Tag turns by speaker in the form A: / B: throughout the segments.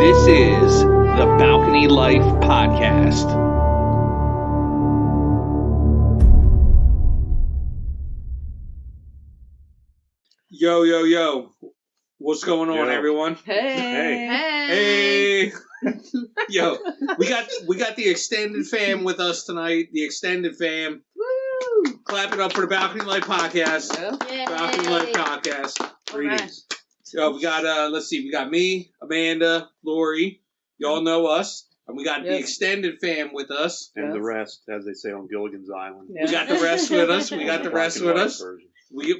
A: This is the Balcony Life Podcast. Yo, yo, yo. What's going on, everyone?
B: Hey.
A: Yo, we got the extended fam with us tonight. The extended fam.
B: Woo!
A: Clap it up for the Balcony Life Podcast.
B: Yeah.
A: Balcony Life Podcast.
B: Greetings.
C: Right.
A: So we got let's see, we got me, Amanda, Lori. Y'all know us. And we got the extended fam with us.
C: And the rest, as they say on Gilligan's Island.
A: We got the rest with us. We got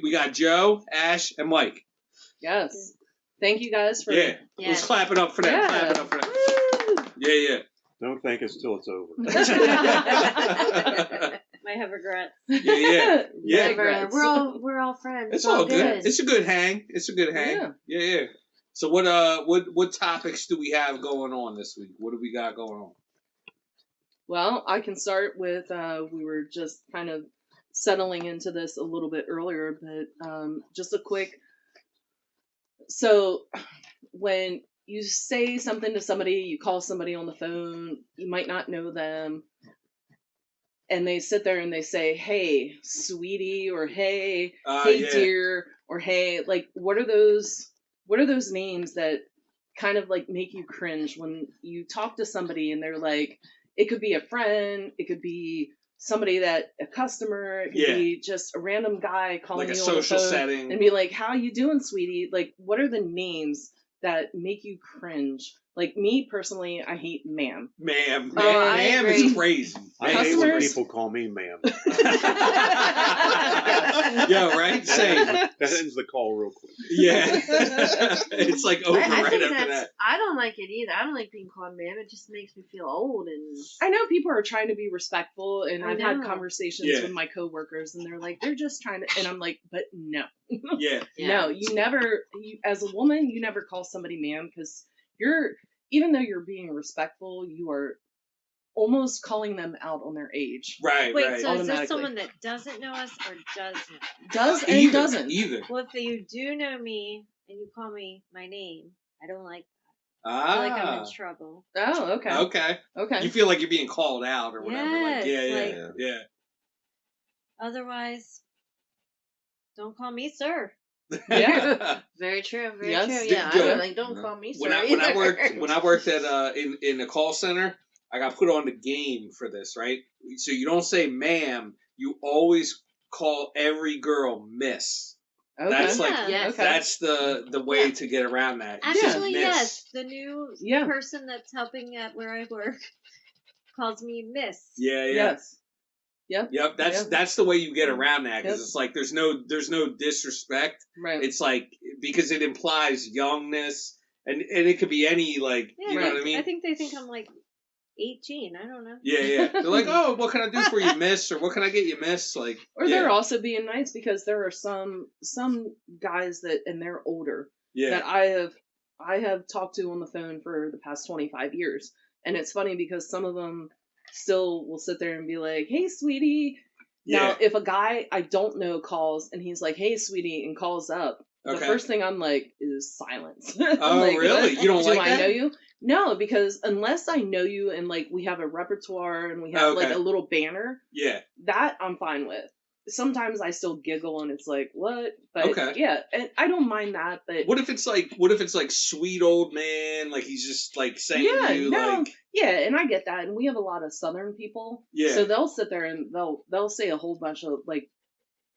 A: We got Joe, Ash, and Mike.
B: Yes. Thank you guys for
A: Let's clap it up for that.
B: Yeah.
A: Clap it up for that. Yeah.
C: Don't thank us till it's over.
D: Might have regrets.
A: Yeah.
B: Regrets.
D: We're all friends.
A: It's all good. It's a good hang. Yeah. So what topics do we have going on this week? What do we got going on?
B: Well, I can start with we were just kind of settling into this a little bit earlier, but just a quick. So when you say something to somebody, you call somebody on the phone, you might not know them, and they sit there and they say, "Hey, sweetie," or "Hey, dear," or "Hey," like what are those names that kind of like make you cringe when you talk to somebody and they're like, it could be a friend, it could be somebody a customer, it could be just a random guy calling
A: like
B: you
A: a
B: on the
A: social
B: phone
A: setting
B: and be like, "How you doing, sweetie?" Like, what are the names that make you cringe? Like me personally, I hate ma'am.
A: Ma'am
B: I
A: is crazy.
C: I hate when people call me ma'am.
A: Yeah, right? Same.
C: That ends the call real quick.
A: Yeah. It's like over right after that.
D: I don't like it either. I don't like being called ma'am. It just makes me feel old. And
B: I know people are trying to be respectful, and I've had
D: know.
B: conversations with my coworkers, and they're like, they're just trying to, and I'm like, but no.
A: Yeah.
B: No, as a woman, you never call somebody ma'am, because even though you're being respectful, you are almost calling them out on their age.
A: Right,
D: wait,
A: right.
D: so is this someone that doesn't know us or does know us?
B: Does and doesn't.
A: Either.
D: Well, if you do know me and you call me my name, I don't like that.
A: Ah.
D: I feel like I'm in trouble.
B: Oh, okay. Okay.
A: You feel like you're being called out or whatever.
D: Yes,
A: Yeah.
D: Otherwise, don't call me sir.
B: Yeah.
D: Very true. Very
B: Yes.
D: true. Yeah,
A: Good.
D: I don't call me sir.
A: When I worked at in the call center, I got put on the game for this, right? So you don't say ma'am, you always call every girl miss.
B: Okay.
A: That's that's the way to get around that.
D: Actually,
A: Miss.
D: yes. The new person that's helping at where I work calls me Miss.
A: Yeah.
B: Yes. Yep.
A: That's the way you get around that, because it's like there's no disrespect.
B: Right.
A: It's like because it implies youngness, and it could be any you know what I mean.
D: I think they think I'm like 18. I don't know.
A: Yeah. They're like, "Oh, what can I do for you, miss?" Or "What can I get you, miss?" Like,
B: or they're also being nice, because there are some guys and they're older that I have talked to on the phone for the past 25 years, and it's funny because some of them still will sit there and be like, "Hey, sweetie."
A: Yeah.
B: Now, if a guy I don't know calls and he's like, "Hey, sweetie," and calls up, the first thing I'm like is silence.
A: Oh,
B: like,
A: really? You don't like that?
B: Do I know you? No, because unless I know you and like we have a repertoire and we have like a little banner, that I'm fine with. Sometimes I still giggle and it's like, what? But and I don't mind that. But
A: what if it's like sweet old man, like he's just like saying to you like
B: and I get that, and we have a lot of Southern people, so they'll sit there and they'll say a whole bunch of like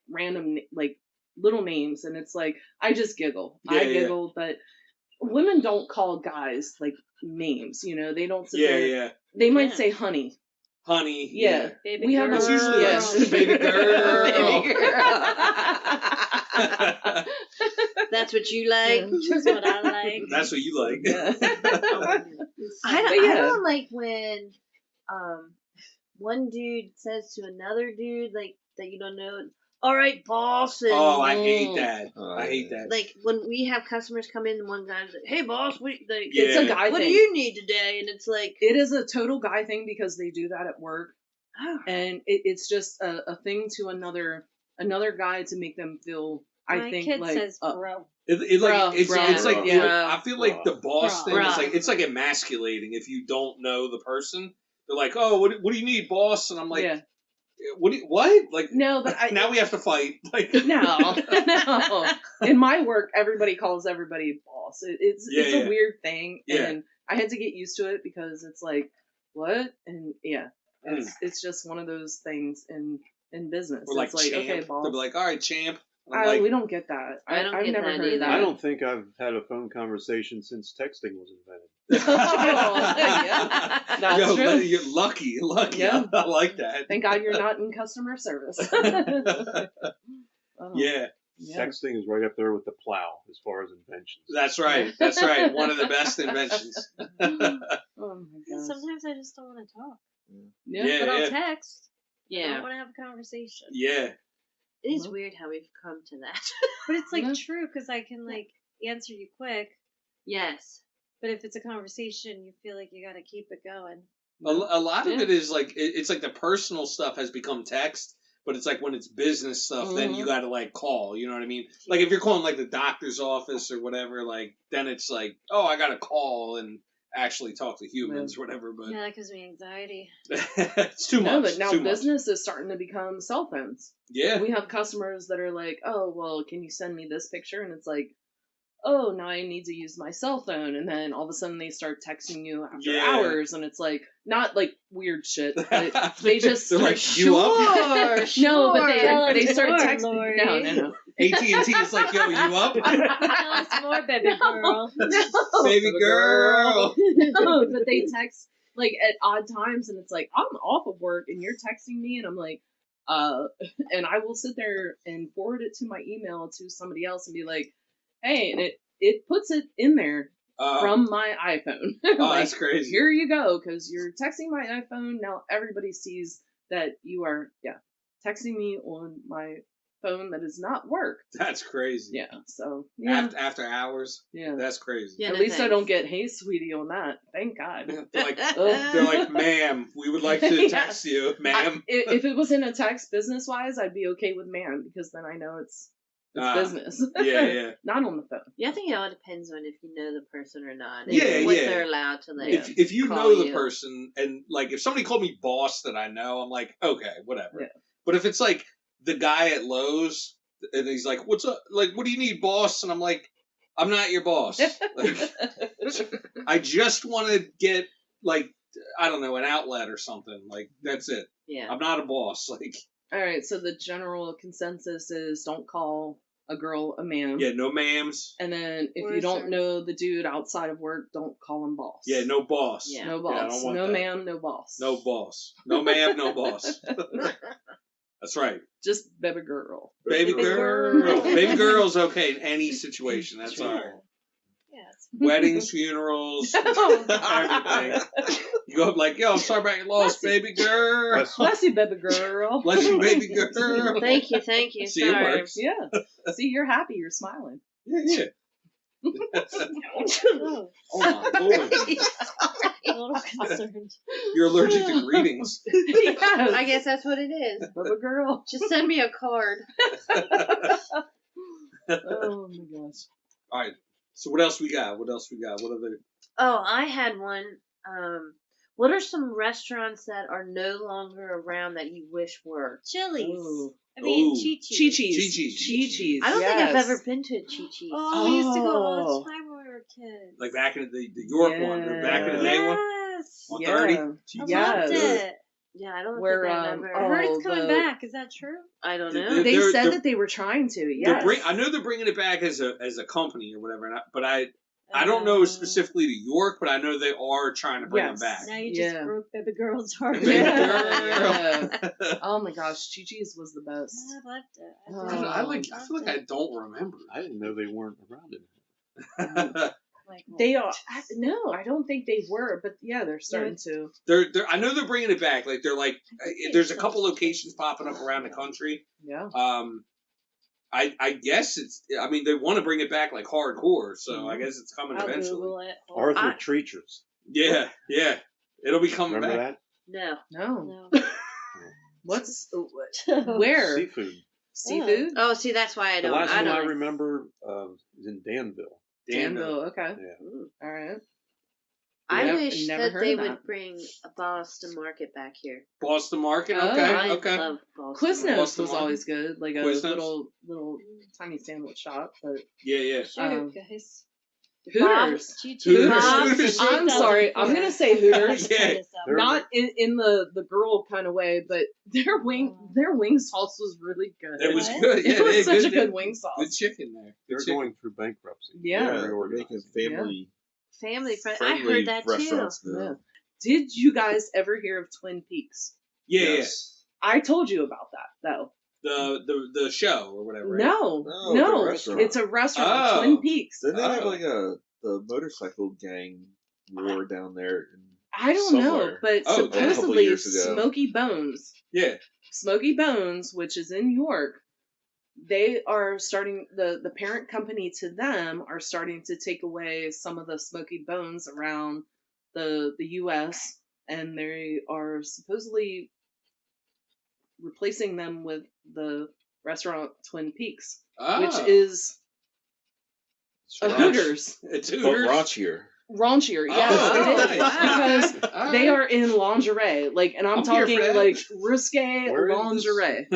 B: random like little names, and it's like I just giggle. I giggle, but women don't call guys like names, you know. They don't sit there. They might say honey.
A: Honey.
B: Yeah.
D: Baby
A: we
D: girl.
A: Have that's usually baby girl.
B: Baby girl.
D: That's what you like. That's what I like.
A: That's what you like.
D: I don't like when one dude says to another dude like that you don't know, "All right, boss." And,
A: I hate that. I hate that.
D: Like when we have customers come in and one guy's like, "Hey, boss,
B: it's a guy
D: what
B: thing.
D: do you need today?" And it's like,
B: it is a total guy thing because they do that at work, and it's just a thing to another guy to make them feel I think
E: kid
B: like
E: says bro.
A: It's like
B: yeah.
A: I feel like the boss thing is
D: Bruh.
A: like it's like emasculating if you don't know the person. They're like, oh, what do you need, boss? And I'm like,
B: yeah.
A: What? Like,
B: No, but
A: now we have to fight. Like,
B: no. In my work, everybody calls everybody boss. It's a weird thing, and I had to get used to it because it's like, what? And it's just one of those things in business.
A: Or like,
B: it's like,
A: champ.
B: okay, boss.
A: They'll be like, all right, champ. Like,
B: we don't get that.
D: I don't
B: I've
D: get
B: never
D: that
B: heard
D: either.
B: that.
C: I don't think I've had a phone conversation since texting was invented.
B: Yeah. That's true.
A: You're lucky.
B: Yeah.
A: I like that.
B: Thank God you're not in customer service.
A: Yeah.
C: Texting is right up there with the plow as far as inventions.
A: That's right. One of the best inventions.
B: Oh my gosh.
E: Sometimes I just don't want to talk.
B: Yeah.
E: But I'll text. I
D: Yeah.
E: don't want to have a conversation.
A: Yeah.
D: It is weird how we've come to that.
E: But it's like
B: Yeah.
E: true because I can like answer you quick.
D: Yes.
E: But if it's a conversation, you feel like you got to keep it going.
A: A lot of it is like it's like the personal stuff has become text, but it's like when it's business stuff, then you got to like call. You know what I mean? Like if you're calling like the doctor's office or whatever, like then it's like, oh, I got to call and actually talk to humans or whatever. But
E: Yeah, that gives me anxiety.
A: it's too much.
B: No, but now
A: too
B: business is starting to become cell phones.
A: Yeah.
B: We have customers that are like, oh, well, can you send me this picture? And it's like, oh, now I need to use my cell phone. And then all of a sudden they start texting you after hours. And it's like, not like weird shit, but they just,
A: they're like, you up?
B: No, but they
E: Sure,
B: start
E: sure,
B: texting.
E: Lori.
B: No.
A: AT&T is like, yo, you up?
E: Tell us more, baby girl.
B: No,
A: Baby girl.
B: No, but they text like at odd times, and it's like I'm off of work, and you're texting me, and I'm like, and I will sit there and forward it to my email to somebody else and be like, hey, and it puts it in there from my iPhone.
A: Oh,
B: Like,
A: that's crazy.
B: Here you go, because you're texting my iPhone. Now everybody sees that you are texting me on my phone that is not work.
A: That's crazy.
B: Yeah. So
A: After hours.
B: yeah.
A: That's crazy.
D: Yeah,
B: At
D: no
B: least I
D: thanks.
B: don't get, hey, sweetie, on that. Thank God.
A: They're like, ma'am, we would like to
B: Yeah.
A: text you, ma'am.
B: If it was in a text business-wise, I'd be okay with ma'am, because then I know it's business.
A: Yeah.
B: Not on the phone.
D: Yeah, I think it all depends on if you know the person or not. And
A: Yeah,
D: what
A: yeah.
D: they're allowed to like.
A: If you
D: call
A: know the
D: you.
A: person, and like if somebody called me boss that I know, I'm like, okay, whatever.
B: Yeah.
A: But if it's like the guy at Lowe's and he's like, what's up? Like, what do you need, boss? And I'm like, I'm not your boss. Like, I just want to get like, I don't know, an outlet or something. Like, that's it.
D: Yeah.
A: I'm not a boss. Like,
B: All right, so the general consensus is don't call a girl a ma'am.
A: yeah, no ma'ams.
B: And then if
E: Or
B: you don't
E: sir.
B: know the dude outside of work, don't call him boss.
A: Yeah, no boss.
D: Yeah.
B: No
A: I
B: boss.
A: don't want
B: No
A: that.
B: ma'am, no boss.
A: No boss. No ma'am, no boss. That's right.
B: Just baby girl.
A: Baby
E: Baby
A: girl.
E: girl.
A: Baby girl's okay in any situation. That's
B: Sure.
A: all right.
E: Yeah, it's
A: Weddings, funerals, everything. You go up like, yo, I'm sorry about your loss, baby girl.
B: Bless you, baby girl.
A: Bless you, baby girl.
D: Thank you.
A: See, it
D: Sorry.
A: works.
B: Yeah. See, you're happy. You're smiling.
A: Yeah.
E: oh,
A: Oh my lord.
E: a little concerned.
A: You're allergic to greetings.
B: Yes.
D: I guess that's what it is.
B: Baby girl.
D: Just send me a card.
B: Oh my gosh.
A: All right. So what else we got? What other?
D: Oh, I had one. What are some restaurants that are no longer around that you wish were?
E: Chili's.
B: Ooh.
E: I mean,
A: Ooh.
E: Chi-Chi's.
B: Chi-Chi's.
A: Chi-Chi's.
D: I don't think I've
B: Yes.
D: ever been to a Chi-Chi's.
E: Oh, we used to go all
B: Oh.
E: the time when we were kids.
A: Like back in the York one, or back in the day one
E: Yes.
A: on
B: Yeah.
A: 30.
E: I
B: Yes.
E: loved it.
D: Yeah, I don't
B: Where,
D: think I've ever.
E: I heard
B: Oh,
E: it's coming
B: the-
E: back. Is that true?
D: I don't
A: the-
D: know.
B: They
A: They're-
B: said
A: they're-
B: that they were trying to.
A: They're
B: Yes.
A: I know they're bringing it back as a company or whatever, but I don't know specifically to York, but I know they are trying to bring
B: Yes.
A: them back.
E: Now you just
B: Yeah.
E: broke baby girl's heart.
A: Baby
B: Yeah.
A: girl.
B: Oh my gosh, Chi-Chi's was the best.
E: I loved it.
B: Oh.
A: I feel like I don't remember.
C: I didn't know they weren't around anymore.
E: Like,
B: They are. No, I don't think they were, but yeah, they're starting to.
A: they're I know they're bringing it back. Like they're like there's a couple locations popping up around the country.
B: Yeah.
A: I guess it's. I mean, they want to bring it back like hardcore, so I guess it's coming
E: I'll
A: eventually.
E: Google it.
C: Arthur Treacher's.
A: Yeah, it'll be coming
C: Remember
A: back.
C: that?
D: No.
B: No.
E: No.
B: What's
E: Where?
C: Seafood.
B: Seafood?
D: Oh, see, that's why I
C: The
D: don't.
C: last
D: I
C: one
D: don't.
C: I
D: like-
C: remember is in Danville.
B: Danville, okay.
C: Yeah.
B: All right.
D: I
B: Never-
D: wish
B: never
D: that
B: heard
D: they
B: of that.
D: would bring a Boston Market back here.
A: Boston Market.
B: Oh,
A: Okay.
D: I
A: Okay.
D: love Boston
B: Quiznos
D: Market.
A: Boston
B: was
A: Market?
B: always good, like a
A: Quiznos?
B: little tiny sandwich shop, but
A: Yeah. Yeah.
E: Shoot,
B: Um,
E: guys.
B: Hooters.
A: Hooters.
B: I'm sorry, I'm gonna say Hooters.
A: Yeah.
B: Not in the girl kind of way, but their wing sauce was really good.
A: It was
E: What?
A: good. Yeah.
B: It was
A: they
B: such a
A: good,
B: good wing sauce.
A: Good chicken there.
C: They're
A: Good chicken.
C: going through bankruptcy.
B: Yeah.
C: They're
F: they're
C: reorganizing.
F: making family
D: Family friendly. I
F: friendly
D: heard that too.
F: restaurants now.
B: Yeah. Did you guys ever hear of Twin Peaks?
A: Yeah.
F: Yes.
B: I told you about that though.
A: Yeah. The show or whatever. Right?
B: No,
F: No,
B: no,
F: the restaurant.
B: it's a restaurant,
A: Oh.
B: Twin Peaks.
F: Didn't they have
A: Oh.
F: like the motorcycle gang war down there?
B: I don't know,
F: somewhere?
B: but
A: Oh, a couple
B: supposedly
F: years ago.
B: Smoky Bones, which is in York, they are starting the parent company to them are starting to take away some of the Smoky Bones around the U.S. and they are supposedly replacing them with the restaurant Twin Peaks,
A: Oh.
B: which is
F: It's
B: a
F: raunch-
B: Hooters.
A: It's
F: But
A: Hooters.
F: raunchier.
B: Raunchier, yes,
A: Oh,
B: it is.
A: nice.
B: Because
A: All
B: they
A: right.
B: are in lingerie, like, and I'm
A: I'm here for
B: talking
A: that.
B: like risque
C: Where is
B: lingerie.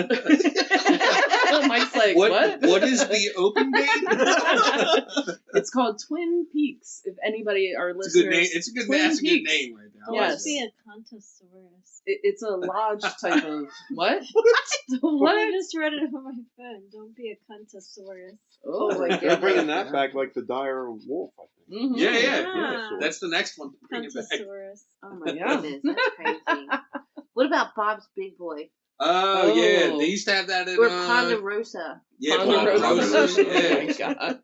B: Mike's like, what?
A: What is the open date?
B: It's called Twin Peaks. If anybody, our
A: It's a good
B: listeners,
A: name. It's a good.
B: Twin
A: That's a good
B: Peaks.
A: name right now.
E: Don't
B: Yes.
E: be a contosaurus.
B: It's a lodge type of what?
E: I
B: What?
E: just read it on my phone. Don't be a contosaurus.
B: Oh my
C: They're
B: goodness.
C: bringing that back like the dire wolf, I think.
B: Mhm.
A: Yeah, yeah.
E: Ah.
A: That's the next one. Bring it back.
E: Contosaurus.
D: Oh my
B: Yeah.
D: goodness, that's crazy. What about Bob's Big Boy
A: Oh, yeah,
B: Oh.
A: they used to have that in
D: or Ponderosa?
A: Yeah,
B: Ponderosa.
A: Ponderosa.
B: Oh my
A: Yeah,
B: god.
E: I like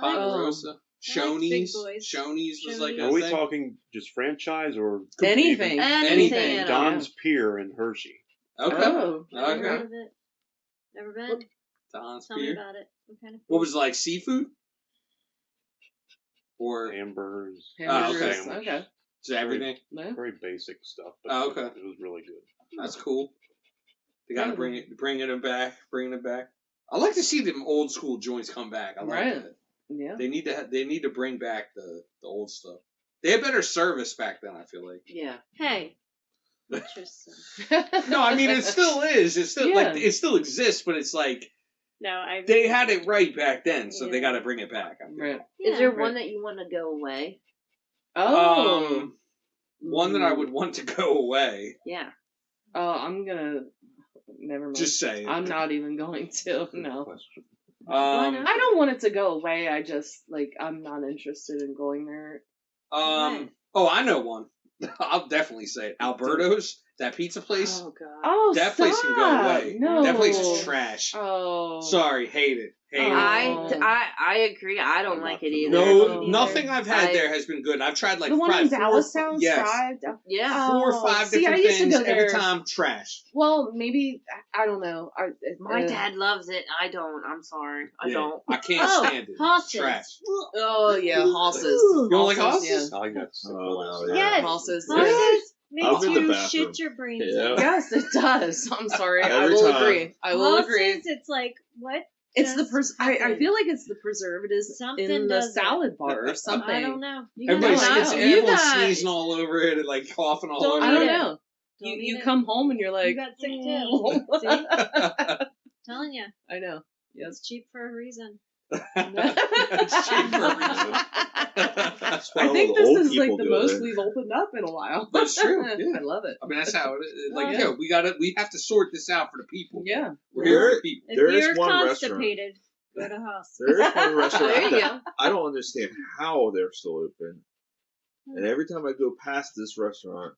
A: Ponderosa.
E: I like
A: Shoney's.
E: Big Boys.
A: Shoney's was like
E: Shoney's.
A: a
C: Are we
A: thing.
C: talking just franchise or
B: Anything.
D: Anything at all.
C: Don's Pier in Hershey?
A: Okay.
B: Oh.
E: Never
A: Okay.
E: heard of it. Never been.
A: Don's
E: Tell me
A: Pier.
E: about it. What kind of food?
A: What was it, like seafood? Or
C: Hamburgers.
B: Hamburgers.
A: okay.
C: sandwich.
B: Okay.
A: just everything?
B: Yeah.
C: Very basic stuff, but
A: Oh, okay.
C: it was really good.
A: That's cool. They gotta
B: Yeah.
A: bringing it back. I like to see them old school joints come back. I like
B: Right.
A: that.
B: Yeah.
A: They need to bring back the old stuff. They had better service back then, I feel like.
D: Yeah.
E: Hey. Interesting.
A: No, I mean it still is. It's still like
B: Yeah.
A: it still exists, but it's like
E: No, I.
A: they had it right back then, so they
E: Yeah.
A: got to bring it back. I feel
B: Right.
A: like.
D: Is there
B: Right.
D: one that you want to go away?
B: Oh.
A: One that I would want to go away.
D: Yeah.
B: Oh, I'm gonna. Never mind.
A: Just saying.
B: I'm not even going to.
C: Good
B: No.
C: question.
B: I don't want it to go away. I just I'm not interested in going there.
A: Oh, I know one. I'll definitely say it. Alberto's, that pizza place.
D: Oh god.
B: Oh,
A: That place can go
B: stop.
A: away.
B: No.
A: That place is trash.
B: Oh.
A: Sorry, hate it. Hate
B: Oh.
A: it.
D: I agree. I don't
C: I'm
D: like
C: not
D: it either.
A: No,
B: either.
A: nothing I've had
D: I-
A: there has been good. I've tried like
B: the one in
A: probably
B: Dallas Town
A: yes,
B: Drive.
D: Yeah.
A: 4 or
B: Oh,
A: 5
B: see, I
A: different
B: used to
A: things
B: go
A: every
B: there.
A: time. Trash.
B: Well, maybe I don't know.
D: My dad loves it. I don't. I'm sorry. I
A: Yeah,
D: don't.
A: I can't
D: Oh,
A: stand it. It's
D: horses.
A: trash.
B: Oh yeah, horses.
A: You don't like
B: Horses,
A: horses?
C: I think that's
F: Oh, no,
C: yeah.
F: yeah.
E: Yes.
B: Horses.
E: Horses
F: I'll
E: makes
F: be in the
E: you
F: bathroom.
E: shit your brains
F: Yeah.
E: out.
B: Yes, it does. I'm sorry. I
F: Every
B: will
F: time.
B: agree. I will
E: Horses,
B: agree.
E: it's like, what?
B: It's the
E: just
B: I
E: happened?
B: feel like it's the preservatives
E: Something
B: in the
E: does it.
B: salad bar or something.
E: I don't know. You
A: Everybody's
B: know, I
A: it's
B: know.
D: You
A: everyone's
D: guys-
A: sneezing all over it and like coughing all
E: Don't
A: over
B: I don't
E: eat
A: it.
E: it.
B: know.
E: Don't
B: You
E: eat it.
B: come home and you're like,
E: You got sick too.
B: "Oh."
E: See? Telling you,
B: I know.
E: it's cheap for a reason.
A: It's cheap for a reason.
F: That's why
B: I
F: all
B: think
F: the old
B: this is like
F: people
B: the
F: go
B: most
F: there.
B: we've opened up in a while.
A: That's true, yeah.
B: I love it.
A: I mean, that's how it is. Like,
E: Well,
A: we have to sort this out for the people.
B: Yeah.
A: We're here for
F: There-
A: the people.
E: If
F: There is
E: you're
F: one
E: constipated, go to hospital.
F: There is one restaurant
D: There you
F: that
D: go.
F: I don't understand how they're still open. And every time I go past this restaurant,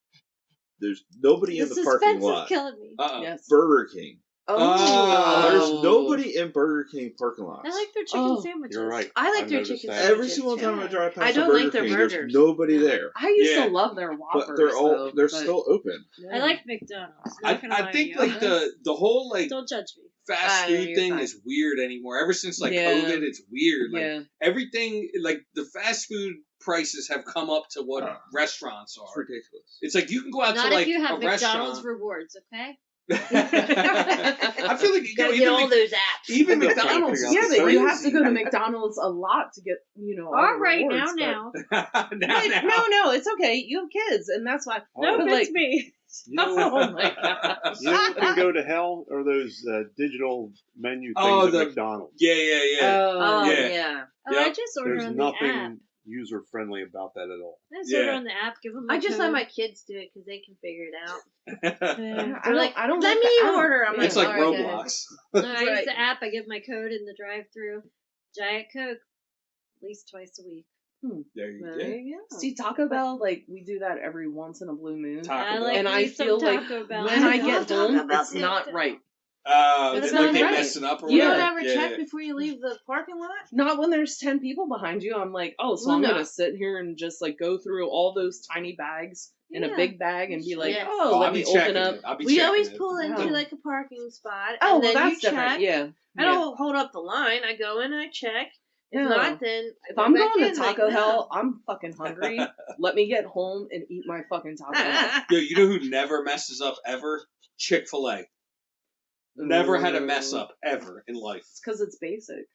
F: there's nobody
E: The
F: in the parking
E: suspense
F: lot.
E: is killing me.
A: Uh-oh.
B: Yes.
F: Burger King.
A: Oh.
F: There's nobody in Burger King parking lots.
E: I like their chicken
B: Oh,
E: sandwiches.
C: You're right.
D: I like
C: I've
D: their
C: noticed
D: chicken
C: that.
D: sandwiches.
F: Every single time I
E: Yeah.
F: drive past
D: I
F: a
D: don't
F: Burger
D: like their
F: King,
D: burgers.
F: there's nobody
D: Yeah.
F: there.
B: I used
A: Yeah.
B: to love their Whoppers.
F: But they're
B: but-
F: still open.
B: yeah.
E: I like McDonald's. Not gonna lie
A: I think
E: to you.
A: like the whole like
E: Don't judge me.
A: fast
B: You're
A: food thing
B: fine.
A: is weird anymore. Ever since like
B: Yeah.
A: COVID, it's weird. Like
B: Yeah.
A: everything, like the fast food prices have come up to what restaurants
F: It's
A: are.
F: ridiculous.
A: It's like you can go out
E: Not
A: to like
E: if you have
A: a
E: McDonald's
A: restaurant.
E: rewards, okay?
A: I feel like
D: Gotta get all those apps.
A: even
C: I'm still trying to
A: McDonald's.
C: figure out
B: Yeah,
C: the
B: but you have
C: currency.
B: to go to McDonald's a lot to get, all
E: All
B: the
E: right,
B: rewards,
E: now.
B: but-
A: now.
B: No, it's okay. You have kids, and that's why.
E: No,
B: but,
E: it's
B: like,
E: me.
C: You know,
B: oh my gosh.
C: you know what can go to hell are those digital menu things
A: Oh,
C: at
A: the-
C: McDonald's.
A: Yeah.
D: Oh,
A: Yeah.
D: yeah.
E: Oh,
A: Yep.
E: I just order
C: There's
E: on the app.
C: nothing user friendly about that at all.
E: I just
A: Yeah.
E: order on the app. Give them.
D: I just let my kids do it because they can figure it out.
E: Yeah.
B: I don't. I don't.
D: Let
B: like
D: me
B: the app.
D: order. I'm
A: It's
D: like,
A: like
D: all right, go ahead.
A: Roblox.
E: No, I use
B: Right.
E: the app. I give my code in the drive-through. Diet Coke, at least twice a week.
A: There you
B: There
A: go.
B: you go. See, Taco Bell, like, we do that every once in a blue moon.
A: Taco
E: I
A: Bell.
E: like
B: And
E: me
B: I
E: some
B: feel like
E: Taco Bell.
B: when I
D: love
B: get
D: Taco
B: home,
D: Bell
B: it's
D: too.
B: not right.
D: It's
A: Like
D: not
A: they
D: right.
A: messing up or
D: You
A: whatever.
D: don't ever
A: Yeah,
D: check
A: yeah.
D: before you leave the parking lot?
B: Not when there's 10 people behind you. I'm like, oh, so I'm
D: No.
B: going to sit here and just, like, go through all those tiny bags in a
E: Yeah.
B: big bag and be like,
D: Yes.
B: oh, let
A: I'll be
B: me open
A: checking
B: up.
A: it. I'll be
D: We
A: checking
D: always
A: it.
D: pull into
B: Yeah.
D: like a parking spot.
B: Oh,
D: and
B: well,
D: then
B: that's
D: you
B: different.
D: check.
B: Yeah.
D: I don't hold up the line. I go in and I check. If
B: No.
D: not, then I
B: If
D: go
B: I'm
D: back
B: going
D: in,
B: to
D: like,
B: Taco
D: no.
B: Hell, I'm fucking hungry. Let me get home and eat my fucking Taco Hell.
A: Yo, you know who never messes up ever? Chick-fil-A. Never had a mess
B: Ooh.
A: up ever in life.
B: It's because it's basic.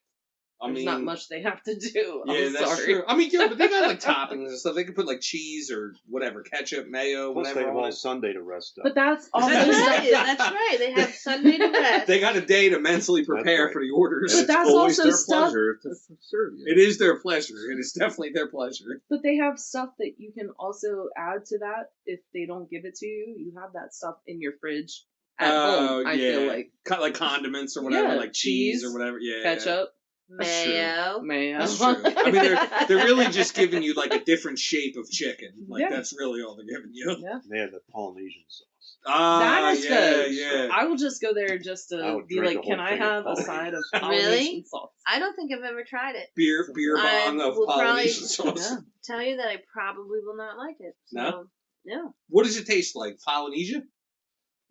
A: I
B: There's
A: mean,
B: not much they have to do.
A: Yeah,
B: I'm
A: that's
B: sorry.
A: true. I mean, yeah, but they got like toppings and stuff. They can put like cheese or whatever, ketchup, mayo,
C: Plus, they
A: whatever.
C: have
A: on
C: all
A: it.
C: Sunday to rest up.
B: But that's also
D: That's
B: stuff
D: right.
B: that-
D: That's right. They have Sunday to rest.
A: They got a day to mentally prepare
C: right.
A: for the orders.
B: But
F: It's
B: that's
F: always
B: also
F: their
B: stuff-
F: pleasure to serve you.
A: It is their pleasure. It is definitely their pleasure.
B: But they have stuff that you can also add to that if they don't give it to you. You have that stuff in your fridge at home. I feel like
A: like condiments or whatever,
B: Yeah,
A: like cheese or
B: cheese,
A: whatever. Yeah,
B: ketchup,
A: That's true.
D: Mayo.
B: mayo.
A: That's true. I mean, they're really just giving you like a different shape of chicken. Like
B: Yeah.
A: that's really all they're giving you.
B: Yeah.
C: They have the Polynesian sauce.
A: Ah,
B: That is
A: yeah,
B: good.
A: yeah.
B: I will just go there just
C: I
B: to
C: would
B: be
C: drink
B: like,
C: a
B: can
C: whole
B: I
C: thing of
B: have a
C: Polynesian.
B: side of
D: Really?
B: Polynesian sauce?
D: I don't think I've ever tried it.
A: Beer
D: I
A: bong of
D: will probably-
A: Polynesian sauce.
B: Yeah.
D: Tell you that I probably will not like it. So,
A: No?
D: No.
A: What does it taste like? Polynesia?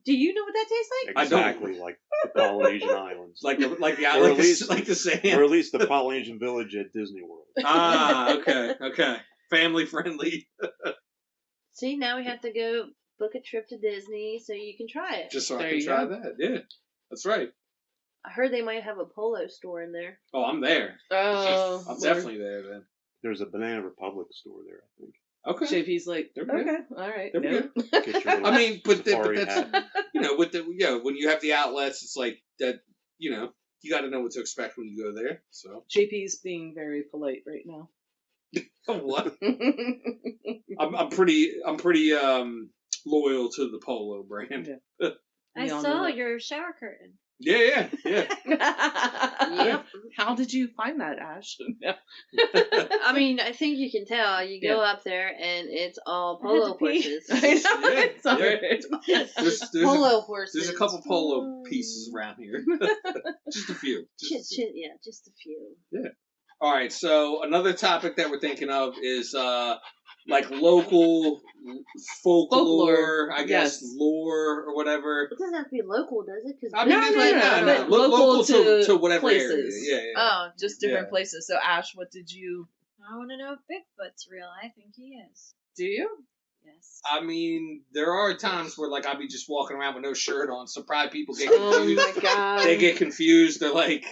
D: Do you know what that tastes like?
A: I don't.
C: Exactly like the Polynesian Islands.
A: Like the
C: Or at least-
A: like the sand.
C: Or at least the Polynesian village at Disney World.
A: Ah, okay. Family friendly.
D: See, now we have to go book a trip to Disney so you can try it.
A: Just so I
B: There
A: can
B: you
A: try
B: go.
A: that. Yeah, that's right.
D: I heard they might have a polo store in there.
A: Oh, I'm there.
B: Oh,
A: I'm definitely there then.
C: There's a Banana Republic store there, I think.
A: Okay.
B: JP's like,
A: There we go.
B: okay, all right.
A: There we
B: no.
C: Get your little
A: I mean, but
C: safari
A: that's
C: hat.
A: with the when you have the outlets, it's like that. You got to know what to expect when you go there. So
B: JP's being very polite right now.
A: what? I'm pretty loyal to the Polo brand.
B: Yeah.
E: I
B: We all
E: saw
B: know that.
E: your shower curtain.
A: Yeah.
D: Yep.
B: How did you find that, Ash? No.
D: I mean, I think you can tell. You go up there and it's all
E: I had
D: polo
E: to pee.
D: horses.
B: I know,
A: Yeah,
B: it's alright.
A: There's
D: Polo horses.
A: There's a couple polo pieces around here. Just a few. Just a few.
D: Yeah, just a few.
A: All right. So another topic that we're thinking of is like local folklore, I guess,
B: yes.
A: lore or whatever.
D: It doesn't have to be local, does it? Cause
A: I mean,
B: No,
A: it's
B: no,
A: like,
B: no,
A: no,
B: but local to
A: whatever
B: places.
A: area. Yeah.
D: Oh,
B: Just different
A: Yeah.
B: places. So, Ash, what did you
E: I want to know if Bigfoot's real. I think he is.
B: do? You?
E: Yes.
A: I mean, there are times where like I'll be just walking around with no shirt on, so probably people get
B: Oh
A: confused.
B: my god!
A: They get confused. They're like,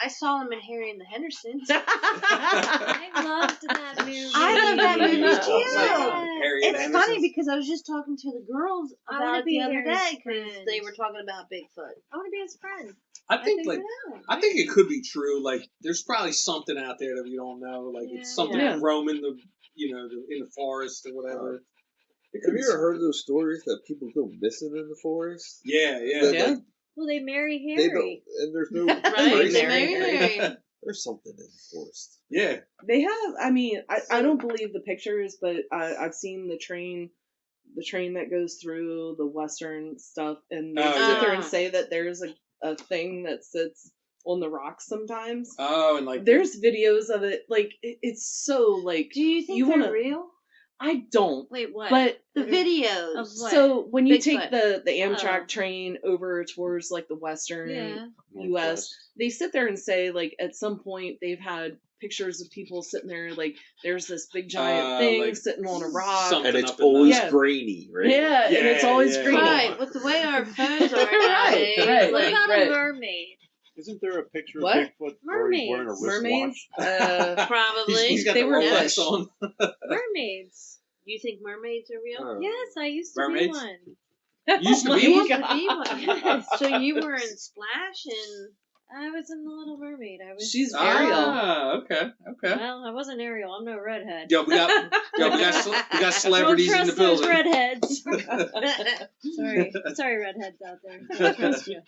D: I saw him in Harry and the Hendersons.
E: I loved that movie.
D: I love that movie
A: Oh,
D: too.
A: my God. Harry and
D: It's
A: Henderson's.
D: funny because I was just talking to the girls
E: I wanna
D: about it
E: be
D: the other
E: Harry's
D: day because
E: friend.
D: they were talking about Bigfoot.
E: I want to be his friend.
A: I think like
E: so.
A: I think it could be true. Like, there's probably something out there that we don't know. Like, it's something
B: Yeah.
A: roaming the in the forest or whatever. It
F: Have
A: be
F: you ever
A: something.
F: heard those stories that people go missing in the forest?
A: Yeah.
F: That,
B: Yeah.
F: like,
E: Well, they marry
F: they
E: Harry.
F: don't, and there's no
D: Right?
F: trace
D: They
F: of
D: marry
F: it.
D: Harry.
F: There's something in the forest.
A: Yeah.
B: They have. I mean, I don't believe the pictures, but I've seen the train that goes through the western stuff, and they
A: Oh,
B: sit there
D: yeah.
B: and say that there's a thing that sits on the rocks sometimes.
A: Oh, and like
B: There's videos of it. Like it's so like
D: Do you think
B: You
D: they're
B: wanna-
D: real?
B: I don't.
E: Wait, what?
B: But
D: The
E: Of
D: videos.
E: what?
B: so when you take
D: Bigfoot.
B: the Amtrak
E: Oh.
B: train over towards like the western
E: Yeah.
B: U.S.,
C: Northwest.
B: they sit there and say like at some point they've had pictures of people sitting there like there's this big giant thing
A: like
B: sitting on a rock.
A: something
F: And it's
A: up in the-
F: always
B: Yeah.
F: grainy, right?
B: Yeah, and it's
A: Yeah,
B: always
A: yeah.
B: green.
D: Right, with the way our phones are
B: Right,
D: nowadays.
B: right.
E: What
D: Like,
E: about
B: right.
E: a mermaid?
C: Isn't there a picture
B: What?
C: of Bigfoot where he's wearing a
B: Mermaids?
C: wristwatch?
D: probably.
A: He's got
B: They
A: the
B: were
A: Rolex
B: fish.
A: on.
E: Mermaids.
D: You think mermaids are real?
E: Yes, I used to
A: Mermaids?
E: be one.
A: Used to
B: Oh
A: be
B: my
A: one?
B: God.
E: To be one.
D: So you were in Splash and
E: I was in the Little Mermaid. I was.
B: She's Ariel.
A: Okay.
E: Well, I wasn't Ariel. I'm no redhead.
A: Yo, we got celebrities
E: Don't
A: in the
E: trust those
A: building.
E: redheads. Sorry, redheads out there. Don't trust you.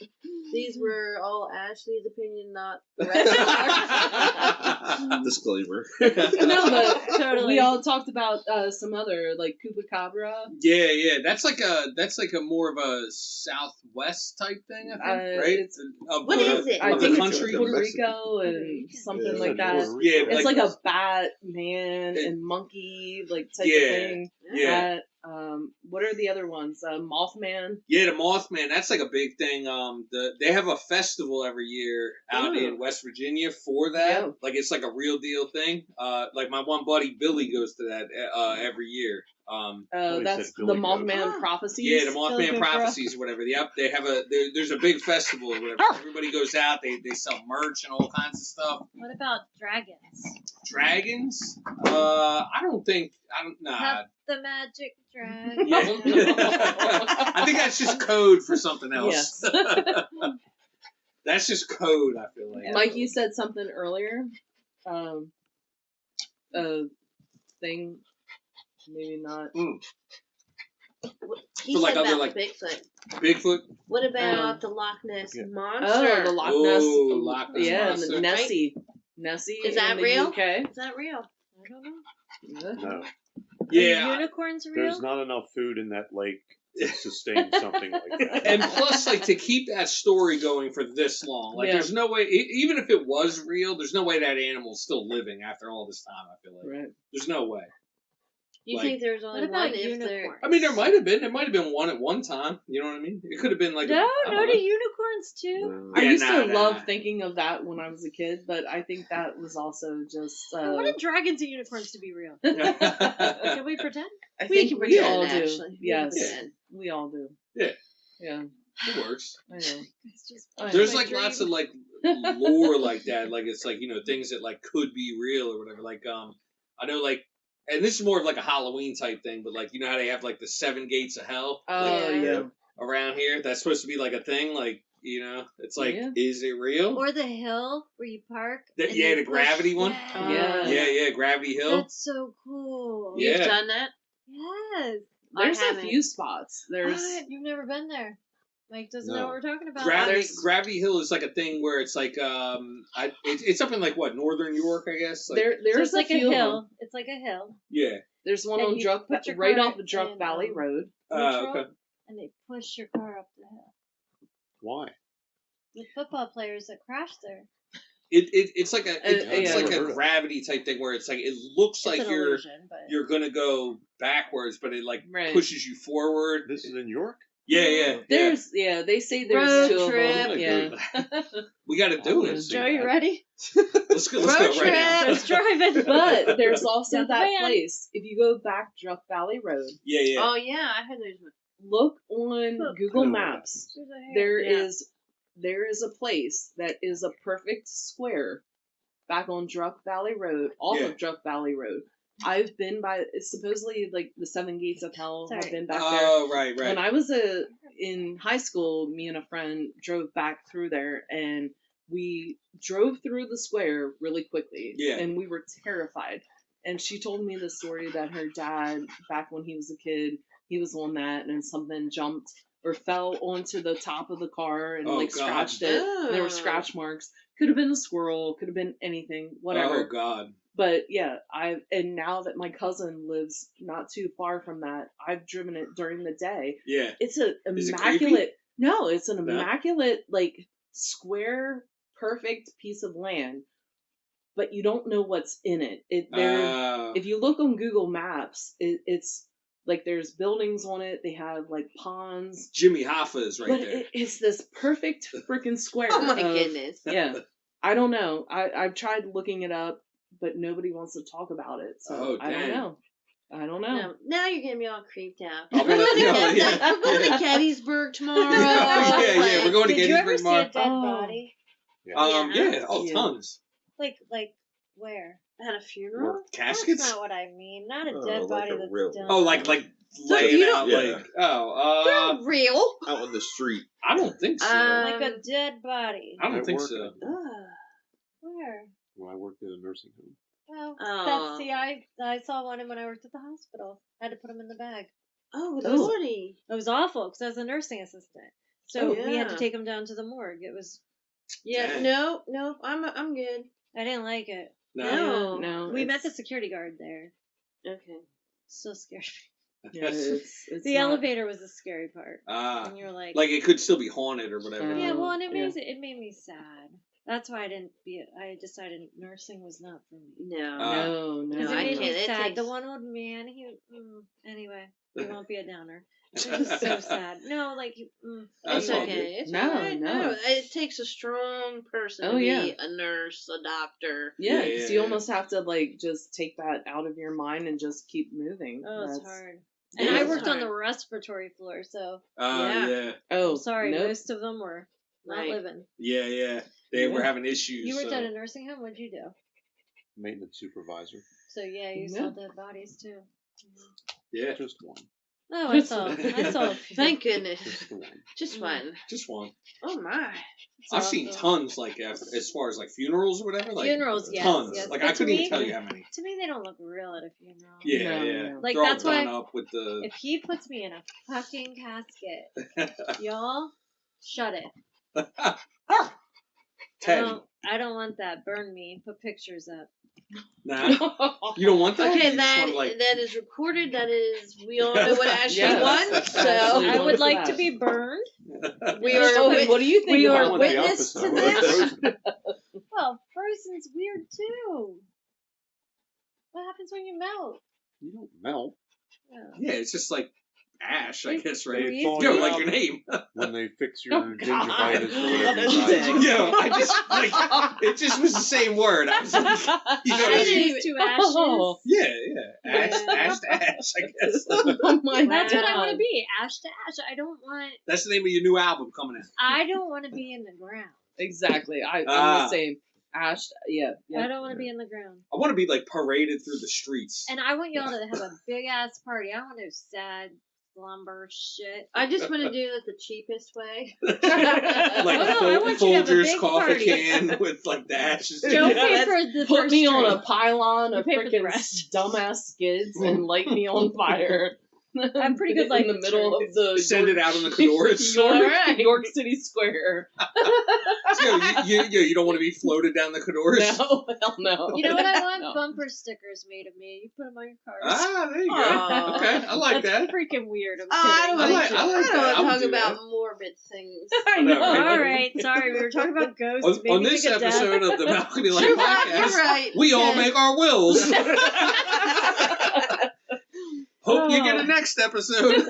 D: these were all Ashley's opinion, not the rest of ours.
F: Disclaimer.
B: No, but
E: Totally.
B: we all talked about some other like Chupacabra.
A: Yeah. That's like a more of a southwest type thing, I think, right?
B: It's-
D: What is it?
B: I
A: Of
B: think
A: the
B: it's
A: country.
B: Puerto
F: Mexican.
B: Rico and something
C: Yeah,
B: like that.
C: Puerto Rico.
A: Yeah,
B: It's
A: like-
B: like a bat man
A: It-
B: and monkey like type
A: Yeah,
B: of thing.
A: yeah.
B: What are the other ones? Mothman.
A: Yeah, the Mothman, that's like a big thing. They have a festival every year out in West Virginia for that.
B: Yeah.
A: Like it's like a real deal thing. Like my one buddy Billy goes to that every year.
C: Billy
B: That's
C: said
B: the
C: Billy
B: Mothman
D: goes.
B: prophecies.
A: Yeah, the
B: Billy
A: Mothman
B: goes
A: prophecies or whatever. Yep, they have there's a big festival or whatever. Everybody goes out. They sell merch and all kinds of stuff.
E: What about dragons?
A: Dragons? Nah.
E: Have the magic dragon.
A: Yeah. I think that's just code for something else. That's just code, I feel like.
B: Mike, you said something earlier. Thing, maybe not.
D: He
A: For, like,
D: said
A: other,
D: about
A: like-
D: Bigfoot.
A: Bigfoot?
D: What about
B: Um,
D: the Loch Ness
C: Yeah.
D: monster?
B: Oh, the Loch Ness.
A: Oh, Loch Ness
B: yeah,
A: Monster.
B: and the Nessie. Nessie
D: Is that
B: in the
D: real?
B: UK.
D: Is that real?
E: I don't know.
B: Yeah.
C: No,
A: Yeah.
E: Are unicorns real?
C: there's not enough food in that lake to sustain something like that.
A: And plus, like, to keep that story going for this long, like,
B: Yeah.
A: there's no way, even if it was real, there's no way that animal's still living after all this time, I feel like.
B: Right.
A: There's no way.
D: You
A: Like-
D: think there's only
E: What about
D: one if
E: unicorns?
D: there?
A: I mean, there might have been. There might have been one at one time. You know what I mean? It could have been like.
E: No,
A: I don't
E: no
A: know.
E: to unicorns too.
B: I
A: Yeah,
B: used to
A: nah.
B: love thinking of that when I was a kid, but I think that was also just.
E: I wanted dragons and unicorns to be real.
A: Yeah.
E: Can we pretend?
B: I
D: We
B: think
D: can
B: we
D: pretend,
B: all do.
D: Ashley. We
B: Yes,
A: can
D: pretend.
B: we all do.
A: Yeah.
B: Yeah,
A: It works.
B: I know.
E: It's just
B: I know.
A: There's
E: my
A: like
E: dream.
A: lots of like lore like that. Like it's like, you know, things that like could be real or whatever. Like I know like, and this is more of like a Halloween type thing, but like, you know how they have like the 7 gates of hell
B: Oh
D: Yeah.
B: yeah.
A: around here? That's supposed to be like a thing. Like, you know, it's like,
B: Yeah.
A: is it real?
E: Or the hill where you park. and
A: Yeah,
E: you
A: the
E: push-
A: gravity one?
E: Yeah.
B: Yeah.
A: Gravity Hill.
E: That's so cool.
A: Yeah.
D: You've done that?
E: Yes.
B: There's
D: I
B: a
D: haven't.
B: few spots. There's
E: What? You've never been there. Mike doesn't know
F: No.
E: what we're talking about.
A: Gravity Hill is like a thing where it's like it's up in like what, northern York, I guess. Like,
B: there's
E: So it's like a
B: few of them.
E: hill. It's like a hill.
A: yeah.
B: There's one
E: And
B: on
E: you
B: Druck,
E: put your
B: right
E: car
B: off of Druck
E: in,
B: Valley Road.
E: Neutral,
A: Okay.
E: And they push your car up the hill.
C: Why?
E: The football players that crashed there.
A: It's like a it's
B: yeah.
A: like
C: Never heard
A: a
C: of
A: gravity type thing where it's like it looks
E: It's
A: like
E: an
A: you're
E: illusion, but
A: gonna go backwards, but it like
B: Right.
A: pushes you forward.
C: This is in York?
A: Yeah.
B: There's they say there's
D: Road
B: two
D: trip.
B: of them. Yeah.
A: We got to do
C: I
A: it.
C: wanna
E: Joe, you ready?
A: Let's go
D: Road
A: right
D: trip.
A: now.
E: Joe's driving.
B: But there's also
E: Got the
B: that
E: van.
B: place. If you go back Druck Valley Road,
A: Yeah.
D: Oh yeah, I heard there's one.
B: look on
E: Look.
B: Google
C: I know
B: Maps.
E: There's a hair.
B: There is a place that is a perfect square back on Druck Valley Road, off
A: Yeah.
B: of Druck Valley Road. I've been by, it's supposedly like the 7 gates of hell.
E: Sorry.
B: I've been back there.
A: Oh, right.
B: When I was in high school, me and a friend drove back through there, and we drove through the square really quickly.
A: Yeah.
B: And we were terrified. And she told me the story that her dad, back when he was a kid, he was on that, and something jumped or fell onto the top of the car and
A: Oh,
B: like
A: God.
B: scratched it. And there were
D: Oh.
B: scratch marks. Could have been a squirrel. Could have been anything. Whatever.
A: Oh God.
B: But yeah, and now that my cousin lives not too far from that, I've driven it during the day.
A: Yeah.
B: It's an
A: Is it
B: immaculate. No, it's an
A: No?
B: immaculate, like square, perfect piece of land. but you don't know what's in it. If you look on Google Maps, it's like there's buildings on it. They have like ponds.
A: Jimmy Hoffa is right
B: but
A: there.
B: It's this perfect freaking square.
D: Oh my goodness.
B: Yeah. I don't know. I've tried looking it up, but nobody wants to talk about it. So I don't know.
D: Now you're getting me all creeped out.
A: We're
D: going to Gettysburg tomorrow.
A: We're going to
E: Did you ever
A: Gettysburg
E: see
A: tomorrow.
E: a dead body?
A: Tons.
E: Like where?
D: At a funeral?
A: Caskets?
E: That's not what I mean. Not a dead body that's done.
A: Oh, like laying out like
D: They're real.
F: Out on the street.
A: I don't think so.
E: Like a dead body.
A: I don't think so.
E: Where?
C: When I worked at a nursing home.
E: Well,
D: Oh.
E: I saw one when I worked at the hospital. I had to put him in the bag.
D: Oh, Lordy.
E: It was awful because I was a nursing assistant. So we had to
D: yeah.
E: take him down to the morgue. It was.
D: Yeah,
A: Dang.
D: no, I'm good.
E: I didn't like it.
B: No.
E: We met the security guard there.
D: Okay.
E: Still scared me.
B: Yeah, it's
E: The
B: not-
E: elevator was the scary part. And you're like
A: it could still be haunted or whatever.
E: yeah, well, and it
B: Yeah.
E: made me sad. That's why I decided nursing was not for me.
D: No.
E: Because
D: I
E: it made me
D: can't. It
E: sad.
D: takes-
E: The one old man, anyway, he won't be a downer. It was so sad. No, like,
D: It's
A: all
D: okay.
A: good.
D: It's
B: No,
D: all right.
B: no.
D: It takes a strong person to be a nurse, a doctor.
B: Yeah,
A: Yeah,
B: because
A: yeah,
B: you
A: yeah.
B: almost have to like just take that out of your mind and just keep moving.
E: oh, it's
B: That's-
E: hard.
A: Yeah,
E: And I
A: it's
E: worked on
D: hard.
E: the respiratory floor, so
A: Yeah.
B: Oh,
E: I'm sorry,
B: nope.
E: most of them were not
D: Right.
E: living.
A: Yeah. They were having issues.
E: You worked
A: so.
E: at a nursing home? What'd you do?
C: Maintenance supervisor.
E: So, yeah, you saw dead bodies, too.
A: Yeah.
C: Just one.
E: Oh, I saw a few.
D: Thank goodness.
C: Just the one.
D: Just one.
A: Just one.
D: Oh my.
A: I've seen tons, like, as far as, like, funerals or whatever. Like,
E: Funerals, yes.
A: Tons.
E: Yes.
A: Like,
E: But
A: I couldn't
E: to
A: even
E: me-
A: tell you how many.
E: To me, they don't look real at a funeral.
A: Yeah.
E: Like,
A: They're
E: that's
A: all
E: why
A: done up with the...
E: if he puts me in a fucking casket, y'all, shut it.
A: Teddy.
E: I don't want that. Burn me. Put pictures up.
A: Nah. You don't want that?
D: Okay,
A: You just
D: that
A: want, like...
D: that is recorded. That is, we all know what Ashley
B: Yes.
D: wants.
B: Absolutely.
D: So
E: I would
B: wants
E: like
B: that.
E: to be burned.
D: we are.
B: Owen, what do you think
D: we
B: about
D: are
C: I want the
D: witness
C: opposite.
D: to
C: I want
D: this.
C: frozen.
E: Well, frozen's weird too. What happens when you melt?
C: You don't melt.
E: Oh.
A: Yeah, it's just like ash, I guess, right?
E: Breathe.
C: Thaw
A: Yo,
C: you
A: like
C: out
A: your name.
C: when they fix your
B: Oh, God.
C: gingivitis or whatever.
B: That's
C: you got.
B: sick.
A: Yo, I just, like, it just was the same word. I was like, you know what I mean?
E: Ashes to ashes.
B: Oh,
A: Yeah. Ash to ash, I guess.
B: oh my
E: That's what I
B: God.
E: want to be. Ash to ash. I don't want.
A: That's the name of your new album coming out.
E: I don't want to be in the ground.
B: Exactly. I'm
A: Ah.
B: the same. Ash, yeah.
E: I don't want to be in the ground.
A: I want to be, like, paraded through the streets.
E: And I want y'all to have a big ass party. I don't want no sad slumber shit.
D: I just want to do it the cheapest way.
A: Like
E: Oh, no, I want you to have a
A: Folger's
E: big
A: coffee
E: party.
A: can with, like, the ashes.
E: Don't
B: Yeah,
E: pay
B: that's-
E: for the
B: Put
E: first
B: me on
E: drink.
B: a pylon of
E: You pay for the
B: freaking
E: rest.
B: dumbass skids and light me on fire.
E: I'm pretty good
B: in the
E: life
B: middle of the
A: Send it out on the Cadores.
B: York City Square.
A: You don't want to be floated down the Cadores?
B: No, hell no.
E: You know what I want?
B: No.
E: Bumper stickers made of me. You put them on your cars.
A: Ah, there you go.
D: Aw.
A: Okay, I like
E: That's
A: that.
E: freaking weird. I'm
D: I don't
E: kidding.
A: I like
D: want
A: that.
D: to
A: I would
D: talk
A: do
D: about
A: that.
D: morbid things.
B: I
A: know,
B: know.
A: right?
E: All right, sorry. We were talking about ghosts. Maybe
A: On this
E: think of death.
A: episode of the Balcony Life
D: You're
A: Podcast,
D: right.
A: we all
D: Yes.
A: make our wills. Hope you get a next episode.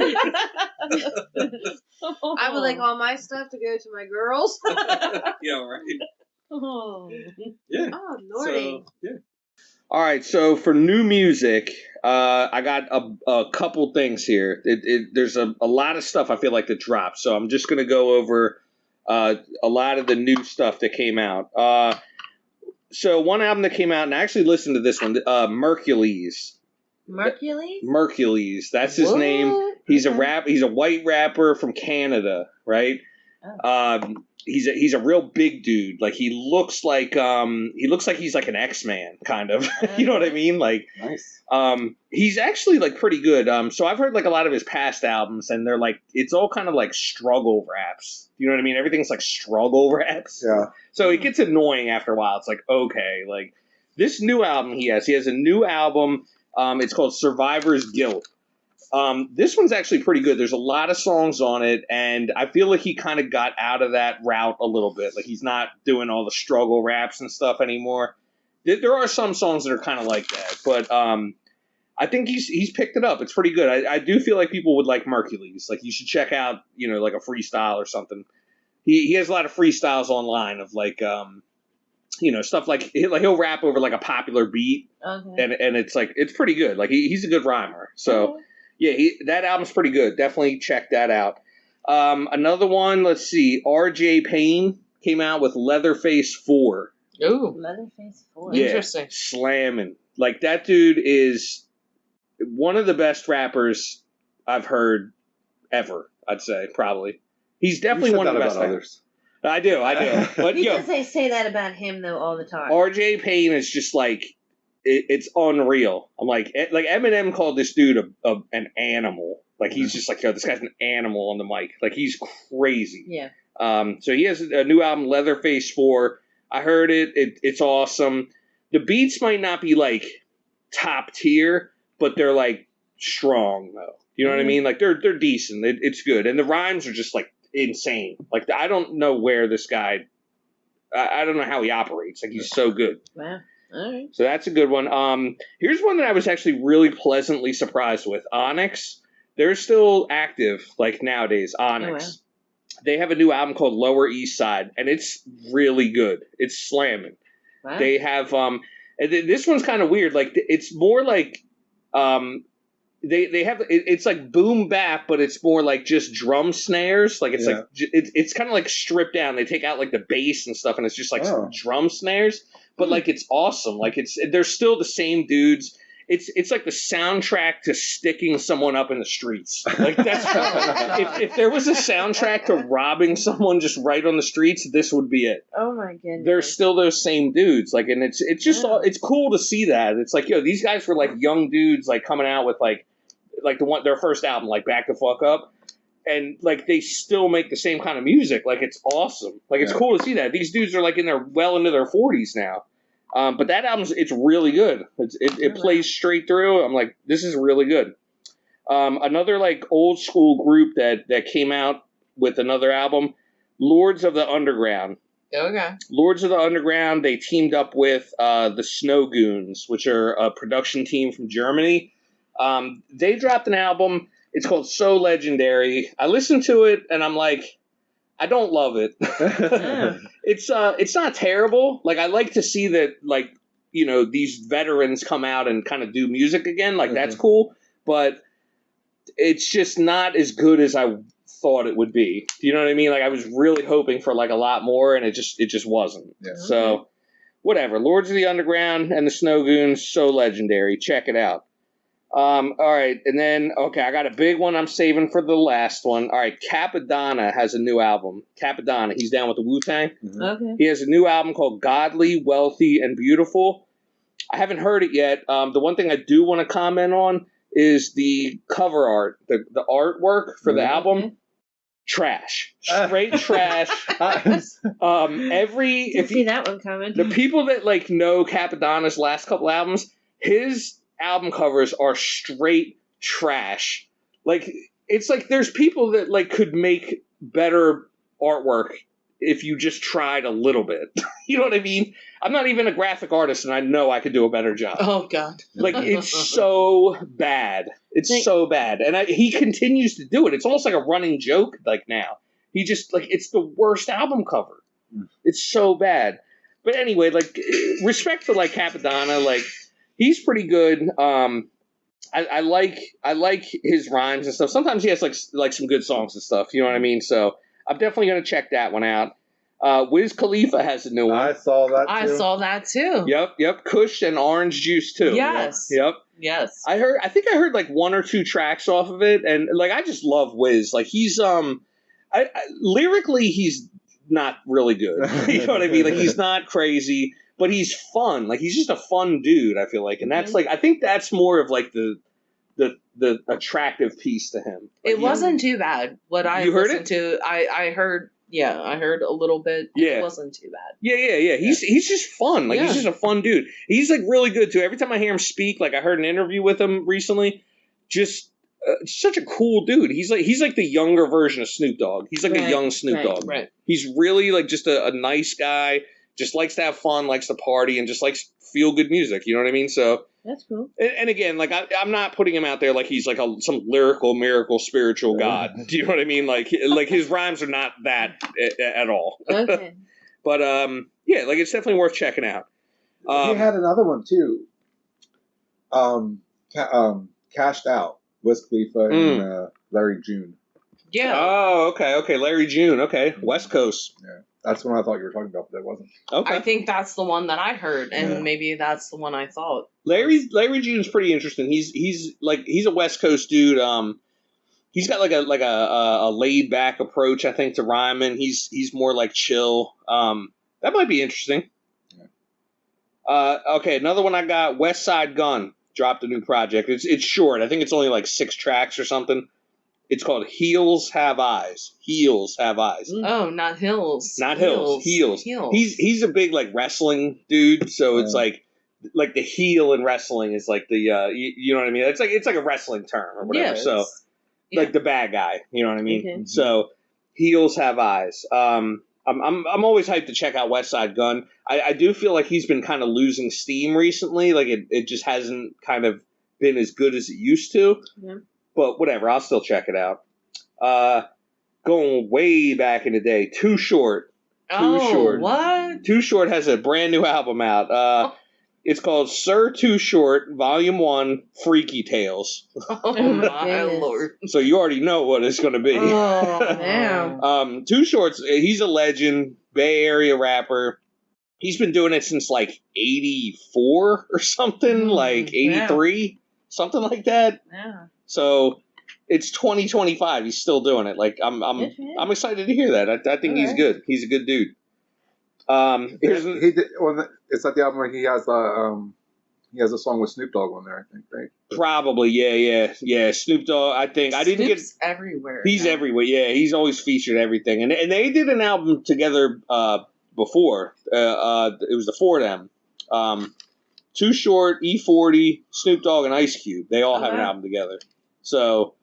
D: I would like all my stuff to go to my girls.
A: Yeah, right.
B: Oh.
A: Yeah.
D: Oh, lordy.
A: So, yeah. All right. So for new music, I got a couple things here. There's a lot of stuff I feel like that dropped. So I'm just gonna go over a lot of the new stuff that came out. So one album that came out, and I actually listened to this one, Mercules. Mercules. That's his name. He's He's a white rapper from Canada, right?
B: Oh.
A: He's a real big dude. Like he looks like he's like an X-Man kind of. You know what I mean? Like
C: Nice.
A: he's actually like pretty good. So I've heard like a lot of his past albums, and they're like it's all kind of like struggle raps. You know what I mean? Everything's like struggle raps.
C: Yeah.
A: So it gets annoying after a while. It's like okay, like this new album he has a new album. It's called Survivor's Guilt. This one's actually pretty good. There's a lot of songs on it, and I feel like he kind of got out of that route a little bit. Like he's not doing all the struggle raps and stuff anymore.
G: There are some songs that are kind of like that, but I think he's picked it up. It's pretty good. I do feel like people would like Mercules. Like, you should check out, like a freestyle or something. He has a lot of freestyles online of like, stuff like he'll rap over like a popular beat, and it's like it's pretty good. Like he's a good rhymer. So that album's pretty good. Definitely check that out. Another one. Let's see. R.J. Payne came out with Leatherface 4.
B: Ooh,
D: Leatherface 4.
G: Yeah,
B: interesting.
G: Slamming. Like, that dude is one of the best rappers I've heard ever. I'd say probably. He's definitely one of the best rappers. I do. But
D: He does say that about him though all the time.
G: R.J. Payne is just like it's unreal. I'm like Eminem called this dude an animal. Like, he's just like, yo, this guy's an animal on the mic. Like, he's crazy.
D: Yeah.
G: So he has a new album, Leatherface 4. I heard it. It's awesome. The beats might not be like top tier, but they're like strong though. You know what I mean? Like, they're decent. It's good, and the rhymes are just like insane. Like, I don't know where this guy. I don't know how he operates. Like, he's so good.
D: Wow. All right.
G: So that's a good one. Here's one that I was actually really pleasantly surprised with. Onyx. They're still active, like, nowadays. Onyx.
D: Oh, wow.
G: They have a new album called Lower East Side, and it's really good. It's slamming.
D: Wow.
G: They have and this one's kind of weird. Like, it's more like they have it's like boom bap, but it's more like just drum snares. Like, it's like it's kind of like stripped down. They take out like the bass and stuff, and it's just like some drum snares. But like, it's awesome. Like, they're still the same dudes. It's like the soundtrack to sticking someone up in the streets. Like, that's if there was a soundtrack to robbing someone just right on the streets, this would be it.
D: Oh my goodness.
G: They're still those same dudes. Like, and it's just it's cool to see that. It's like, yo, these guys were like young dudes, like coming out with like their first album, like Back the Fuck Up, and like they still make the same kind of music. Like, it's awesome. Like, it's cool to see that. These dudes are like into their 40s now. But that it's really good. It plays straight through. I'm like, this is really good. Another like old school group that came out with another album, Lords of the Underground.
B: Okay.
G: Lords of the Underground, they teamed up with the Snow Goons, which are a production team from Germany. They dropped an album. It's called So Legendary. I listened to it, and I'm like, I don't love it. It's not terrible. Like, I like to see that, like, these veterans come out and kind of do music again. Like, that's cool. But it's just not as good as I thought it would be. Do you know what I mean? Like, I was really hoping for like a lot more, and it just wasn't. Yeah. So, whatever. Lords of the Underground and the Snow Goons, So Legendary. Check it out. All right, and then, I got a big one I'm saving for the last one. All right, Capadonna has a new album. Capadonna, he's down with the Wu-Tang.
D: Okay.
G: He has a new album called Godly, Wealthy, and Beautiful. I haven't heard it yet. The one thing I do want to comment on is the cover art, the artwork for the album. Trash. Straight trash.
D: If see that one coming.
G: The people that like know Capadonna's last couple albums, his album covers are straight trash. Like, it's like there's people that like could make better artwork if you just tried a little bit. You know what I mean? I'm not even a graphic artist, and I know I could do a better job.
B: Oh God!
G: Like, it's so bad. It's so bad, and he continues to do it. It's almost like a running joke. Like, now he just like it's the worst album cover. It's so bad. But anyway, like, respect for like Capadonna, like. He's pretty good. I like his rhymes and stuff. Sometimes he has like some good songs and stuff. You know what I mean? So I'm definitely gonna check that one out. Wiz Khalifa has a new one.
C: I saw that too.
B: I saw that too.
G: Yep. Kush and Orange Juice too.
B: Yes.
G: Yep.
B: Yes.
G: I think I heard like one or two tracks off of it, and like I just love Wiz. Like, he's lyrically he's not really good. You know what I mean? Like, he's not crazy. But he's fun. Like, he's just a fun dude, I feel like. And that's like, I think that's more of like the attractive piece to him. Like,
B: it wasn't too bad. What I listened to, I heard a little bit.
G: Yeah.
B: It wasn't too bad.
G: Yeah. He's just fun. Like, he's just a fun dude. He's like really good too. Every time I hear him speak, like I heard an interview with him recently, just such a cool dude. He's like the younger version of Snoop Dogg. He's like a young Snoop Dogg.
B: Right.
G: He's really like just a nice guy. just likes to have fun, likes to party, and just likes feel good music. You know what I mean? So
D: That's cool.
G: and again, like I'm not putting him out there like he's like some lyrical miracle spiritual god. Do you know what I mean? Like his rhymes are not that at all.
D: Okay.
G: But yeah, like it's definitely worth checking out.
H: He had another one too. Cashed Out, Wiz Khalifa and Larry June.
B: Yeah.
G: Oh, okay, Larry June. Okay, West Coast.
H: Yeah, that's one I thought you were talking about, but that wasn't.
G: Okay,
B: I think that's the one that I heard, and maybe that's the one I thought.
G: Larry June's pretty interesting. He's a West Coast dude. He's got like a laid back approach, I think, to rhyming. He's more like chill. That might be interesting. Yeah. Okay, another one I got. West Side Gun dropped a new project. It's short. I think it's only like 6 tracks or something. It's called Heels Have Eyes. Heels Have Eyes.
B: Oh, not Hills.
G: Not Hills. Heels. He's a big like wrestling dude, so it's like the heel in wrestling is like the you know what I mean? It's like a wrestling term or whatever. So like the bad guy, you know what I mean?
D: Okay.
G: So Heels Have Eyes. I'm always hyped to check out West Side Gun. I do feel like he's been kind of losing steam recently. Like it just hasn't kind of been as good as it used to.
D: Yeah.
G: But whatever, I'll still check it out. Going way back in the day, Too Short.
B: What?
G: Too Short has a brand new album out. It's called Sir Too Short, Volume 1, Freaky Tales.
B: Oh my Lord.
G: So you already know what it's going to be.
B: Oh, damn.
G: Too Short's, he's a legend, Bay Area rapper. He's been doing it since like 84 or something, like 83, something like that.
B: Yeah.
G: So it's 2025. He's still doing it. Like I'm excited to hear that. I think he's good. He's a good dude.
H: He did. It's at the album where he has a song with Snoop Dogg on there. I think, right?
G: Probably, yeah. Snoop Dogg. I think I didn't
B: Snoop's everywhere.
G: He's everywhere. Yeah, he's always featured everything. And they did an album together before. It was the 4 of them. Too Short, E40, Snoop Dogg, and Ice Cube. They all have an album together. So,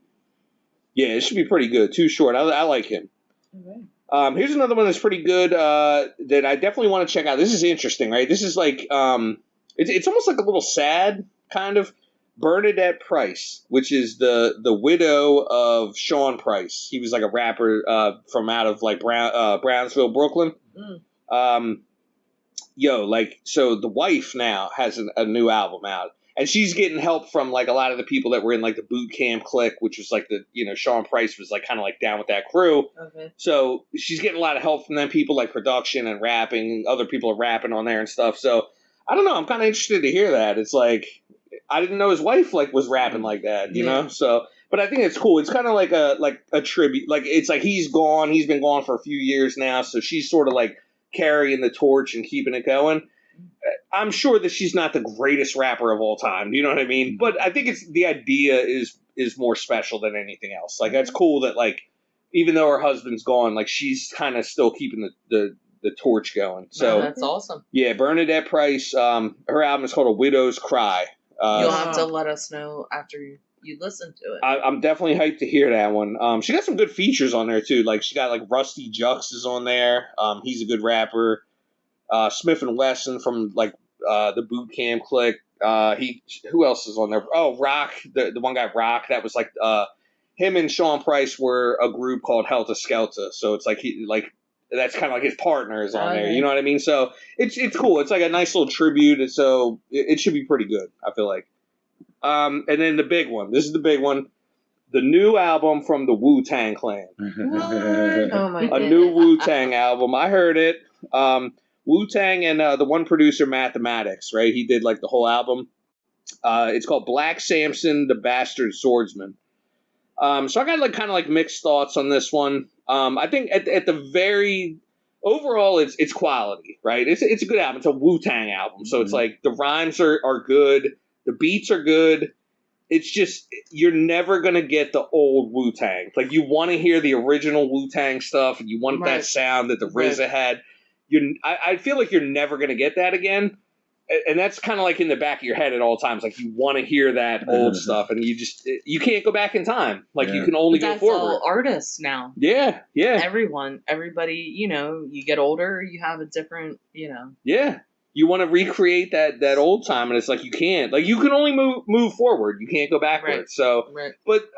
G: yeah, it should be pretty good. Too Short. I like him. Okay. Here's another one that's pretty good that I definitely want to check out. This is interesting, right? This is like, it's almost like a little sad, kind of. Bernadette Price, which is the widow of Sean Price. He was like a rapper from out of like Brownsville, Brooklyn. So the wife now has a new album out. And she's getting help from like a lot of the people that were in like the boot camp clique, which was like Sean Price was like kind of like down with that crew. Okay. So she's getting a lot of help from them people, like production and rapping. Other people are rapping on there and stuff. So I don't know. I'm kind of interested to hear that. It's like I didn't know his wife like was rapping like that, you know. So, but I think it's cool. It's kind of like a tribute. Like it's like he's gone. He's been gone for a few years now. So she's sort of like carrying the torch and keeping it going. I'm sure that she's not the greatest rapper of all time. You know what I mean? But I think it's the idea is more special than anything else. Like that's cool that like even though her husband's gone, like she's kind of still keeping the torch going. So
B: that's awesome.
G: Yeah, Bernadette Price. Her album is called A Widow's Cry.
B: You'll have to let us know after you listen to it.
G: I'm definitely hyped to hear that one. She got some good features on there too. Like she got like Rusty Jux is on there. He's a good rapper. Smith and Wesson from like the boot camp clique. Who else is on there? Oh, Rock, the one guy Rock. That was like him and Sean Price were a group called Helter Skelter. So it's like that's kind of like his partner is on there. You know what I mean? So it's cool. It's like a nice little tribute. And so it should be pretty good, I feel like. And then the big one. This is the big one. The new album from the Wu-Tang Clan.
B: Oh my God.
G: A new Wu-Tang album. I heard it. Wu-Tang and the one producer, Mathematics, right? He did like the whole album. It's called Black Samson, the Bastard Swordsman. So I got like kind of like mixed thoughts on this one. I think at the very overall, it's quality, right? It's a good album. It's a Wu-Tang album, so it's like the rhymes are good, the beats are good. It's just you're never gonna get the old Wu-Tang. Like you want to hear the original Wu-Tang stuff, and you want that sound that the RZA had. I feel like you're never gonna get that again. and that's kind of like in the back of your head at all times. Like you want to hear that old stuff, and you can't go back in time. Like you can only go forward.
B: All artists now.
G: Yeah.
B: Everybody. You get older, you have a different.
G: Yeah. You want to recreate that old time, and it's like you can't. Like you can only move forward. You can't go backwards.
B: Right.
G: So,
B: right.
G: But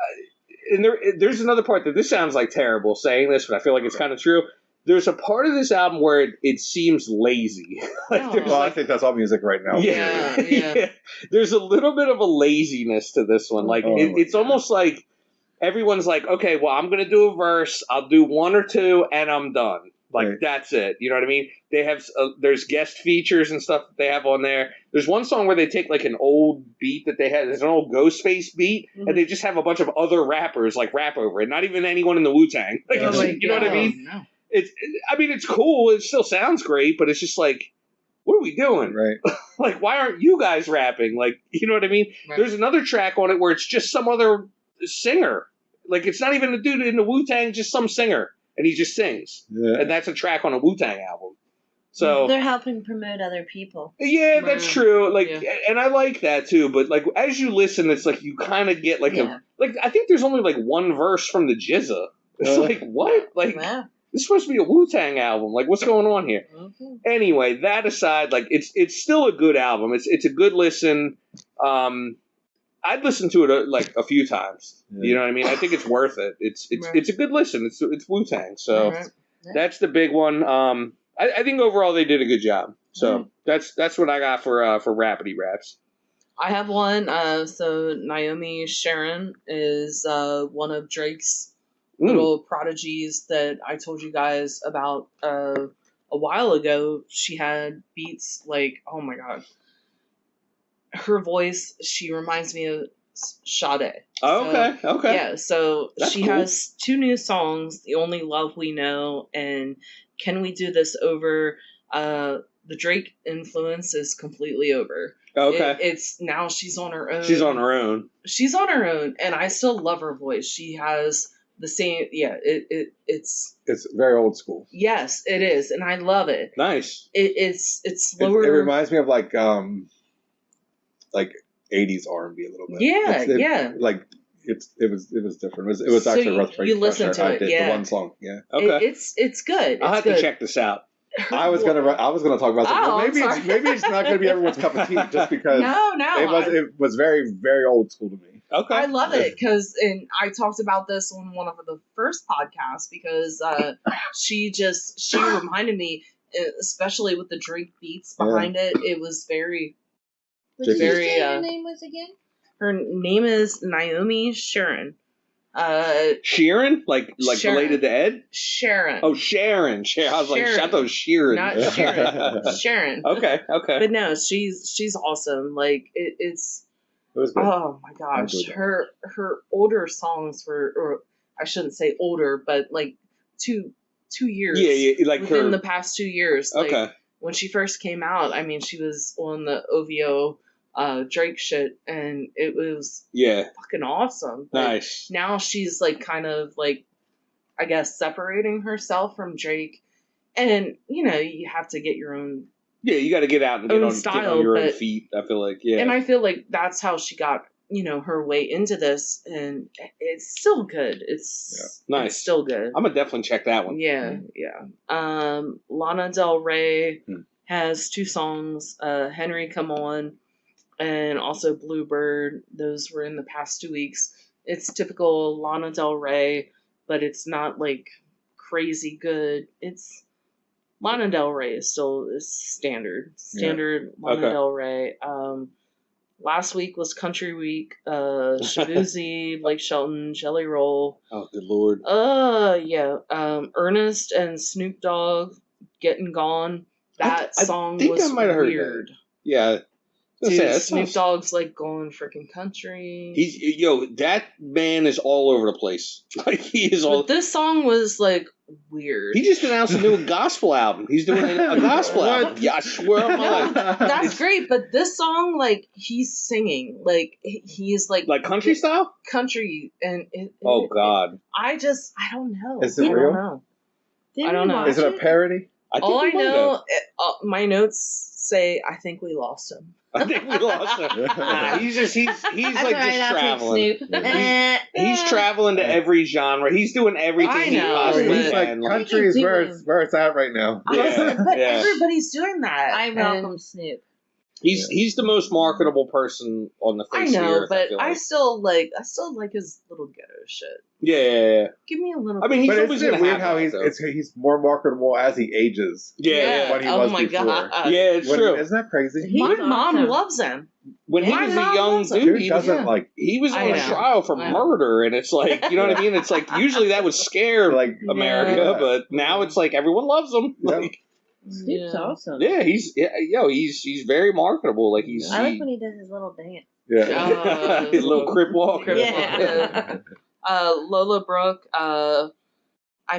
G: and there's another part that this sounds like terrible saying this, but I feel like it's kind of true. There's a part of this album where it seems lazy.
H: I think that's all music right now.
G: Yeah. There's a little bit of a laziness to this one. Like it's almost like everyone's like, okay, well, I'm gonna do a verse. I'll do one or two, and I'm done. Like that's it. You know what I mean? They have there's guest features and stuff that they have on there. There's one song where they take like an old beat that they had. There's an old Ghostface beat, and they just have a bunch of other rappers like rap over it. Not even anyone in the Wu-Tang. Like, you know what I mean?
B: No.
G: It's cool. It still sounds great, but it's just like, what are we doing?
H: Right.
G: Like, why aren't you guys rapping? Like, you know what I mean? Right. There's another track on it where it's just some other singer. Like, it's not even a dude in the Wu-Tang, just some singer. And he just sings. Yeah. And that's a track on a Wu-Tang album. So
D: they're helping promote other people.
G: Yeah, that's true. Like, and I like that too. But like, as you listen, it's like you kind of get like I think there's only like one verse from the Jizza. It's like what? Like this is supposed to be a Wu-Tang album. Like, what's going on here? Mm-hmm. Anyway, that aside, like it's still a good album. It's a good listen. I'd listen to it like a few times. Yeah. You know what I mean? I think it's worth it. It's a good listen. It's Wu-Tang. So that's the big one. I think overall they did a good job. So that's what I got for Rapidy Raps.
B: I have one. So Naomi Sharon is one of Drake's little prodigies that I told you guys about a while ago. She had beats like, oh my god. Her voice, she reminds me of Sade.
G: Oh, okay.
B: Yeah, so that's she cool. Has 2 new songs, The Only Love We Know and Can We Do This Over? The Drake influence is completely over.
G: Okay.
B: It's now she's on her own.
G: She's on her own,
B: and I still love her voice. She has the same, it's
H: very old school.
B: Yes, it is, and I love it.
G: Nice.
B: It's slower.
H: It reminds me of like 80s R&B a little bit.
B: Yeah.
H: Like it was different. It was actually Rough Trade.
B: You listen to it,
H: the one song. Yeah.
G: Okay.
B: It's good.
G: I'll have to check this out.
H: I was gonna talk about something. Maybe it's not gonna be everyone's cup of tea just because it was very, very old school to me.
G: Okay.
B: I love it and I talked about this on one of the first podcasts because she reminded me, especially with the Drake beats behind it. It was very.
D: What did you say her name was again?
B: Her name is Naomi Sharon.
G: Sharon? Like
B: Sharon.
G: Related to Ed?
B: Sharon.
G: Oh, Sharon. I was like, Chateau Sheeran.
B: Not Sharon. Sharon.
G: Okay.
B: But no, she's awesome. Like it's oh my gosh. Her older songs or I shouldn't say older, but like 2 years.
G: Yeah, like
B: within the past 2 years. Like,
G: okay.
B: When she first came out, I mean, she was on the OVO Drake shit, and it was fucking awesome.
G: Nice.
B: Like, now she's like kind of like, I guess, separating herself from Drake, and you have to get your own. Yeah,
G: you got to get out and get on your own feet. I feel like
B: and I feel like that's how she got her way into this, and it's still good. It's
G: nice.
B: It's still good.
G: I'm gonna definitely check that one.
B: Yeah. Lana Del Rey has 2 songs, Henry Come On and also Bluebird. Those were in the past 2 weeks. It's typical Lana Del Rey, but it's not like crazy good. It's Lana Del Rey is still standard Lana Del Rey. Last week was Country Week. Shabuzi, Blake Shelton, Jelly Roll.
G: Oh, good lord.
B: Yeah. Ernest and Snoop Dogg, Getting Gone. That song was weird.
G: Yeah.
B: Dude, Snoop Dogg's like going freaking country.
G: That man is all over the place. Like he is all.
B: But this song was like weird.
G: He just announced a new gospel album. He's doing a gospel album. Yeah, I swear on my life.
B: That's great, but this song, like he's singing, like he's like
G: country style,
B: country, and
G: oh god,
B: I don't know.
H: Is it real?
B: I don't know.
H: Is it a parody?
B: All I know, my notes say I think we lost him.
G: I think we lost him. Nah, he's like just traveling. He's traveling to every genre. He's doing everything he possibly can.
H: Country is where it's at right now.
B: Yeah, but everybody's doing that.
D: I welcome Snoop.
G: He's the most marketable person on the face of the earth.
B: But I still like his little ghetto shit.
G: Yeah.
B: Give me a little.
G: I mean, he's always
H: gonna weird how he's more marketable as he ages.
G: Yeah.
H: Than what he was before.
B: God.
G: Yeah, it's true.
H: Isn't that crazy?
B: My mom loves him.
G: When he was a young dude, he was on trial for murder, and it's like, you know what I mean? It's like usually that would scare America, but now it's like everyone loves him. Like,
D: Snoop's awesome.
G: Yeah, he's very marketable. Like
D: I like when he does his little dance.
G: Yeah, his little crip walk.
B: Yeah. Lola Brooke. I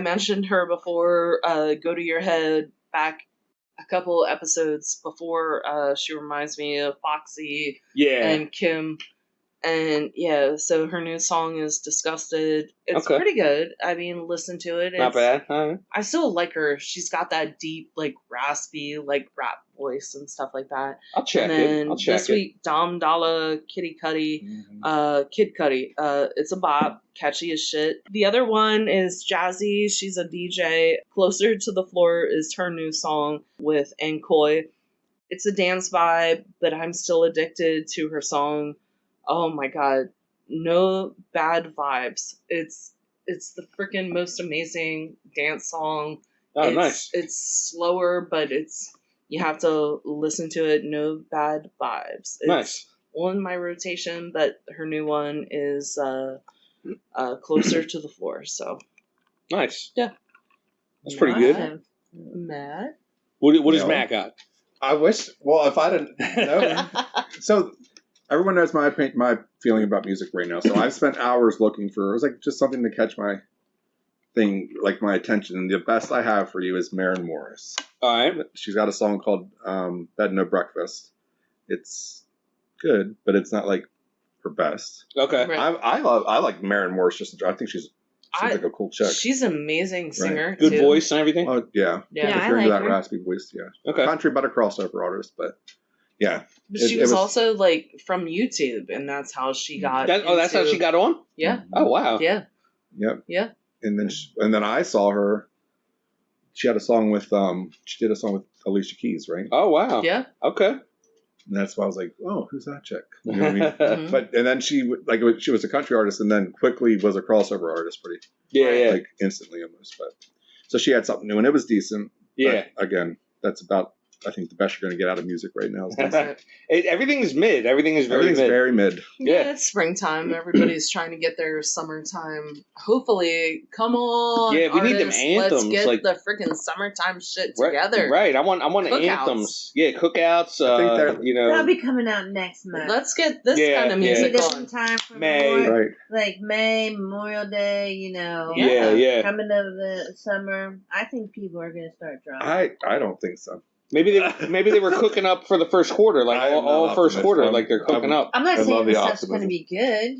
B: mentioned her before. Go to Your Head back a couple episodes before. She reminds me of Foxy. And Kim. And so her new song is Disgusted. It's pretty good. I mean, listen to it.
G: Not bad. Huh?
B: I still like her. She's got that deep, like raspy, like rap voice and stuff like that.
G: I'll check it.
B: This week, Dom Dalla, Kid Cudi. It's a bop, catchy as shit. The other one is Jazzy. She's a DJ. Closer to the Floor is her new song with Ankoy. It's a dance vibe, but I'm still addicted to her song. Oh my god, no bad vibes. It's the freaking most amazing dance song.
G: Oh, nice.
B: It's slower, but you have to listen to it. No bad vibes. It's
G: nice.
B: On my rotation, but her new one is Closer to the Floor. So
G: nice.
B: Yeah,
G: that's pretty good.
B: Matt,
G: what does Matt got?
H: I wish. Well, if I didn't know, so. Everyone knows my feeling about music right now. So I've spent hours looking for, it was like just something to catch my thing, like my attention. And the best I have for you is Maren Morris.
G: All right.
H: She's got a song called Bed No Breakfast. It's good, but it's not like her best.
G: Okay.
B: Right.
H: I like Maren Morris. I think she's like a cool chick.
B: She's an amazing singer.
G: Right. Good voice and everything.
H: Oh yeah.
B: Yeah.
H: If you're into that raspy voice, yeah.
G: Okay.
H: Country, but a crossover artist, but yeah.
B: But she was also like from YouTube, and that's how she got.
G: That's how she got on.
B: Yeah.
G: Oh wow.
B: Yeah.
H: Yep.
B: Yeah.
H: And then I saw her. She had a song with she did a song with Alicia Keys, right?
G: Oh wow.
B: Yeah.
G: Okay.
H: And that's why I was like, oh, who's that chick? You know what I mean? But and then she was a country artist, and then quickly was a crossover artist, like instantly almost. But so she had something new, and it was decent.
G: Yeah.
H: But again, that's about. I think the best you're going to get out of music right now is
G: everything is mid. Everything is
H: very mid.
B: Yeah, it's springtime. Everybody's trying to get their summertime. Hopefully, come on.
G: Yeah, we
B: artists,
G: need them anthems.
B: Let's get the freaking summertime shit together.
G: Right. I want cookouts. Anthems. Yeah, cookouts. I think
D: that'll be coming out next month.
B: Let's get this kind of music on.
D: Time for
G: May,
D: more, like May, Memorial Day.
G: Yeah.
D: Coming to the summer. I think people are going to start dropping.
H: I don't think so.
G: Maybe they were cooking up for the first quarter, like all first quarter, like they're cooking up.
D: I'm not saying the stuff's going to be good,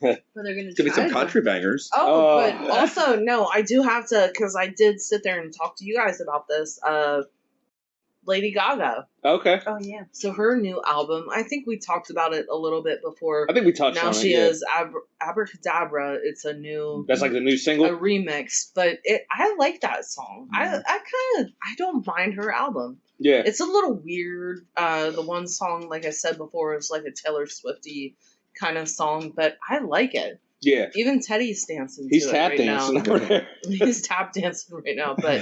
D: but they're going to
H: try. Be some country bangers.
B: But also no, I do have to because I did sit there and talk to you guys about this. Lady Gaga.
G: Okay.
D: Oh yeah.
B: So her new album, I think we talked about it a little bit before.
G: I think we touched on it.
B: Now she is Abracadabra. It's a new.
G: That's like the new single.
B: A remix, but I like that song. I don't mind her album.
G: Yeah.
B: It's a little weird. The one song, like I said before, is like a Taylor Swifty kind of song, but I like it.
G: Yeah.
B: Even Teddy's dancing.
G: He's tap dancing over there.
B: He's tap dancing right now, but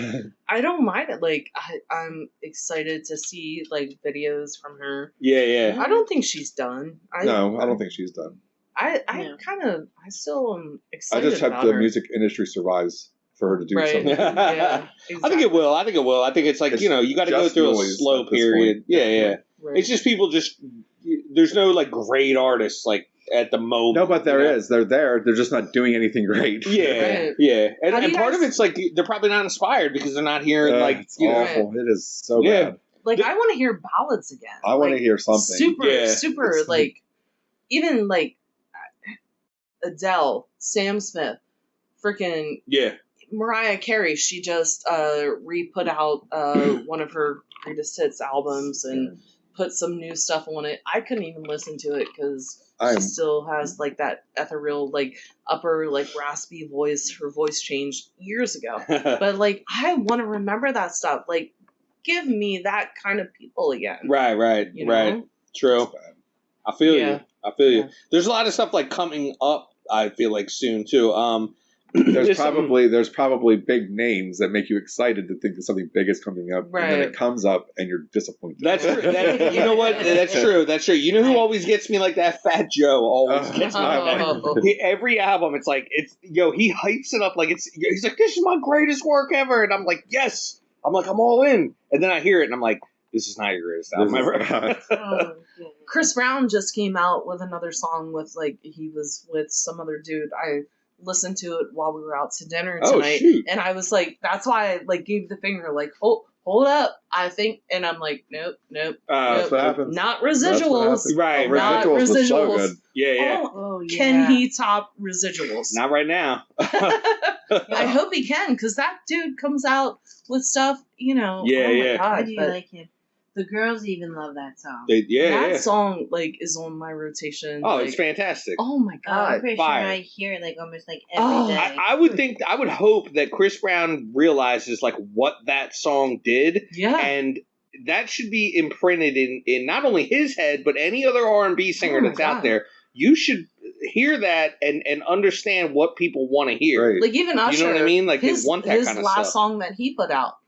B: I don't mind it. Like I'm excited to see like videos from her.
G: Yeah.
B: I don't think she's done.
H: No, I don't think she's done.
B: I still am excited.
H: I just hope the music industry survives for her to do something.
B: Yeah, exactly.
G: I think it will. I think it's like, you got to go through a slow period. Yeah. Right. It's just people there's no like great artists like at the moment.
H: No, but there is. They're there. They're just not doing anything great.
G: Yeah,
B: right.
G: Yeah. And part of it's like they're probably not inspired because they're not hearing
H: it's awful. It is so bad.
B: Like I want to hear ballads again.
H: I want to hear something.
B: Super like even like Adele, Sam Smith, freaking Mariah Carey. She just re-put out one of her greatest hits albums and put some new stuff on it. I couldn't even listen to it because she still has like that ethereal, like upper, like raspy voice. Her voice changed years ago, but like I want to remember that stuff. Like, give me that kind of people again.
G: Right.
B: You know?
G: True. I feel
B: Yeah.
G: you. There's a lot of stuff like coming up. I feel like soon too.
H: There's probably big names that make you excited to think that something big is coming up, and then it comes up and you're disappointed.
G: That's true. You know what? That's true. You know who always gets me like that? Fat Joe always gets me like that. Every album, it's like he hypes it up like he's like, this is my greatest work ever, and I'm like, yes. I'm like, I'm all in, and then I hear it and I'm like, this is not your greatest album ever.
B: Chris Brown just came out with another song with like he was with some other dude. I listened to it while we were out to dinner tonight, and I was like, that's why I like gave the finger like, hold up, I think, and I'm like, nope.
H: That's what happens.
B: Not residuals,
G: right?
B: Not
H: residuals. Was
B: residuals.
H: so good.
G: Yeah.
B: Can he top residuals?
G: Not right now.
B: I hope he can, because that dude comes out with stuff,
G: Yeah.
B: My God,
D: How do you like him? The girls even love that song.
B: That song like is on my rotation.
G: Oh,
B: like,
G: it's fantastic.
B: Oh my God.
D: I'm pretty sure I hear it like almost like every day.
G: I would hope that Chris Brown realizes like what that song did.
B: Yeah.
G: And that should be imprinted in not only his head, but any other R&B singer that's out there. You should hear that and understand what people want to hear.
B: Right. Like even Usher.
G: You know what I mean? Like
B: his,
G: they want that kind of stuff.
B: His last song that he put out.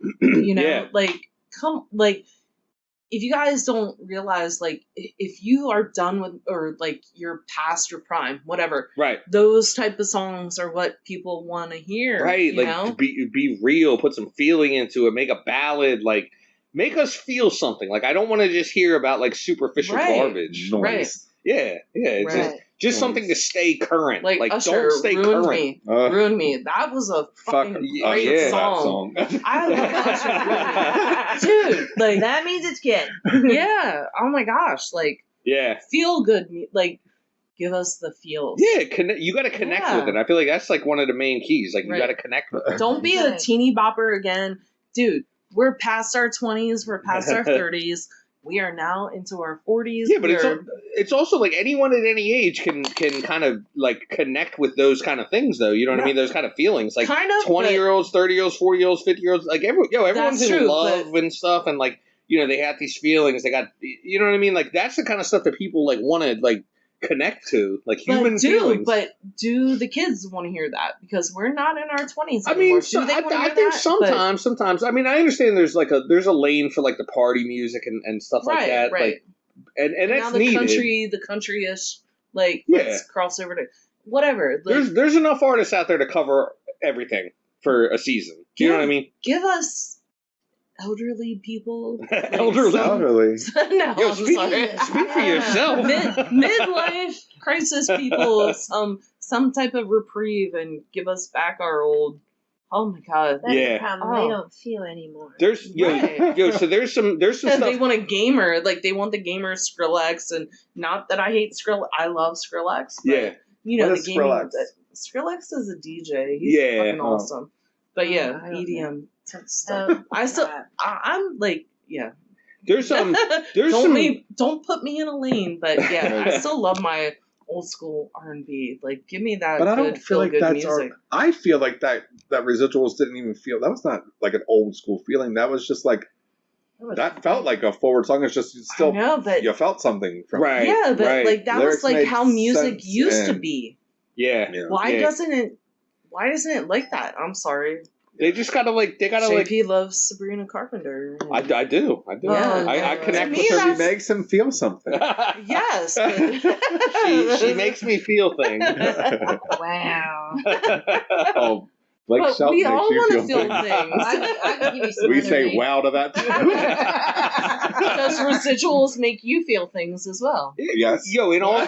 B: If you guys don't realize, like, if you are done with, or, like, you're past your prime, whatever.
G: Right.
B: Those type of songs are what people want to hear.
G: Right.
B: You
G: like,
B: know?
G: be real, put some feeling into it, make a ballad, like, make us feel something. Like, I don't want to just hear about, like, superficial garbage.
H: Noise.
G: Right. Yeah. It's just something to stay current.
B: Like Usher,
G: don't stay
B: Ruined
G: current.
B: Me. Ruined Me. That was a fucking great song. I love Usher. Dude, like
D: that means it's good.
B: Yeah. Oh my gosh. Like, feel good. Like, give us the feels.
G: Yeah, you got to connect with it. I feel like that's like one of the main keys. Like, you got to connect with it.
B: Don't be a teeny bopper again. Dude, we're past our 20s. We're past our 30s. We are now into our 40s.
G: Yeah, but it's also like anyone at any age can kind of like connect with those kind of things, though. You know what I mean? Those kind of feelings, like kind of 20-year-olds, 30-year-olds, 40-years, 50-year-olds. Like everyone's in love and stuff, and like they have these feelings. They got you know what I mean? Like that's the kind of stuff that people like want to like connect to, like human feelings.
B: But do the kids want to hear that? Because we're not in our 20s anymore.
G: I mean,
B: I
G: think sometimes. I mean, I understand there's a lane for like the party music and stuff like that.
B: Right.
G: Like, and that's
B: now the
G: needed.
B: The country-ish, like let's cross over to whatever. Like,
G: there's enough artists out there to cover everything for a season. Do you know what I mean?
B: Give us elderly people. Like
G: elderly.
B: No,
G: Yo,
B: I'm sorry.
G: Speak for yourself.
B: Midlife crisis people, some type of reprieve, and give us back our old. Oh my God.
D: That's the problem. They don't feel anymore.
G: So there's some stuff.
B: They want a gamer, like they want the gamer Skrillex, and not that I hate Skrillex. I love Skrillex. But, the gaming. Skrillex is a DJ. He's fucking awesome. But EDM. I'm like,
G: There's
B: don't put me in a lane, but I still love my old school R&B. Like, give me that.
H: But I don't feel like that's
B: music.
H: I feel like that residuals didn't even feel. That was not like an old school feeling. That was just like that felt like a forward song. It's just still you felt something from
G: right.
B: Yeah, but like that
H: Lyrics
B: was like how music
H: sense
B: used to be.
G: Yeah.
B: Why isn't it like that? I'm sorry.
G: They just gotta
B: JP loves Sabrina Carpenter.
G: I do.
B: Yeah,
G: I connect with her.
H: She makes him feel something.
B: Yes.
G: she makes me feel things.
D: Wow.
H: Like
B: but we all want to feel
H: things.
D: I can give you some
H: We say wow to that too.
B: Does residuals make you feel things as well?
H: Yes.
G: Yo, in all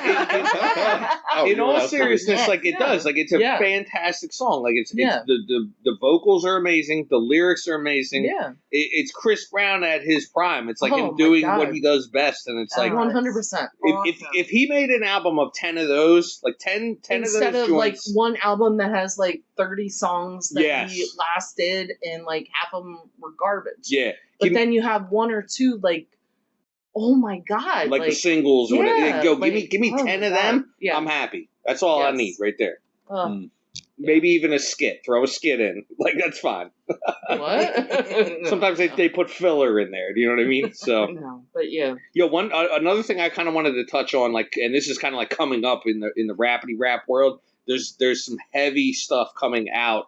G: seriousness, like it does. Like it's a fantastic song. Like it's the vocals are amazing. The lyrics are amazing.
B: Yeah.
G: It's Chris Brown at his prime. It's like him doing what he does best, and it's like
B: 100%.
G: If he made an album of 10 of those, like 10
B: instead
G: of those
B: of
G: joints,
B: like one album that has like 30 songs songs that he last did, and like half of them were garbage.
G: Yeah.
B: But then you have one or two like, oh my god,
G: like the singles or whatever. Yo,
B: like,
G: give me 10 of them. Yeah. I'm happy. That's all I need right there. Maybe even a skit. Throw a skit in. Like, that's fine.
B: What?
G: Sometimes they put filler in there. Do you know what I mean? So,
B: no, but yeah.
G: Yo, another thing I kind of wanted to touch on, like, and this is kind of like coming up in the rappity rap world. There's some heavy stuff coming out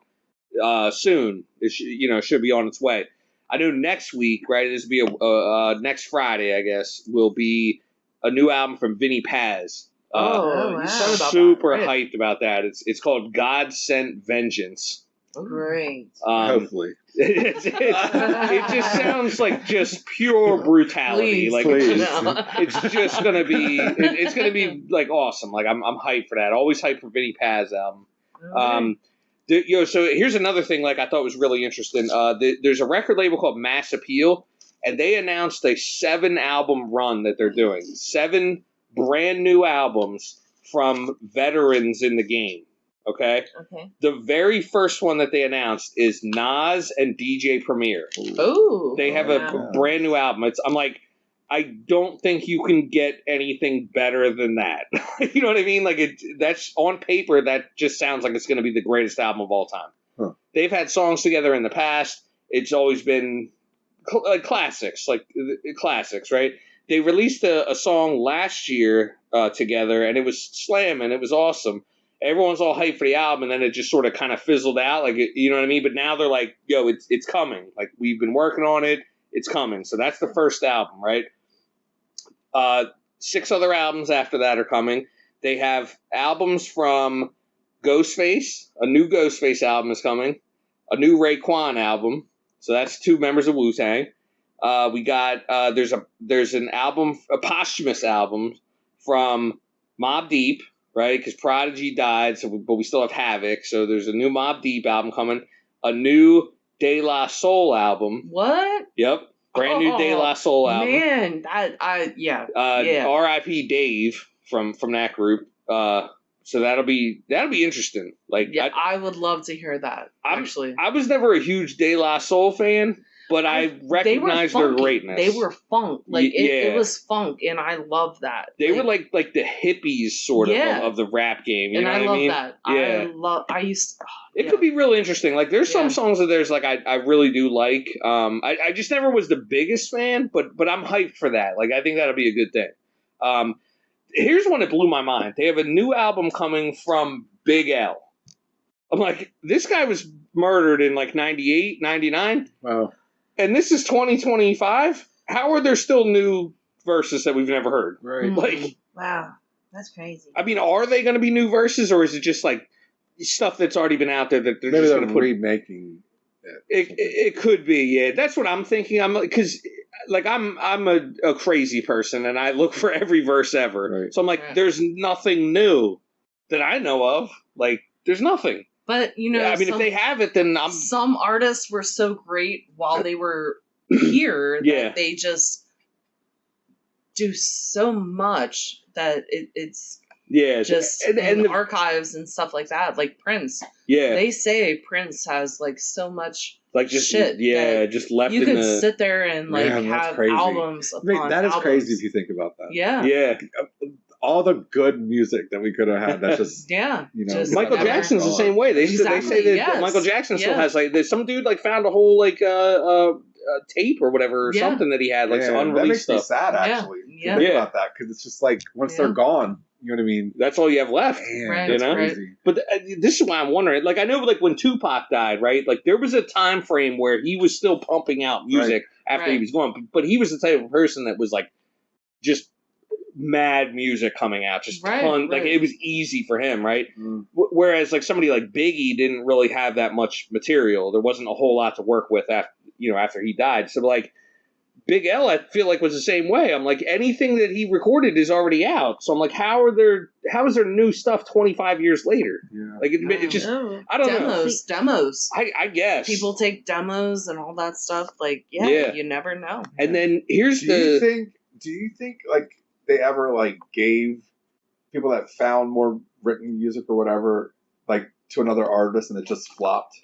G: soon. It should be on its way. I know next week, right? This will be next Friday, I guess, will be a new album from Vinny Paz.
B: Wow.
G: Super hyped about that. It's called God Sent Vengeance.
D: Great.
H: Hopefully.
G: It just sounds like just pure brutality.
H: Please.
G: It's just gonna be it's gonna be like awesome. Like I'm hyped for that. Always hyped for Vinny Paz album. So here's another thing. Like I thought was really interesting. There's a record label called Mass Appeal, and they announced a 7-album run that they're doing. 7 brand new albums from veterans in the game. Okay. The very first one that they announced is Nas and DJ Premier.
B: Oh.
G: They have a brand new album. I'm like, I don't think you can get anything better than that. You know what I mean? Like that's on paper. That just sounds like it's going to be the greatest album of all time.
H: Huh.
G: They've had songs together in the past. It's always been classics, right? They released a song last year together, and it was slamming. It was awesome. Everyone's all hyped for the album, and then it just sort of kind of fizzled out. Like, you know what I mean? But now they're like, yo, it's coming. Like, we've been working on it. It's coming. So that's the first album, right? 6 other albums after that are coming. They have albums from Ghostface. A new Ghostface album is coming. A new Raekwon album. So that's 2 members of Wu-Tang. We got there's an album, a posthumous album from Mobb Deep, right? Because Prodigy died, but we still have Havoc. So there's a new Mobb Deep album coming. A new De La Soul album.
B: What?
G: Yep. Brand new De La Soul album.
B: Man,
G: R.I.P. Dave from that group. So that'll be interesting. Like,
B: I would love to hear that. Actually,
G: I was never a huge De La Soul fan, but I recognize their greatness.
B: They were funk, it was funk, and I love that.
G: They were like the hippies sort of the rap game. You know what I mean?
B: That.
G: Yeah.
B: I used.
G: It could be real interesting. Like there's some songs of theirs like I really do like. I just never was the biggest fan, but I'm hyped for that. Like I think that'll be a good thing. Here's one that blew my mind. They have a new album coming from Big L. I'm like, this guy was murdered in like 98, 99.
H: Wow.
G: And this is 2025? How are there still new verses that we've never heard?
H: Right.
G: Like,
D: wow. That's crazy.
G: I mean, are they going to be new verses, or is it just like stuff that's already been out there that they're
H: Maybe
G: just going to put
H: remaking
G: it? It could be, yeah. That's what I'm thinking. I'm a crazy person, and I look for every verse ever.
H: Right.
G: So I'm like, there's nothing new that I know of. Like, there's nothing.
B: But
G: if they have it, then
B: some artists were so great while they were here that they just do so much that it's just in the archives and stuff like that. Like Prince, they say Prince has like so much
G: like just
B: shit.
G: Just left.
B: You could sit there and like have albums.
H: That is crazy if you think about that.
B: Yeah.
H: All the good music that we could have had. That's just
G: Michael Jackson's the same way. They say that Michael Jackson still has like there's some dude like found a whole like tape or whatever or something that he had like some unreleased
H: that makes
G: stuff.
H: Me sad actually. To think about that because it's just like once they're gone, you know what I mean.
G: That's all you have left.
H: Man, that's crazy.
G: But this is why I'm wondering. Like I know like when Tupac died, right? Like there was a time frame where he was still pumping out music after he was gone, but he was the type of person that was like just mad music coming out, just ton. Like it was easy for him, right? Whereas like somebody like Biggie didn't really have that much material. There wasn't a whole lot to work with after he died. So like Big L, I feel like was the same way. I'm like anything that he recorded is already out. So I'm like, how is there new stuff 25 years later? Yeah. Like it just I don't know.
B: Demos.
G: I guess
B: people take demos and all that stuff. Like you never know.
G: And then here's
H: do you think like they ever like gave people that found more written music or whatever like to another artist and it just flopped?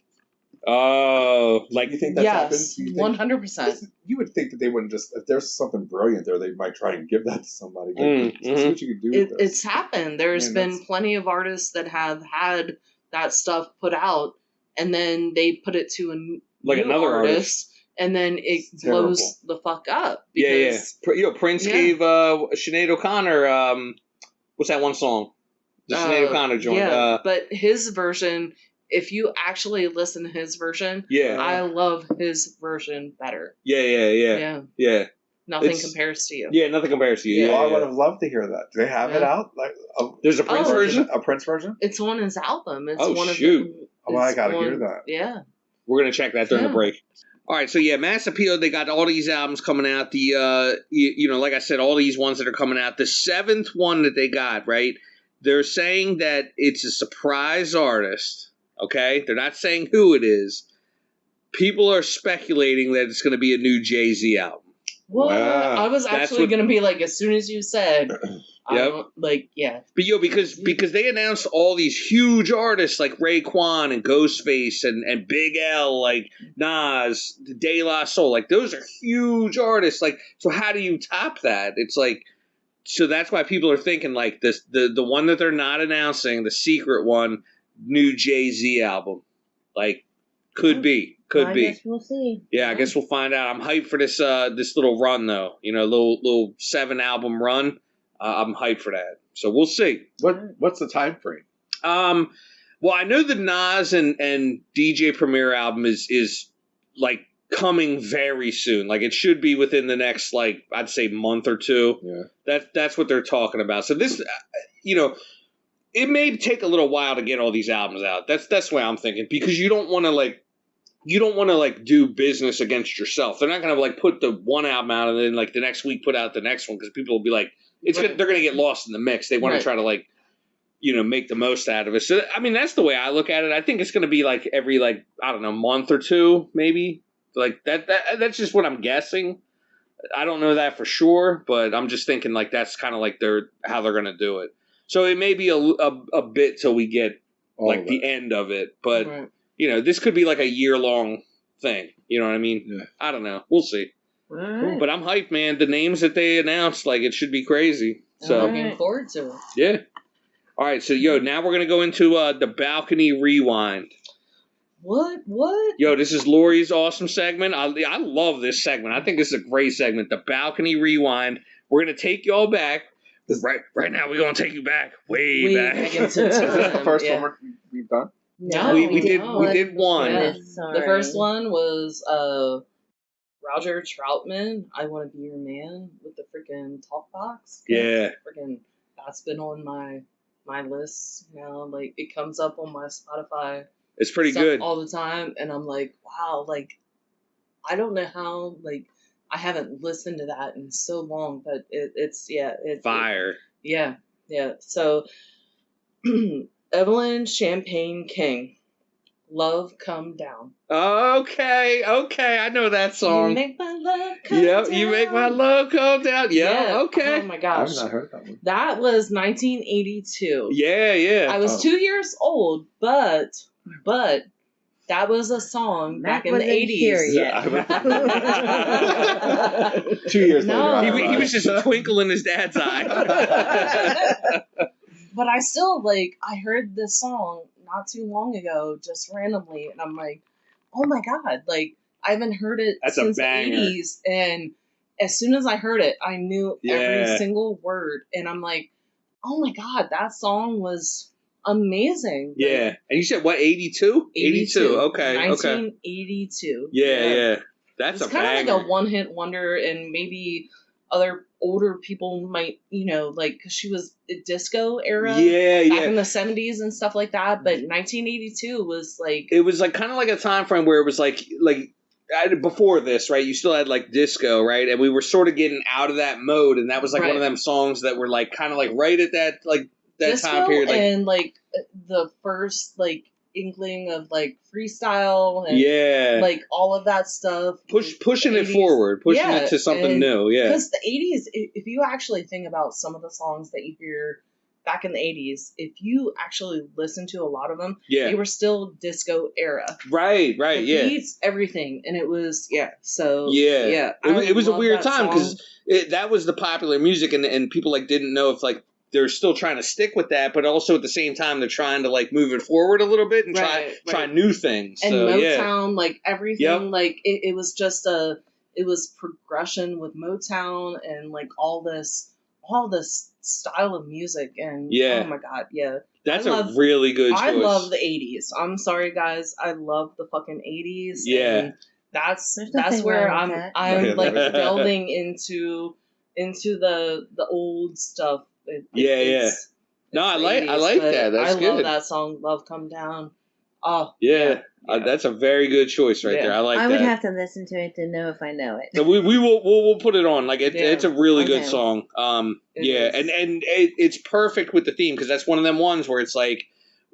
G: Oh, like
H: you think that's happened?
B: Yes,
H: Do you think-
B: 100%.
H: You would think that they wouldn't just, if there's something brilliant there, they might try and give that to somebody.
G: Mm-hmm.
H: See what you can do with this.
B: It's happened. There's been plenty of artists that have had that stuff put out, and then they put it to
G: another artist,
B: and then it
H: It's
B: blows
H: terrible.
B: the fuck up.
G: Yeah.
B: Because,
G: Prince
B: Yeah.
G: gave Sinead O'Connor, what's that one song? The Sinead O'Connor joint.
B: Yeah, but his version, if you actually listen to his version,
G: Yeah.
B: I love his version better.
G: Yeah.
B: Nothing
G: It's-
B: compares to you.
G: Yeah, nothing compares to you.
H: Oh,
G: Yeah,
H: I would have loved to hear that. Do they have it
B: Yeah.
H: out? Like
G: There's a Prince
B: Oh.
G: version.
H: A Prince version?
B: It's on his album. It's
G: Oh,
B: one of
G: shoot.
B: the,
H: Oh, I
B: it's
H: gotta
B: on-
H: hear that.
B: Yeah.
G: We're gonna check that during the
B: Yeah.
G: break. All right, so yeah, Mass Appeal. They got all these albums coming out. The like I said, all these ones that are coming out. The 7th one that they got, right? They're saying that it's a surprise artist. Okay, they're not saying who it is. People are speculating that it's going to be a new Jay-Z album.
B: Well,
H: Wow.
B: I was
G: That's
B: actually
G: what-
B: going to be like, as soon as you said,
G: Yep.
B: yeah.
G: But because they announced all these huge artists like Raekwon and Ghostface and Big L, like Nas, De La Soul, like those are huge artists. Like, so how do you top that? It's like, so that's why people are thinking like this, the one that they're not announcing, the secret one, new Jay-Z album, like could be.
D: I guess we'll see.
G: Yeah, I guess we'll find out. I'm hyped for this little run though. You know, little 7 album run. I'm hyped for that. So we'll see.
H: What's the time frame?
G: Well, I know the Nas and DJ Premier album is like coming very soon. Like it should be within the next like I'd say month or two.
H: Yeah.
G: That's what they're talking about. So this, it may take a little while to get all these albums out. That's the way I'm thinking because you don't want to do business against yourself. They're not going to like put the one album out and then like the next week put out the next one because people will be like, they're going to get lost in the mix. They want to try to like, make the most out of it. So I mean, that's the way I look at it. I think it's going to be like every like I don't know month or two maybe like that. That's just what I'm guessing. I don't know that for sure, but I'm just thinking like that's kind of like how they're going to do it. So it may be a bit till we get like the end of it, but.
B: Right.
G: This could be like a year-long thing. You know what I mean?
H: Yeah.
G: I don't know. We'll see.
B: Right.
G: But I'm hyped, man. The names that they announced, like, it should be crazy. So,
B: I'm looking forward to it.
G: yeah. All right, so, now we're going to go into the Balcony Rewind.
B: What?
G: Yo, this is Lori's awesome segment. I love this segment. I think this is a great segment. The Balcony Rewind. We're going to take y'all back. Right now, we're going to take you back. Way back.
B: into
H: Is that the
B: time.
H: first
B: Yeah.
H: one we've done?
B: No,
G: we did one.
B: Yeah.
D: Sorry.
B: The first one was Roger Troutman, I Want to Be Your Man, with the freaking talk box.
G: Yeah.
B: Freaking, that's been on my list now. Like, it comes up on my Spotify.
G: It's pretty
B: stuff
G: good.
B: all the time, and I'm like, wow, like, I don't know how, like, I haven't listened to that in so long, but it's
G: Fire.
B: yeah. So, Evelyn Champagne King, Love Come Down.
G: Okay, I know that song.
B: You make my love come
G: Yep,
B: down.
G: you make my love come down. Yeah, okay.
B: Oh my
H: I
B: gosh.
H: have not heard that one.
B: That was 1982.
G: Yeah.
B: I was 2 years old, but that was a song back in the 80s.
D: Here yet.
H: 2 years
B: No.
H: later.
G: He was just a twinkle in his dad's eye.
B: But I still, I heard this song not too long ago, just randomly, and I'm like, oh my god, I haven't heard it
G: That's a
B: since the
G: banger.
B: 80s, and as soon as I heard it, I knew
G: Yeah.
B: every single word, and I'm like, oh my god, that song was amazing.
G: Yeah. And you said what, 82? 82. Okay.
B: 1982.
G: Yeah. That's
B: It's
G: a
B: kind
G: banger.
B: of like a one-hit wonder, and maybe other older people might, because she was a disco era.
G: Yeah.
B: Back in the 70s and stuff like that, but 1982 was like...
G: It was kind of like a time frame where it was before this, right? You still had disco, right? And we were sort of getting out of that mode, and that was one of them songs that were kind of right at that that
B: disco
G: time period.
B: And the first inkling of freestyle and all of that stuff.
G: Pushing it
B: 80s.
G: forward, pushing
B: Yeah,
G: it to something
B: and
G: new. Yeah.
B: Because the 80s, if you actually think about some of the songs that you hear back in the 80s, if you actually listen to a lot of them,
G: Yeah.
B: they were still disco era.
G: Right,
B: The beats, everything. And it was, so,
G: It was a
B: love
G: weird
B: that
G: time
B: song.
G: because that was the popular music, and people like didn't know if like they're still trying to stick with that, but also at the same time they're trying to like move it forward a little bit and try new things.
B: And
G: so,
B: Motown, like everything, like it was just it was progression with Motown and like all this style of music, and oh my god,
G: that's a really good choice.
B: I love the 80s. I'm sorry guys, I love the fucking 80s. And that's where I'm like delving into the old stuff.
G: No, I like
B: 80s,
G: that. That's good.
B: I love that song, Love Come Down. Oh
G: that's a very good choice right there. I like that.
D: I would have to listen to it to know if I know it.
G: So we'll put it on. Like it's a really good song. And it's perfect with the theme because that's one of them ones where it's like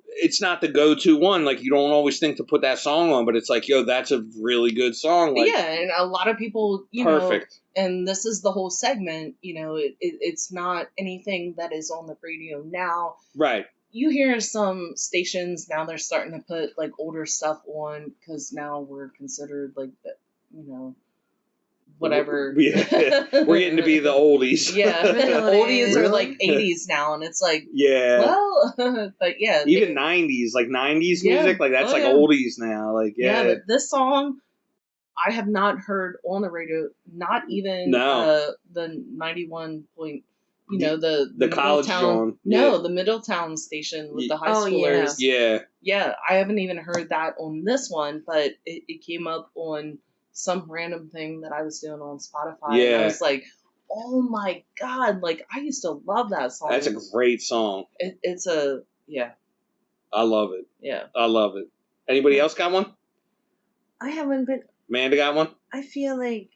G: it's not the go-to one. Like you don't always think to put that song on, but it's like, yo, that's a really good song. Like,
B: and a lot of people, perfect. And this is the whole segment. It's not anything that is on the radio now.
G: Right.
B: You hear some stations now they're starting to put like older stuff on because now we're considered like whatever.
G: We're getting to be the oldies.
B: Yeah, the oldies are like 80s now, and it's like well, but
G: even 90s, like 90s music, like that's oldies now. Like
B: but this song I have not heard on the radio, not even the 91 point. The
G: college
B: Middletown,
G: zone.
B: the Middletown station with the high schoolers. I haven't even heard that on this one, but it came up on some random thing that I was doing on Spotify. And I was like, oh my god, like I used to love that song.
G: That's a great song.
B: It's a
G: I love it.
B: Yeah,
G: I love it. Anybody else got one?
D: I haven't, but
G: Amanda got one.
D: I feel like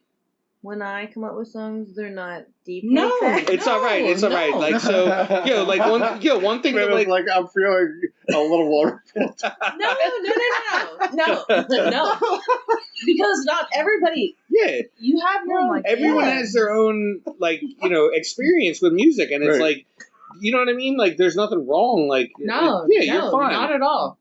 D: when I come up with songs, they're not deep.
G: No, it's all right. It's all right. Like so, one thing that like
C: I'm feeling a little wonderful.
B: No, because not everybody.
G: Yeah,
B: you have your own.
G: Everyone has their own experience with music, and it's like, you know what I mean. Like, there's nothing wrong. Like, you're fine.
B: Not at all.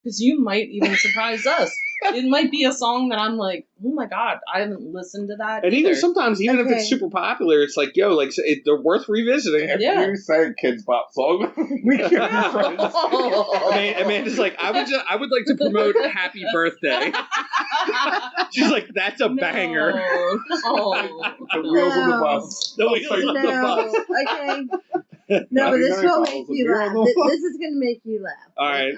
B: Because you might even surprise us. It might be a song that I'm like, oh my god, I haven't listened to that.
G: And even sometimes, if it's super popular, it's like, yo, like they're worth revisiting.
H: If you say Kids Bop song, we can be friends.
G: Amanda's like, I would like to promote Happy Birthday. She's like, that's a banger.
H: The wheels on the bus.
G: The wheels on the bus.
D: Okay. No, but this will make you laugh. This is going to make you laugh.
G: All right.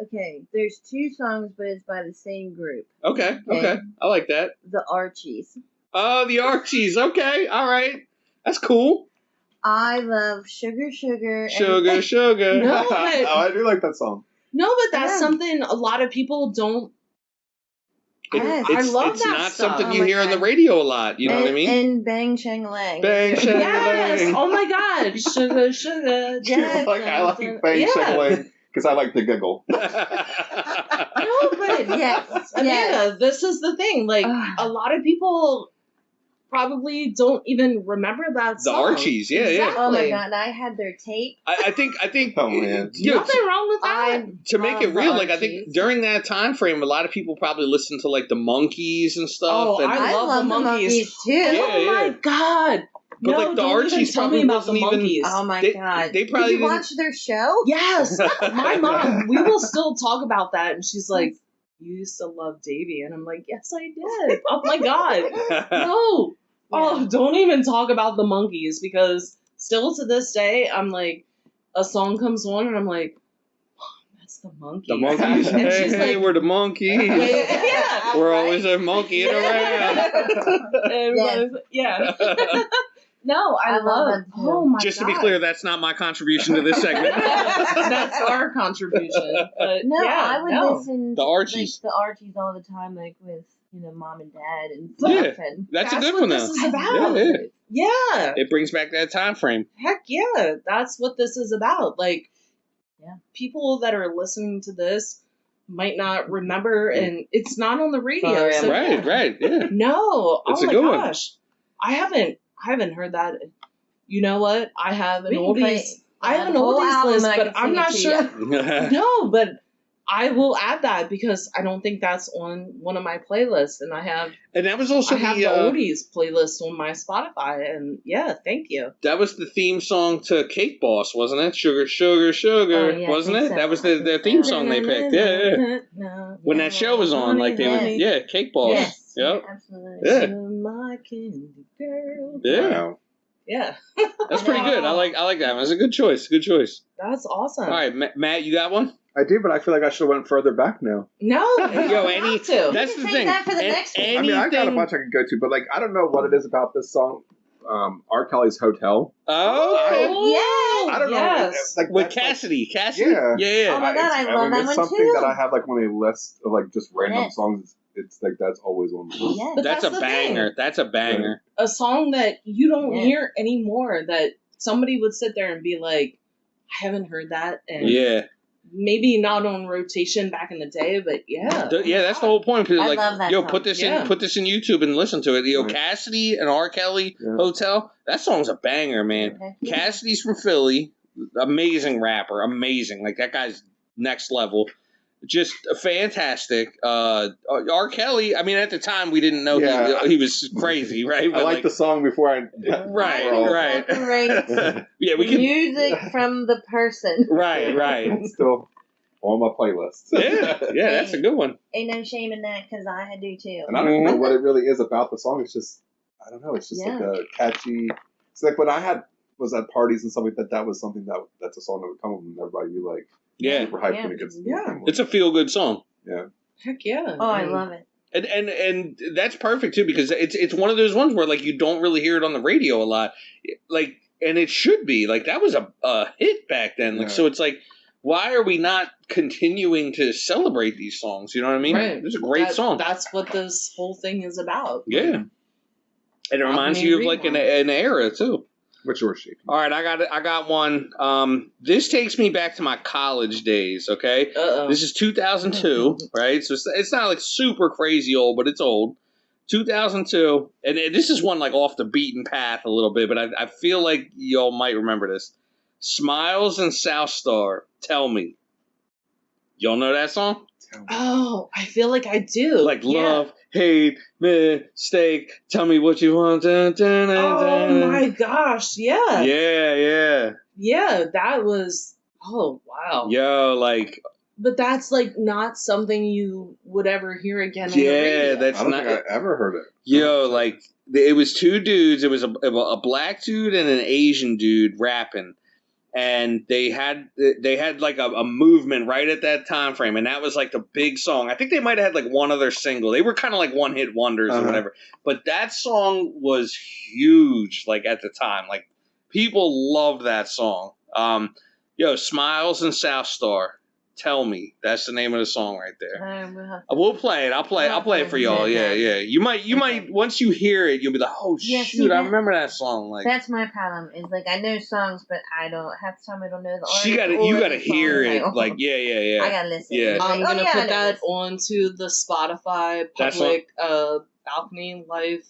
D: Okay, there's two songs, but it's by the same group.
G: Okay. I like that.
D: The Archies.
G: Oh, the Archies. Okay, all right. That's cool.
D: I love Sugar, Sugar.
G: Sugar.
B: No, but,
H: I do like that song.
B: No, but that's something a lot of people don't. I love
G: it's
B: that
G: not
B: stuff.
G: something you hear on the radio a lot. You know what I mean?
D: And Bang Shang-a-Lang.
G: Bang Shang-a-Lang.
B: Yes. Oh my God. Sugar, Sugar.
H: Yes. I like Bang Shang-a-Lang. Because I like to giggle.
B: No, but Amanda, this is the thing. Like, a lot of people probably don't even remember that song.
G: The Archies,
B: Exactly.
D: Oh my god, I had their tape.
G: I think.
H: Oh man,
B: nothing wrong with that.
G: To make it real, like I think during that time frame, a lot of people probably listened to like the Monkees and stuff.
B: Oh,
G: and
B: I love the Monkees
D: too.
G: Yeah,
B: oh my god.
G: But like the Archies probably wasn't even.
D: Oh my god!
G: They probably
D: did you watch their show?
B: Yes, my mom. We will still talk about that, and she's like, "You used to love Davy," and I'm like, "Yes, I did." Oh my god, no! Oh, don't even talk about the Monkees because still to this day, I'm like, a song comes on, and I'm like, "That's the Monkees."
G: The Monkees.
B: And she's
G: hey,
B: like,
G: we're the Monkees.
B: Yeah,
G: we're always a monkeying around.
B: Yeah. No, I love them. Oh my god.
G: Just to be clear, that's not my contribution to this segment.
B: That's our contribution. But
D: no, I would listen
G: to the Archies.
D: The Archies all the time, like with mom and dad and
G: stuff.
D: Yeah, and
G: that's a good one.
B: This is about. Yeah.
G: It brings back that time frame.
B: Heck yeah, that's what this is about. Like, people that are listening to this might not remember, and it's not on the radio. So
G: right, yeah.
B: No,
G: it's
B: oh my
G: good
B: gosh, I haven't heard that. You know what? I have an oldies. I have an
D: The whole
B: oldies
D: album
B: list,
D: and I
B: but
D: can
B: I'm
D: sing it
B: not
D: to
B: sure.
D: you.
B: No, but I will add that because I don't think that's on one of my playlists, and I have
G: And that was also
B: the oldies playlist on my Spotify, and yeah, thank you.
G: That was the theme song to Cake Boss, wasn't it? Sugar, sugar, sugar,
D: Oh, yeah, I
G: wasn't
D: think
G: it?
D: so.
G: That was
D: I
G: the
D: think
G: theme
D: so.
G: song they picked. Yeah. When that show was on, like they would,
D: Yes.
G: Cake Boss.
D: Yes.
G: Yep.
D: Absolutely.
G: Yeah.
B: You're my candy girl.
G: Yeah.
H: Wow.
B: Yeah.
G: That's pretty good. I like that one. It's a good choice. Good choice.
B: That's awesome.
G: All right, Matt, you got one?
H: I do, but I feel like I should have went further back now.
B: No,
G: Yo,
B: you have to.
G: that's
D: You
G: the
D: can
G: thing.
D: save that for the next one.
H: I mean, I got a bunch I could go to, but like, I don't know what it is about this song. R. Kelly's Hotel.
G: Oh,
D: Yeah.
H: I don't know.
B: Yes.
H: Like
G: with
H: that's, like,
G: Cassidy.
H: Yeah.
D: Oh my God, I love that
H: it's
D: one
H: something
D: too.
H: that I have like when they list of like just random
D: Yes.
H: songs. It's like that's always on.
D: Yes.
B: But
G: That's
B: that's
G: a
B: the thing.
G: banger. That's a banger.
B: A song that you don't
D: Yeah.
B: hear anymore, that somebody would sit there and be like, I haven't heard that, and
G: Yeah.
B: maybe not on rotation back in the day, but yeah.
G: Yeah, that's the whole point. Cause
D: I
G: like,
D: love that
G: yo,
D: song.
G: put this
B: Yeah.
G: in YouTube and listen to it. Yo,
H: Right.
G: Cassidy and R. Kelly
H: Yeah.
G: Hotel. That song's a banger, man.
D: Okay.
G: Cassidy's from Philly. Amazing rapper. Amazing. Like that guy's next level. Just fantastic. R. Kelly. I mean, at the time we didn't know
H: Yeah.
G: he was crazy, right?
H: I
G: But,
H: like the song before I.
G: Right.
D: Separate
G: Yeah, we can.
D: music from the person.
G: Right.
H: It's still on my playlist.
G: Yeah, that's a good one.
D: Ain't no shame in that because I do too.
H: And I don't know what it really is about the song. It's just, I don't know. It's just like
D: Yeah.
H: a catchy. It's like when I was at parties and stuff like that. That was something that's a song that would come up and everybody be like,
G: Yeah,
H: super hyped
D: Yeah.
H: when it gets.
B: Yeah.
G: it's a feel good song.
B: Heck yeah.
D: Oh, I love it.
G: And that's perfect too because it's one of those ones where like you don't really hear it on the radio a lot, like, and it should be like that was a hit back then. Like,
H: Yeah.
G: so it's like, why are we not continuing to celebrate these songs? You know what I mean?
B: Right.
G: It's a great song.
B: That's what this whole thing is about.
G: Yeah, and it reminds you of like an era too.
H: What's yours, Shaky?
G: All right, I got one. This takes me back to my college days. Okay.
B: Uh-oh.
G: This is 2002, right? So it's not like super crazy old, but it's old. 2002, and this is one like off the beaten path a little bit, but I feel like y'all might remember this. Smiles and South Star, Tell Me. Y'all know that song?
B: Oh, I feel like I do.
G: Like
B: Yeah.
G: love, hate, mistake, tell me what you want. Dun, dun, dun,
B: Oh
G: dun.
B: my gosh, yeah.
G: Yeah.
B: Yeah, that was, oh wow.
G: Yo, like,
B: But that's like not something you would ever hear again on
G: yeah,
B: the radio.
G: that's
H: I don't
G: not.
H: think I ever heard it.
G: Yo, like it was two dudes. It was a black dude and an Asian dude rapping, and they had like a movement right at that time frame, and that was like the big song. I think they might have had like one other single. They were kind of like one hit wonders or whatever. But that song was huge, like at the time. Like people loved that song. Yo, Smiles and South Star. Tell Me. That's the name of the song right there. We'll play it. I'll play it for y'all. Yeah. You might once you hear it, you'll be like, oh
D: Yeah,
G: shoot,
D: see,
G: I remember that song. Like
D: That's my problem. Is like I know songs, but I don't half the time I don't know the artist.
G: you
D: or
G: gotta
D: the song
G: hear it.
D: title.
G: Like yeah.
D: I gotta listen.
G: Yeah.
D: Like,
B: I'm gonna
D: yeah, I
B: put
D: know
B: that
D: this.
B: onto the Spotify
G: That's
B: public balcony life.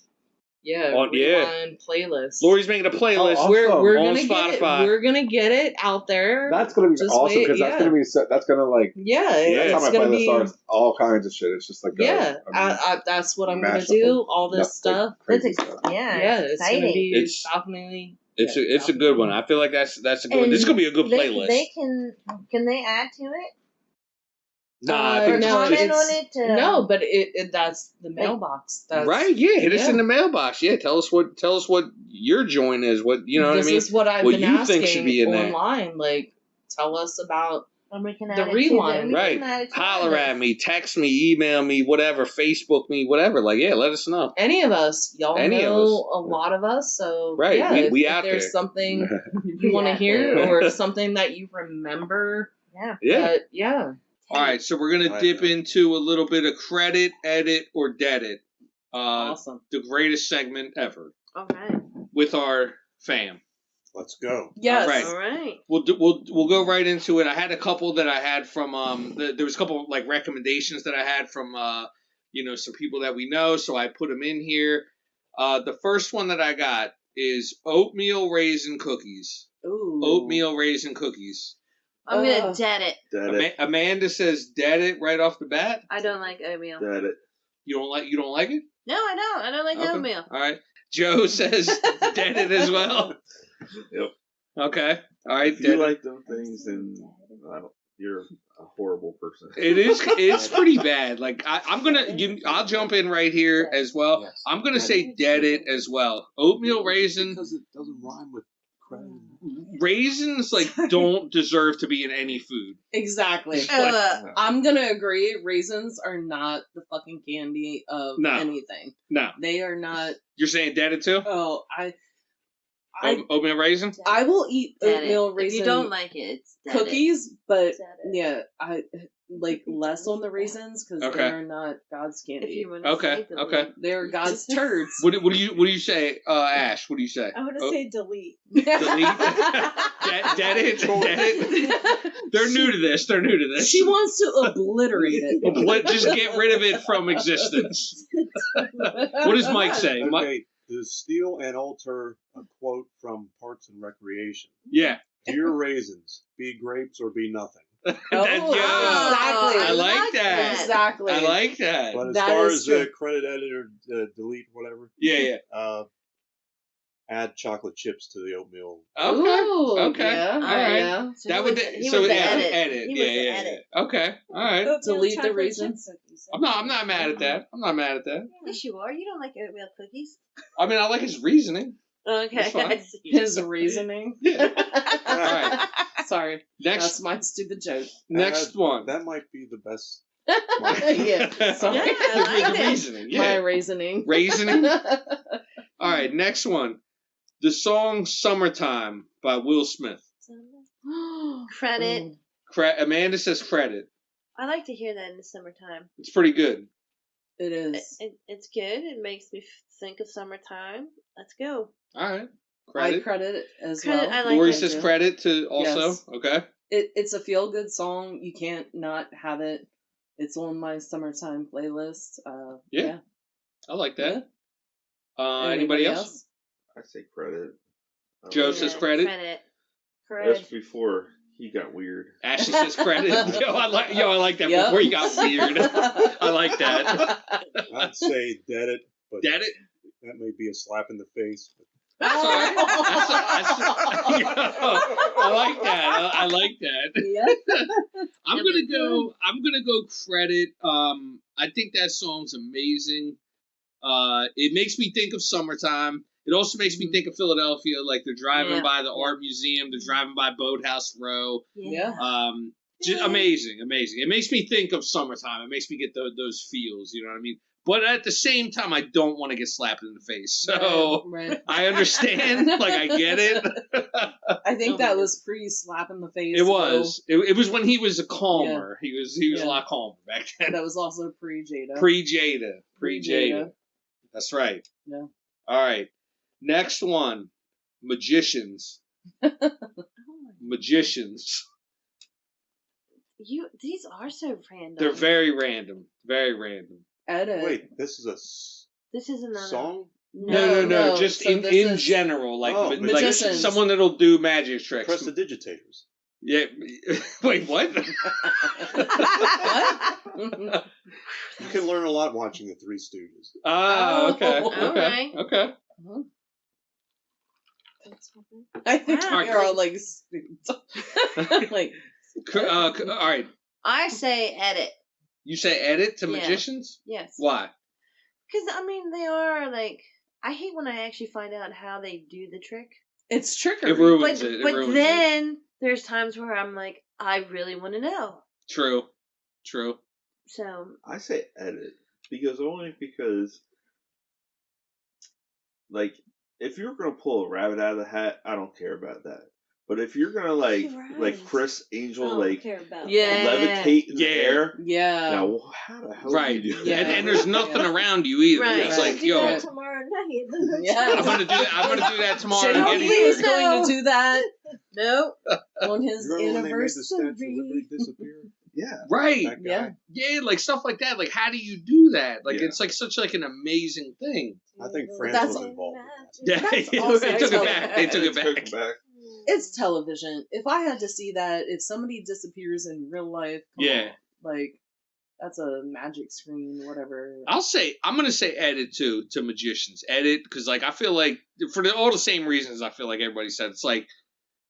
B: Yeah, rewind playlist.
G: Lori's making a playlist.
H: Oh,
B: we're
G: on
B: gonna get it.
G: Spotify.
B: We're gonna get it out there.
H: That's gonna be
B: Just
H: awesome
B: wait,
H: because that's gonna be that's gonna like
B: yeah,
H: that's how
B: it's
H: my
B: gonna
H: playlist
B: be
H: starts. All kinds of shit. It's just like
B: that's what I'm gonna
H: mashup
B: do.
H: of
B: All this stuff.
H: crazy stuff.
B: Yeah, it's gonna
D: exciting.
B: be
G: It's-
B: balcony.
G: It's a good one. I feel like that's a good one.
D: And
G: This is gonna be a good
D: they,
G: playlist.
D: They can they add to it?
G: Nah, I think
B: no,
G: it's
D: comment
G: just,
D: on it. To,
B: No, but it that's the mailbox. That's,
G: right. Yeah, hit us
B: yeah.
G: in the mailbox. Yeah, tell us what your joint is. What you know
B: this
G: what I mean?
B: is what I've
G: What
B: been
G: you
B: asking
G: think should be in there.
B: online. Like, tell us about
D: and we can
B: the
D: add it to
B: rewind,
D: we
G: Right.
D: can add it to
G: Holler
D: our
G: at
D: list.
G: me, text me, email me, whatever, Facebook me, whatever. Like, yeah, let us know.
B: any of us. Y'all
G: Any of
B: know
G: us.
B: a lot of us, so
G: Right,
B: Yeah,
G: we
B: if
G: out
B: there's
G: there.
B: something you want to
D: Yeah.
B: hear or something that you remember,
D: Yeah.
G: Yeah.
B: yeah.
A: All right, so we're gonna dip into a little bit of credit, edit, or dead it.
B: Awesome.
A: The greatest segment ever
D: Okay.
A: with our fam.
C: Let's go.
B: Yes.
A: All right.
D: All right.
A: We'll go right into it. I had a couple that I had from there was a couple like recommendations that I had from some people that we know, so I put them in here. The first one that I got is oatmeal raisin cookies.
B: Ooh.
A: oatmeal raisin cookies.
D: I'm gonna dead it.
F: Dead it.
A: Amanda says dead it right off the bat.
D: I don't like oatmeal.
F: Dead it.
A: You don't like it?
D: No, I don't. I don't like
A: Okay.
D: oatmeal.
A: All right. Joe says dead it as well.
F: Yep.
A: Okay. All right.
F: If you like them things, then you're a horrible person.
A: It's pretty bad. Like I'll jump in right here as well.
C: Yes.
A: I'm gonna say dead it as well. Oatmeal raisin.
C: Because it doesn't rhyme with credit.
A: Raisins don't deserve to be in any food.
B: Exactly.
D: Ugh.
B: I'm gonna agree. Raisins are not the fucking candy of anything.
A: No.
B: They are not.
A: You're saying dead it too?
B: Oh,
A: Oatmeal raisin?
B: I will eat
D: Dead
B: oatmeal
D: it.
B: raisin
D: If you don't like it, it's dead
B: cookies, but
D: Dead it.
B: yeah, I like less on the raisins because
A: Okay.
B: they're not God's
D: If
B: candy.
D: you want
A: Okay. Okay.
B: They're God's turds.
A: What do you say, Ash? What do you say?
E: I want to say delete.
A: Delete. Dead it. Dead it. They're new to this.
B: She wants to obliterate it.
A: Just get rid of it from existence. What does Mike say?
C: Okay, to steal and alter a quote from Parks and Recreation.
A: Yeah.
C: Dear raisins, be grapes or be nothing.
A: Yeah.
B: Exactly.
A: I like that.
B: Exactly.
A: I like that.
C: But as
B: That
C: far
B: is
C: as
B: true.
C: credit editor, delete, whatever,
A: Yeah.
C: add chocolate chips to the oatmeal.
A: Okay.
B: Ooh,
A: Okay.
B: yeah,
A: All right.
B: yeah.
D: So
A: That
D: he
A: would
D: was- he
A: so
D: was the
A: yeah,
D: edit. He was the
A: yeah.
D: edit.
A: Okay. All right.
E: Oatmeal
B: Delete the
E: chocolate
B: reason.
E: chip cookies.
A: I'm not mad at that.
D: Yes, you are. You don't like oatmeal cookies.
A: I mean, I like his reasoning.
D: Okay.
A: That's fine.
D: I see.
B: His reasoning.
A: Yeah. All right.
B: Sorry,
A: Next
B: that's my stupid joke.
A: next one.
C: That might be the best.
B: Yeah, sorry.
D: Yeah, I like
A: The
D: it.
A: reasoning.
B: My
A: Yeah.
B: reasoning.
A: Raisoning. All right. Next one. The song "Summertime" by Will Smith.
D: Credit.
A: Amanda says credit.
D: I like to hear that in the summertime.
A: It's pretty good.
B: It is.
D: It's good. It makes me think of summertime. Let's go.
A: All right.
B: I
A: Credit.
B: credit it as
D: Credit,
B: well.
D: I like
A: Lori
D: it.
A: says credit to also.
B: Yes.
A: Okay.
B: It's a feel good song. You can't not have it. It's on my summertime playlist.
A: Yeah. I like that. Anybody
B: Anybody
A: else?
F: I say credit.
A: Joe says credit.
F: That's before he got weird.
A: Ashley says credit. Yo, I like that.
B: Yep.
A: Before you got weird. I like that.
C: I'd say dead it, but
A: Dead it.
C: that may be a slap in the face.
A: That's all right. I like that. I like that.
B: Yeah.
A: I'm gonna go credit. I think that song's amazing. It makes me think of summertime. It also makes me think of Philadelphia, like they're driving by the art museum, they're driving by Boathouse Row.
B: Yeah.
A: Just amazing. It makes me think of summertime. It makes me get those feels. You know what I mean? But at the same time, I don't want to get slapped in the face. So
B: Right.
A: I understand. Like I get it.
B: I think that was pre-slap in the face.
A: It was. It was when he was a calmer. He was a lot calmer back then.
B: That was also pre-Jada.
A: Pre-Jada. That's right.
B: Yeah.
A: All right. Next one. Magicians. Magicians.
D: These are so random.
A: They're very random. Very random.
B: Edit.
C: Wait, this is a
D: This is another
C: song?
A: No. Just
B: So
A: in
B: this is-
A: general, like like
B: magicians.
A: someone that'll do magic tricks.
C: Prestidigitators.
A: Yeah. Wait, what?
B: What?
C: You can learn a lot watching the Three Stooges.
A: Ah, okay.
B: Oh,
A: Okay.
D: alright.
A: Okay.
B: I think
D: Wow.
B: you're all like, like
A: All right.
D: I say edit.
A: You say edit to
D: Yeah.
A: magicians?
D: Yes.
A: Why?
D: Because, they are, I hate when I actually find out how they do the trick.
B: it's trickery.
A: It ruins it. It
D: But
A: ruins
D: then there's times where I'm like, I really want to know.
A: True.
D: So,
F: I say edit only because like if you're gonna pull a rabbit out of the hat, I don't care about that. But if you're gonna like Chris Angel
D: yeah.
F: levitate in the air,
B: Yeah.
F: now how the hell
A: Right.
F: do you do
B: Yeah.
F: that?
A: And there's nothing around you either.
D: Right.
A: It's like,
E: do
A: yo,
E: that tomorrow night.
B: Yeah.
A: I'm gonna do that tomorrow.
B: Shady
A: and
D: Oh,
A: get
B: Lee
A: it.
B: is going to do that
D: Nope.
B: on his
C: Remember when they made the Statue of
B: anniversary.
C: Liberty disappear?
F: Yeah.
A: Right.
C: That guy.
B: Yeah.
A: Yeah, like stuff like that. Like, how do you do that? Like,
F: Yeah.
A: it's like such like an amazing thing.
C: I think
B: But
C: France
B: that's-
C: was involved in that.
A: Yeah,
B: That's
A: they
B: also
A: took it
B: so
A: back. They took it
F: Took
A: back.
F: it back.
B: it's television. If I had to see that, if somebody disappears in real life, come
A: Yeah.
B: on. Like, that's a magic screen, whatever.
A: I'm gonna say edit too, to magicians. Edit, because like I feel like all the same reasons I feel like everybody said. It's like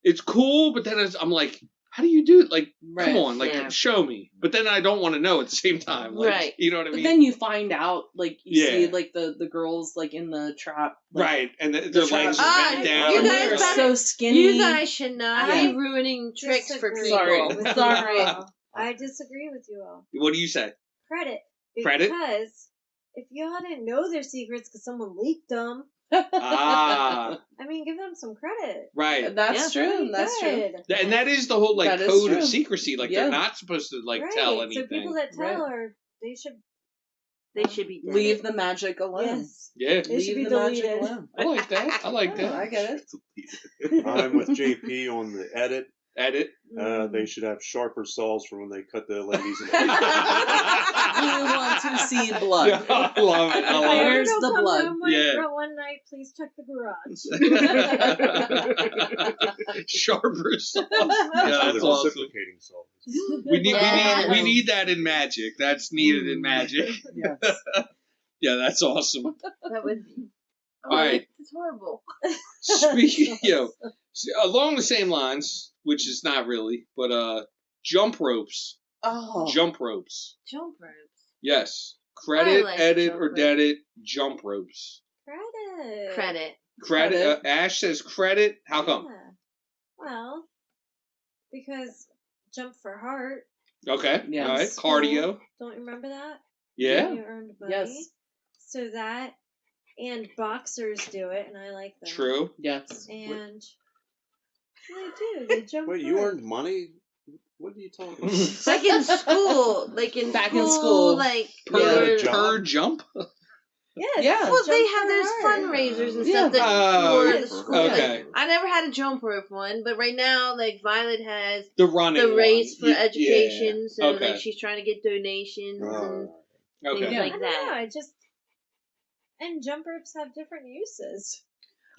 A: it's cool, but then I'm like, how do you do it? Like, come on, like show me. But then I don't want to know at the same time. Like,
D: Right.
A: You know what I mean?
B: But then you find out, like, you see, like, the girls, like, in the trap. Like,
A: right, and their legs are bent down.
D: You
B: and
D: guys
B: they're
D: better-
B: so skinny.
D: You guys should not be ruining tricks for
E: disagree
D: people.
E: with you
B: Sorry.
E: all. I disagree with you all.
A: What do you say?
E: Credit.
A: Credit?
E: Because if y'all didn't know their secrets because someone leaked them,
A: Ah,
E: I mean, give them some credit.
A: right.
B: That's true. That's true.
E: Good.
A: And that is the whole like
B: That is
A: code of
B: true.
A: secrecy. Like
B: Yeah.
A: they're not supposed to like
E: Right.
A: tell anything.
E: So people that tell are they should
D: be dead.
B: Leave the magic alone.
E: yes.
A: Yeah,
E: They should be
B: Leave the magic
E: deleted.
B: alone.
A: I like that. I like
B: Oh,
A: that.
B: I get it.
C: I'm with JP on the edit.
A: Edit.
C: They should have sharper saws for when they cut the ladies.
B: We want to see blood.
A: Yeah, I love it. I love it.
B: Where's the blood?
A: Yeah.
E: One night, please check the garage.
A: Sharper saws.
C: Yeah,
A: Yeah, that's awesome.
C: reciprocating saws.
A: We need that in magic. That's needed in magic.
B: Yes.
A: Yeah, that's awesome.
D: That would be.
A: All right.
D: It's horrible.
A: Speaking, along the same lines, which is not really, but jump ropes.
B: Oh.
A: Jump ropes.
D: Jump ropes.
A: Yes. Credit,
D: like
A: edit,
D: jump
A: or
D: ropes.
A: dead it. Jump ropes.
E: Credit.
D: Credit.
A: Credit. Ash says credit. How come?
E: Yeah. Well, because jump for heart.
A: Okay.
B: Yes.
A: All right.
E: School.
A: Cardio.
E: Don't you remember that?
A: Yeah.
E: You earned money.
B: Yes.
E: So that, and boxers do it, and I like them.
A: True.
B: Yes.
E: And they do. They jump.
C: Wait,
E: for
C: you
E: it.
C: earned money? What are you talking about?
D: Like in school.
B: Back in school.
D: Like,
A: Per,
C: Yeah.
A: per jump.
E: Yes.
B: Yeah.
D: well, they
E: jump
D: have
E: for
D: those
E: heart.
D: fundraisers and
B: Yeah.
D: stuff that for the school.
A: okay.
D: Like, I never had a jump rope one, but right now, like, Violet has
A: The running.
D: the race for
A: one.
D: education, so
A: Okay.
D: like she's trying to get donations and
A: Yeah. Okay.
D: things
B: Yeah.
D: like
E: I don't
D: that.
E: know. I just and jump ropes have different uses.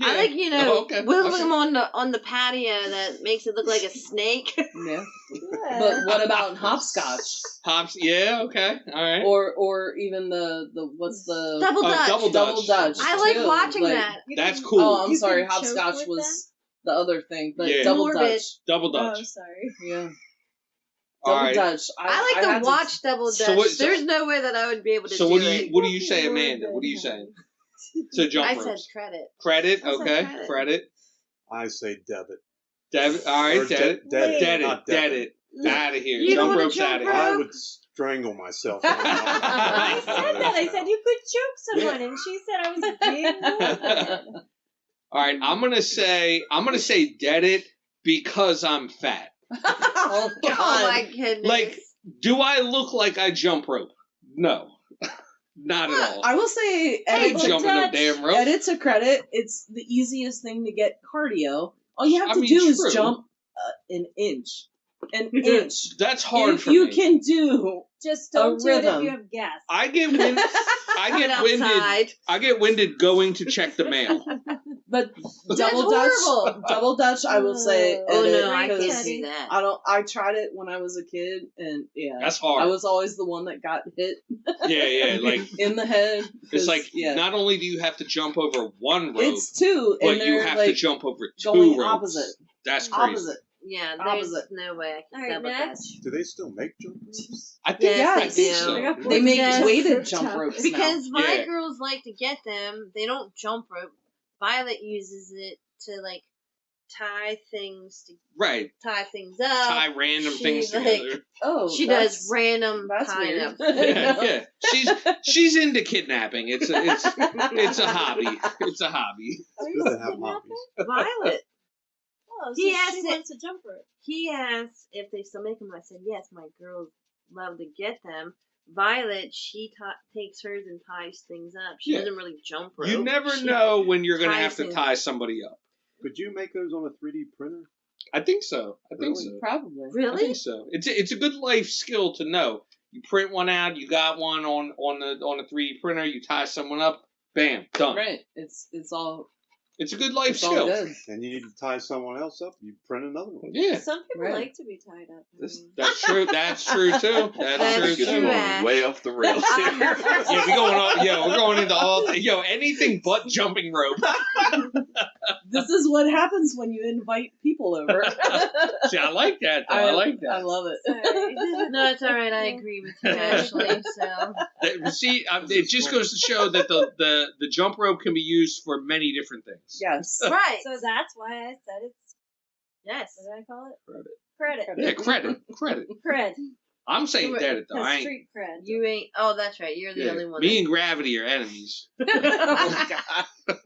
D: I like
A: Oh, okay.
D: whittling
A: Okay.
D: them on the patio that makes it look like a snake.
B: Yeah.
E: Yeah.
B: But what about hopscotch?
A: Hops. Yeah. Okay. All right.
B: Or even the what's the
D: Double Dutch.
A: Double
B: double Dutch.
D: I like
B: too.
D: watching
B: Like,
D: that.
E: You
A: That's
E: can-
A: cool.
B: Oh, I'm
E: You
B: sorry.
E: can choke
B: Hopscotch
E: with
B: was the other thing, but
A: Yeah.
B: double
D: Morbid.
B: Dutch.
A: Double
E: Oh,
A: Dutch.
E: sorry.
B: Yeah.
A: All
B: Double
A: right.
B: Dutch.
D: I like
B: had
D: to watch Double Dutch.
A: So what- so-
D: There's no way that I would be able to
A: So
D: do
A: what do
D: it.
A: you say, Amanda? What are you saying? To jump
D: I
A: ropes.
D: said credit.
A: Credit.
D: I said
A: Okay.
D: credit.
A: Credit.
C: I say debit.
A: Debit. All right.
C: Or
A: Dead it.
C: dead it.
A: Dead it.
C: Not
A: Dead
C: debit.
A: it. Out of here.
D: You don't
A: Jump
D: wanna
A: ropes
D: jump
A: out of
D: rope?
A: here.
C: I would strangle myself.
E: I said that. I said you could choke someone, and she said I was being morbid.
A: All right. I'm gonna say dead it because I'm fat.
B: Oh God.
D: Oh my goodness.
A: Like, do I look like I jump rope? No. Not at all.
B: I will say,
A: I ain't
B: edit to,
A: jumping no
E: Dutch.
A: damn rope.
B: edit to credit. It's the easiest thing to get cardio. All you have
A: I
B: to
A: mean,
B: do is
A: true.
B: jump an inch. An inch.
A: That's hard
B: If
A: for
B: you
A: me.
B: can do
E: Just don't
B: A
E: do it if
B: rhythm.
E: you have gas.
A: I get winded. I
D: Get
A: get winded.
D: outside.
A: I get winded going to check the mail.
B: But
D: That's
B: double Dutch,
D: horrible.
B: double Dutch, I will say.
D: Oh
B: edit
D: no, I can't
B: because
D: do that.
B: I tried it when I was a kid, and yeah,
A: That's hard.
B: I was always the one that got hit
A: Yeah. Like
B: in the head.
A: it's
B: 'cause,
A: like
B: yeah,
A: not only do you have to jump over one rope,
B: it's two,
A: but
B: and
A: you
B: they're
A: have
B: like
A: to jump over two
B: going
A: ropes.
B: opposite,
A: That's crazy.
B: opposite.
D: Yeah, there's
B: Opposite.
D: no way I can
E: All right,
D: double
E: next.
D: Dutch.
C: Do they still make jump ropes?
A: I think.
D: Yes,
A: I
D: they
A: think
D: do.
A: so.
E: I got
B: They make
D: Yes.
B: weighted jump ropes
D: Because
B: now.
D: my
A: Yeah.
D: girls like to get them. They don't jump rope. Violet uses it to like tie things
A: Right.
D: up.
A: Tie random
D: She,
A: things
D: like,
A: together.
B: Oh,
D: She
B: that's-
D: does random
B: that's
D: tying
B: weird.
D: up.
A: Yeah. She's into kidnapping. It's a hobby. It's a hobby.
E: Are
C: Good to have
E: kidnapping?
C: hobbies.
D: Violet.
E: Oh, so
D: He
E: she
D: asked it-
E: wants a jump rope.
D: He asked if they still make them. I said yes. My girls love to get them. Violet, she takes hers and ties things up. She
A: Yeah.
D: doesn't really jump rope.
A: You never
D: She-
A: know when you're going to
D: ties
A: have to
D: things
A: tie somebody up.
C: Could you make those on a 3D printer?
A: I think so. I think
C: Really?
A: so.
B: Probably.
A: I
D: Really?
A: think so. It's a good life skill to know. You print one out. You got one on the 3D printer. You tie someone up. Bam, done.
B: Right. It's all
A: It's a good life
B: It's all
A: skill.
B: good.
C: And you need to tie someone else up, you print another one.
A: Yeah,
E: Some people
B: Right.
E: like to be tied up. I
F: This-
E: mean.
A: that's true. That's true too. That's
D: That's
A: true
F: It's
D: true,
A: too.
D: Ash.
F: going way off the rails here.
A: Yeah, we're going into all. Anything but jumping rope.
B: This is what happens when you invite people over.
A: See, I like that. Though. I like
B: I
A: that.
B: love it.
E: Sorry.
D: No, it's all right. I agree with you, Ashley. So
A: See, it just goes to show that the jump rope can be used for many different things.
B: Yes.
D: right.
E: So that's why I said it's.
D: Yes.
E: What did I call it?
F: Credit.
E: Credit.
A: Yeah, credit.
E: Cred.
A: I'm saying
D: Right.
A: dead it though.
E: That's
A: I ain't.
E: street cred.
D: You ain't. Oh, that's right. You're the
A: Yeah,
D: only one.
A: me and Gravity are enemies.
B: Oh, God.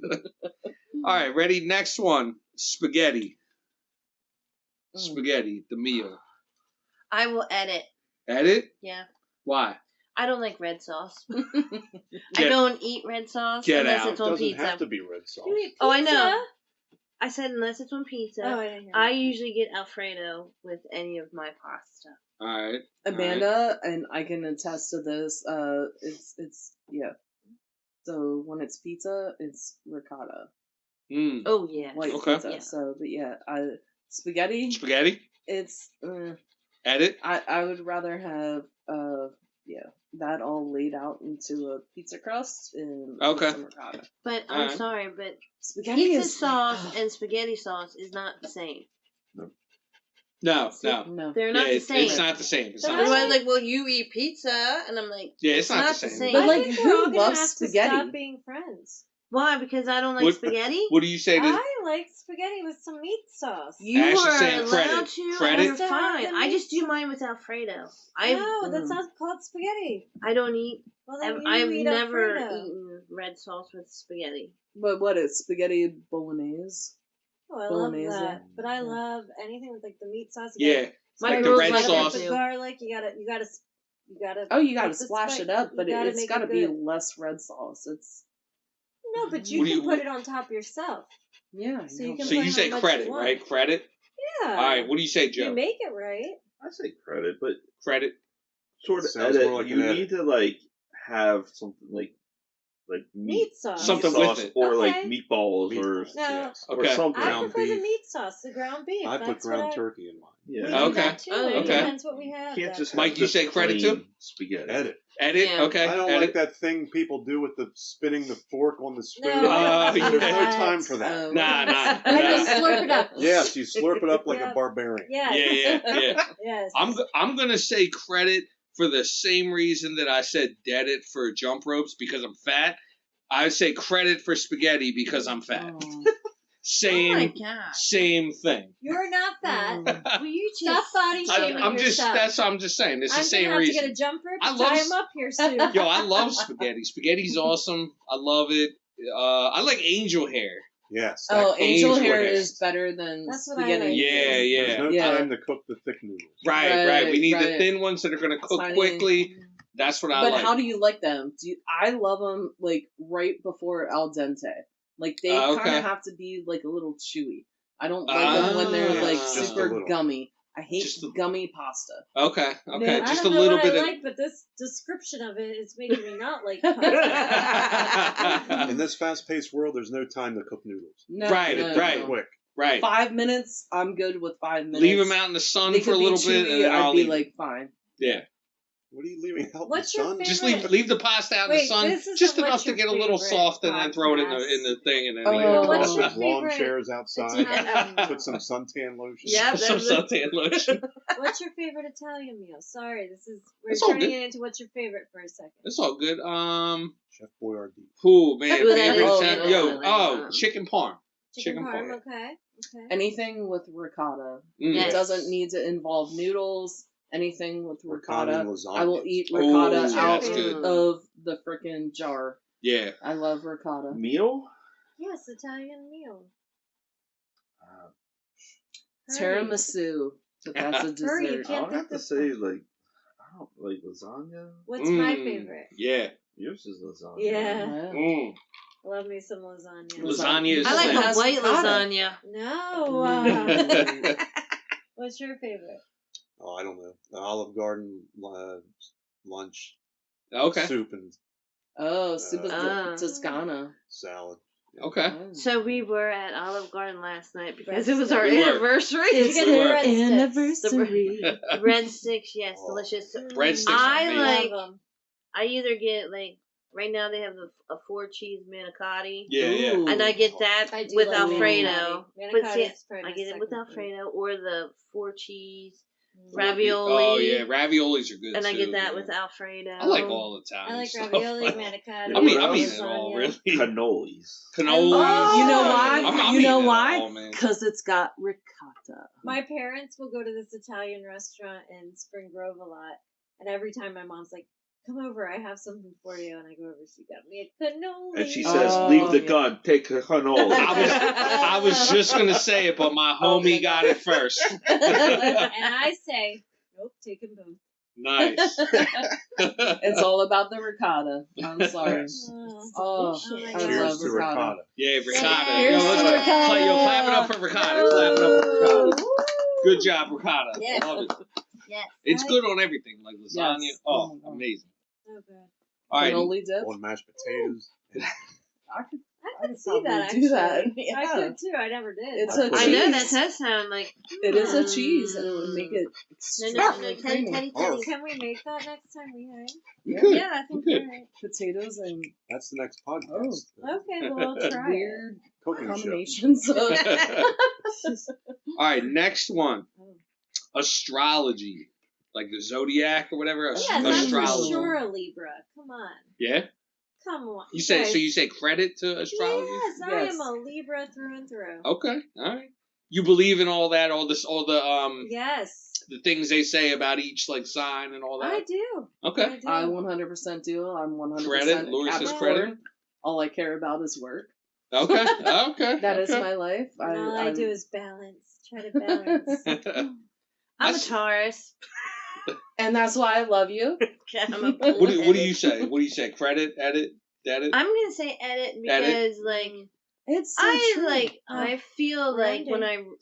A: All right, ready? Next one. Spaghetti.
B: Mm.
A: Spaghetti, the meal.
D: I will edit.
A: Edit?
D: Yeah.
A: Why?
D: I don't like red sauce. I
A: Get-
D: don't eat red sauce
A: Get
D: unless
A: out.
D: it's
C: It
D: on
C: doesn't
D: pizza.
C: have to be red sauce.
E: You eat pizza?
D: Oh, I know. I said unless it's on pizza.
E: Oh, I didn't hear
D: I
E: that.
D: usually get Alfredo with any of my pasta.
A: All right.
B: Amanda, and I can attest to this. It's yeah. So when it's pizza, it's ricotta,
A: Mm.
D: Oh yeah.
B: white
A: Okay.
B: pizza.
D: Yeah.
B: So, but yeah, spaghetti.
A: Spaghetti?
B: It's
A: Edit?
B: I would rather have that all laid out into a pizza crust and with
A: Okay.
B: some ricotta.
D: But I'm
A: Alright.
D: sorry, but
B: Spaghetti
D: pizza
B: is
D: sauce and spaghetti sauce is not the same.
A: No.
B: no.
D: They're
A: Yeah,
D: not the
A: it's
D: same.
A: not the same. It's
E: They're
A: not the
E: not-
A: same.
D: Everyone's like, well, you eat pizza, and I'm like,
A: Yeah, it's not the
D: the
A: same.
D: same.
B: But,
E: I
B: like,
E: think
B: who
E: we're all gonna
B: loves
E: have
B: spaghetti?
E: To stop being friends.
D: why? Because I don't like
A: What-
D: spaghetti.
A: What do you say to
E: I like spaghetti with some meat sauce.
D: You
A: Ash is
D: are
A: saying
D: allowed
A: credit.
D: to.
A: Credit?
D: You're fine. I just do mine with Alfredo.
E: No, that's not called spaghetti.
D: I don't eat.
E: Well, then you
D: I've
E: eat
D: never
E: Alfredo.
D: eaten red sauce with spaghetti.
B: But what is spaghetti bolognese?
E: Oh, I
B: Bolognese.
E: love that. But I
B: Yeah.
E: love anything with like the meat sauce. You
A: Yeah.
D: My
A: Like the
D: rules
A: red
D: like that
A: sauce.
E: The
D: too.
E: garlic. You gotta.
B: Oh, you gotta
E: put the
B: splash
E: spice-
B: it up,
E: you
B: but
E: gotta
B: it's
E: make
B: gotta
E: it
B: be
E: good.
B: less red sauce. It's
E: No, but you
A: What do
E: can
A: you-
E: put it on top yourself.
B: yeah. I
E: So you
B: know.
E: can
A: So you
E: put
A: say
E: how much
A: credit,
E: you want.
A: right? Credit?
E: Yeah.
A: All right, what do you say,
E: You
A: Joe?
E: make it right.
F: I say credit, but
A: Credit?
F: sort of
C: Sounds
F: edit.
C: more like
F: You
C: an edit.
F: need to like have something like
E: Meat sauce.
A: Something
F: sauce
A: with it.
F: or like
E: Okay.
F: meatballs or
C: Meatballs,
E: No.
C: yes.
F: or
A: Okay.
F: something.
E: I
C: Ground
E: prefer the
C: beef.
E: meat sauce, the ground beef.
C: I put
E: That's
C: ground
E: what I,
C: turkey in mine.
E: We
F: Yeah.
E: do
A: Okay.
E: that too.
D: Oh,
E: It
A: okay.
E: depends what we have.
F: Can't
E: that
F: just
E: day.
A: Mike,
F: have
A: you
F: just
A: say credit
F: plain
A: too?
F: spaghetti.
C: Edit.
A: Edit?
D: Yeah.
A: Okay.
C: I don't
A: edit.
C: like that thing people do with the spinning the fork on the spoon.
E: No,
A: I don't
C: There's
A: do
C: no
E: that.
C: time for that.
A: Nah.
E: I just slurp it up.
C: Yes, you slurp it up like
E: Yeah.
C: a barbarian.
E: Yes.
A: Yeah.
E: Yes.
A: I'm gonna say credit for the same reason that I said dead it for jump ropes because I'm fat. I say credit for spaghetti because I'm fat.
B: Oh.
D: Oh my
A: Same
D: gosh.
A: same thing.
E: You're not fat.
D: Will you
E: Stop body shaming
A: I'm just
E: yourself.
A: that's what I'm just saying. It's
E: I'm
A: the same
E: gonna have
A: reason.
E: to get a jump rope
A: I
E: and
A: love
E: tie
A: s-
E: him up here soon.
A: Yo, I love spaghetti. Spaghetti's awesome. I love it. I like angel hair.
C: Yes.
B: Oh,
C: that
B: angel
A: angel
B: hair
A: hair.
B: is better than
E: That's what I
B: spaghetti.
E: like.
A: Yeah,
C: There's no
B: Yeah.
C: time to cook the thick noodles.
A: Right. We need the
B: Right.
A: thin ones that are gonna cook
B: Tiny.
A: quickly. That's what I
B: But
A: like.
B: how do you like them? I love them like right before al dente. Like they
A: Okay.
B: kind of have to be like a little chewy. I don't like them when they're like
A: Just a
B: super
C: little.
B: gummy. I hate
A: Just a-
B: gummy pasta.
A: Okay.
B: Man,
E: I
A: Just
E: don't
A: a
E: know
A: little
E: what
A: bit
E: I
A: of.
E: like, but this description of it is making me not like pasta.
C: In this fast-paced world, there's no time to cook noodles.
B: No,
A: Right,
B: no,
A: right.
B: no.
C: Quick.
A: Right.
B: 5 minutes, I'm good with 5 minutes.
A: Leave them out in the sun
B: They
A: for a
B: could be
A: little bit,
B: chewy,
A: and then
B: I'd
A: I'll
B: be
A: eat.
B: like, fine.
A: Yeah.
C: What are you leaving out
E: What's
C: in the
E: your
C: sun?
E: favorite?
A: Just leave the pasta out in the
E: Wait,
A: sun,
E: this isn't
A: just enough
E: what's
A: to
E: your
A: get a little
E: favorite
A: soft, and then throw it in
E: podcast.
A: the thing, and then
B: Oh,
A: eat
E: Well,
A: it.
E: what's your
C: With lawn
E: favorite
C: chairs outside.
E: Italian
C: Put some suntan lotion.
D: Yeah,
A: Some
D: that's it.
A: suntan lotion.
E: What's your favorite Italian meal? Sorry, we're
A: It's all
E: turning
A: good.
E: it into what's your favorite for a second.
A: It's all good.
C: Chef Boyardee.
A: Cool man.
D: Ooh, that
A: Favorite
B: is
A: Italian-
B: good.
A: Yo,
D: Oh,
A: chicken parm.
E: Chicken
A: Chicken
E: parm,
A: parm.
E: okay.
B: Anything with ricotta.
A: Mm.
D: Yes.
B: It doesn't need to involve noodles. Anything with ricotta.
C: Ricotta and lasagna.
B: I will eat
A: Oh,
B: ricotta
A: yeah,
B: out
A: that's good.
B: of the freaking jar.
A: Yeah.
B: I love ricotta.
F: Meal?
E: Yes, Italian meal. Hurry.
B: Tiramisu. But that's a
E: Hurry, you
B: dessert.
E: can't
F: I would have to
E: think
F: say like I don't like lasagna.
E: What's my
A: Mm.
E: favorite?
A: Yeah.
F: Yours is lasagna.
E: Yeah.
B: Yeah.
A: Mm.
E: Love me some lasagna.
A: Lasagna is
D: I like
B: It
D: the
B: has
D: white
B: ricotta.
D: lasagna.
E: No. What's your favorite?
C: Oh, I don't know. The Olive Garden lunch,
A: Okay.
C: soup and
B: Oh, soup of
D: Ah.
B: Toscana.
C: salad.
A: Okay.
D: So we were at Olive Garden last night because
E: Breadsticks.
D: it was our
A: We were.
D: anniversary.
E: It's
B: It's
E: good
B: their
E: breadsticks.
B: anniversary.
D: The breadsticks, yes, delicious.
A: Breadsticks are
D: I
A: amazing.
D: like.
E: Love 'em.
D: I either get like right now they have a 4-cheese manicotti,
A: Yeah, yeah.
B: Ooh.
D: and I get that
E: I do
D: with
E: like
D: Alfredo.
E: manicotti.
D: But see,
E: Manicotti is probably
D: I
E: my
D: get it with
E: second favorite.
D: Alfredo or the 4-cheese
E: Mm.
D: ravioli.
A: Oh yeah, raviolis are good
D: and
A: too.
D: I get that
A: man.
D: with Alfredo.
A: I like all Italian
E: I like
A: stuff.
E: ravioli, manicotti.
A: I mean
F: lasagna.
A: it all,
E: lasagna.
A: really.
F: Cannolis.
A: Cannolis.
D: Oh,
B: You know
A: Yeah,
B: why?
A: I'm
B: You know
A: eating it
B: why?
A: all, man.
B: Because it's got ricotta.
E: My parents will go to this Italian restaurant in Spring Grove a lot, and every time my mom's like, "Come over, I have something for you," and I go over, she got me a cannoli.
F: And she says,
B: Oh,
F: "Leave the
B: yeah.
F: gun, take a cannoli."
A: I was just gonna say it, but my homie got it first.
E: And I say, "Nope, take them both."
A: Nice.
B: It's all about the ricotta. I'm sorry.
C: Yes.
B: Oh,
E: Oh my
B: I
E: God.
B: love
C: Cheers to
B: ricotta.
C: ricotta.
A: Yeah, ricotta.
B: Here's
A: Yo, let's
B: to ricotta.
A: clap it up for ricotta. Clap it up for ricotta. Good job, ricotta.
E: Yes.
A: I love it.
D: Yes.
A: It's good on everything, like lasagna.
B: Yes.
A: Oh,
B: Oh my God.
A: amazing.
E: So good.
A: All right.
B: Cannoli dip.
C: On mashed potatoes.
B: I could
E: I could see
B: probably
E: that
B: do
E: actually.
B: that.
E: I
B: Yeah.
E: could too. I never did.
B: It's
C: I
B: a
C: put
D: I
B: cheese.
D: know that does sound like.
B: It is a cheese, and it would make it extremely
D: Teddy,
B: creamy.
C: Oh.
E: Can we make that next time we hang?
A: We could.
D: Yeah, I think
A: We
D: you're
A: could.
D: right.
B: Potatoes and
C: That's the next podcast.
E: Okay, well, I'll try
B: weird
C: Cooking show.
B: combinations of.
A: All right, next one. Astrology. Like the zodiac or whatever.
E: it. Yes, I'm for
A: Astrology.
E: sure a Libra. Come on.
A: Yeah?
E: Come on.
A: You say
E: guys.
A: so you say credit to astrology?
E: Yes, I
B: Yes.
E: am a Libra through and through.
A: Okay. All right. You believe in all that, all the
E: Yes,
A: the things they say about each like sign and all that?
E: I do.
A: Okay.
E: I do.
B: I 100% do. I'm 100%
A: Credit. Lori says
B: Capricorn.
A: credit.
B: All I care about is work.
A: Okay. Okay.
B: That is
A: okay.
B: my life.
E: And all I do is balance. Try to balance.
D: I'm a Taurus.
B: and that's why I love you.
D: I'm a
A: What do you say? What do you say? Credit, edit.
D: I'm gonna say edit because like
B: It's so true.
D: I feel like when
E: Branding.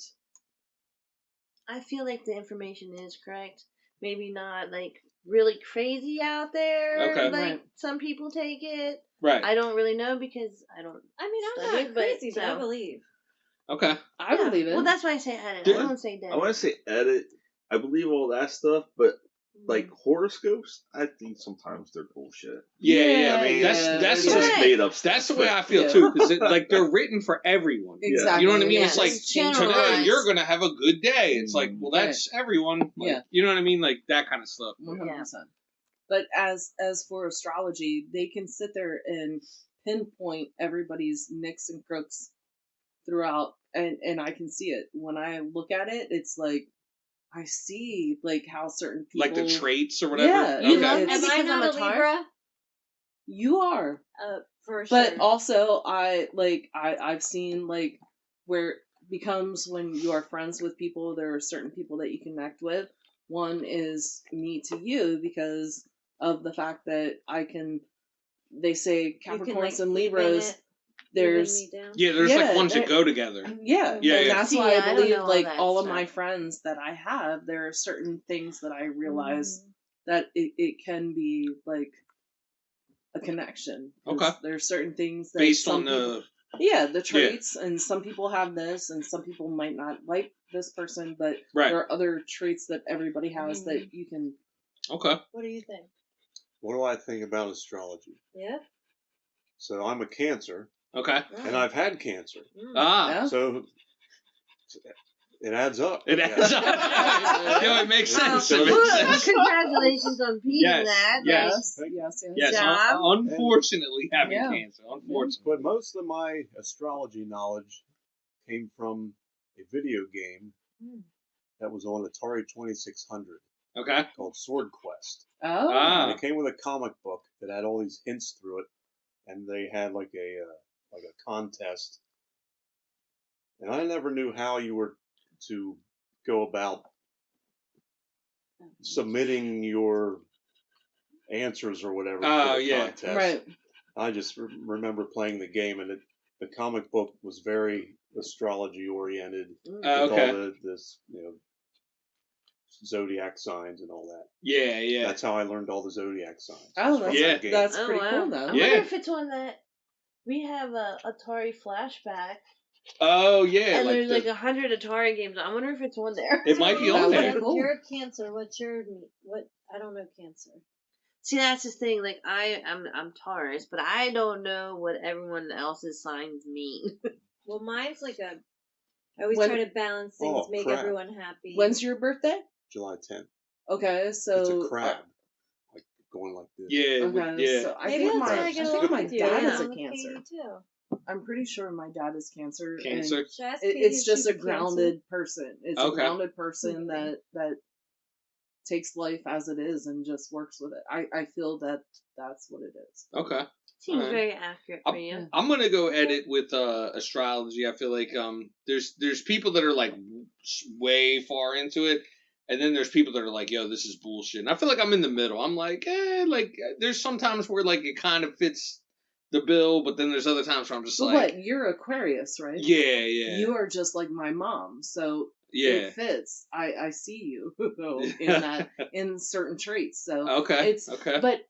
D: I feel like the information is correct. Maybe not like really crazy out there.
A: Okay.
D: Like
B: Right.
D: some people take it.
A: Right.
D: I don't really know because I don't.
E: I mean, I'm
D: Study,
E: not
D: but
E: crazy, but I
D: so-
E: believe.
A: Okay.
B: I
D: Yeah.
B: believe it.
D: Well, that's why I say edit.
A: Do-
D: I don't say dead.
F: I want to say edit. I believe all that stuff, but like horoscopes, I think sometimes they're bullshit.
A: Yeah,
B: Yeah,
F: I mean,
A: that's
F: it's
A: the
F: just
D: Right.
F: made up.
A: that's the
F: stuff,
A: way
F: but-
A: I feel
B: Yeah.
A: too, because like they're written for everyone.
B: Exactly.
A: You know what I mean?
D: Yeah,
A: It's like
D: it's
A: today
D: generalized.
A: you're gonna have a good day. It's like, well,
B: Right.
A: that's everyone. Like,
B: Yeah.
A: You know what I mean? Like that kind of stuff.
B: 100%. But as for astrology, they can sit there and pinpoint everybody's nicks and crooks throughout, and I can see it when I look at it. It's like I see like how certain people,
A: Like the traits or whatever.
B: Yeah,
A: Okay.
B: you
D: know,
B: it's-
E: Am
D: because
E: I
D: I'm
E: not
D: a
E: a
D: Taurus?
E: Libra?
B: you are.
E: For
B: But
E: sure.
B: also, I've seen like where it becomes when you are friends with people, there are certain people that you connect with. One is me to you because of the fact that I can. They say
E: You can,
B: Capricorns
E: like,
B: and
E: even
B: Libras.
E: it,
B: There's
E: even me down.
A: Yeah, there's like
B: Yeah,
A: ones that
B: there-
A: go together.
B: yeah,
A: Yeah,
B: and
A: yeah.
B: that's
D: See,
B: why
D: I
B: I
D: don't
B: believe
D: know all
B: like
D: that
B: all of
D: stuff.
B: my friends that I have, there are certain things that I realize
E: Mhm.
B: that it can be like a connection. 'Cause
A: Okay.
B: there's certain things that
A: Based
B: some
A: on the
B: yeah, the traits, and some people have this, and some people might not like this person, but
A: right.
B: there are other traits that everybody has that you can.
A: Okay.
E: What do you think?
C: What do I think about astrology?
E: Yeah.
C: So I'm a Cancer,
A: Okay.
C: and I've had cancer.
E: Mm.
A: Ah.
B: Yeah.
C: So it adds up.
A: It adds up. Yo, it makes sense. It makes
D: Well,
A: sense.
D: congratulations on beating
A: Yes,
D: that.
A: yes.
B: Yes.
A: Yes,
D: job.
A: unfortunately having
B: Yeah.
A: cancer. Unfortunately.
C: But most of my astrology knowledge came from a video game
E: Mm.
C: that was on Atari 2600
A: Okay.
C: called Sword Quest.
B: Oh.
A: Ah.
C: And it came with a comic book that had all these hints through it, and they had like a contest. And I never knew how you were to go about submitting your answers or whatever
A: Oh,
C: to the
A: yeah.
C: contest.
B: Right.
C: I just remember playing the game, and the comic book was very astrology oriented with
A: Okay.
C: all this, zodiac signs and all that.
A: Yeah, yeah.
C: That's how I learned all the zodiac signs.
B: Oh,
C: was from
A: Yeah.
C: that game.
B: That's
D: Oh,
B: pretty
D: wow.
B: cool though.
D: I
A: Yeah.
D: wonder if it's on that We have a Atari flashback,
A: Oh yeah,
D: and
A: like
D: there's like 100 Atari games. I wonder if it's on there.
A: it might be
B: That
A: on
B: would be
A: there.
B: cool.
E: You're Cancer. What's your what? I don't know Cancer.
D: See, that's the thing. Like I'm Taurus, but I don't know what everyone else's signs mean.
E: Well, mine's like a. I always
B: When-
E: try to balance things,
C: Oh,
E: make
C: crap.
E: everyone happy.
B: When's your birthday?
C: July 10th.
B: Okay, so
C: It's a crab, like going like this.
A: Yeah,
B: Okay,
A: yeah.
B: so I
E: Maybe
B: think
E: that's
B: my
E: how I
B: I
E: get
B: think
E: along
B: my
E: with you.
B: dad is
E: I'm
B: a
E: with
B: Cancer.
E: Katie too.
B: I'm pretty sure my dad is Cancer. and
A: Cancer.
E: Should I ask
B: It,
E: Katie
B: it's
E: if
B: just
E: she's
B: a
E: Cancer?
B: grounded person. It's a
A: Okay.
B: grounded person
E: Mhm.
B: that takes life as it is and just works with it. I feel that that's what it is.
A: Okay.
D: Seems
A: Alright.
D: very accurate for you.
A: I'm gonna go edit with astrology. I feel like there's people that are like way far into it, and then there's people that are like, yo, this is bullshit. And I feel like I'm in the middle. I'm like, there's some times where like it kind of fits the bill, but then there's other times where I'm just
B: But
A: like,
B: what? You're Aquarius, right?
A: yeah,
B: You are just like my mom, so
A: yeah.
B: it fits. I see you in that in certain traits. So
A: Okay.
B: it's
A: Okay.
B: but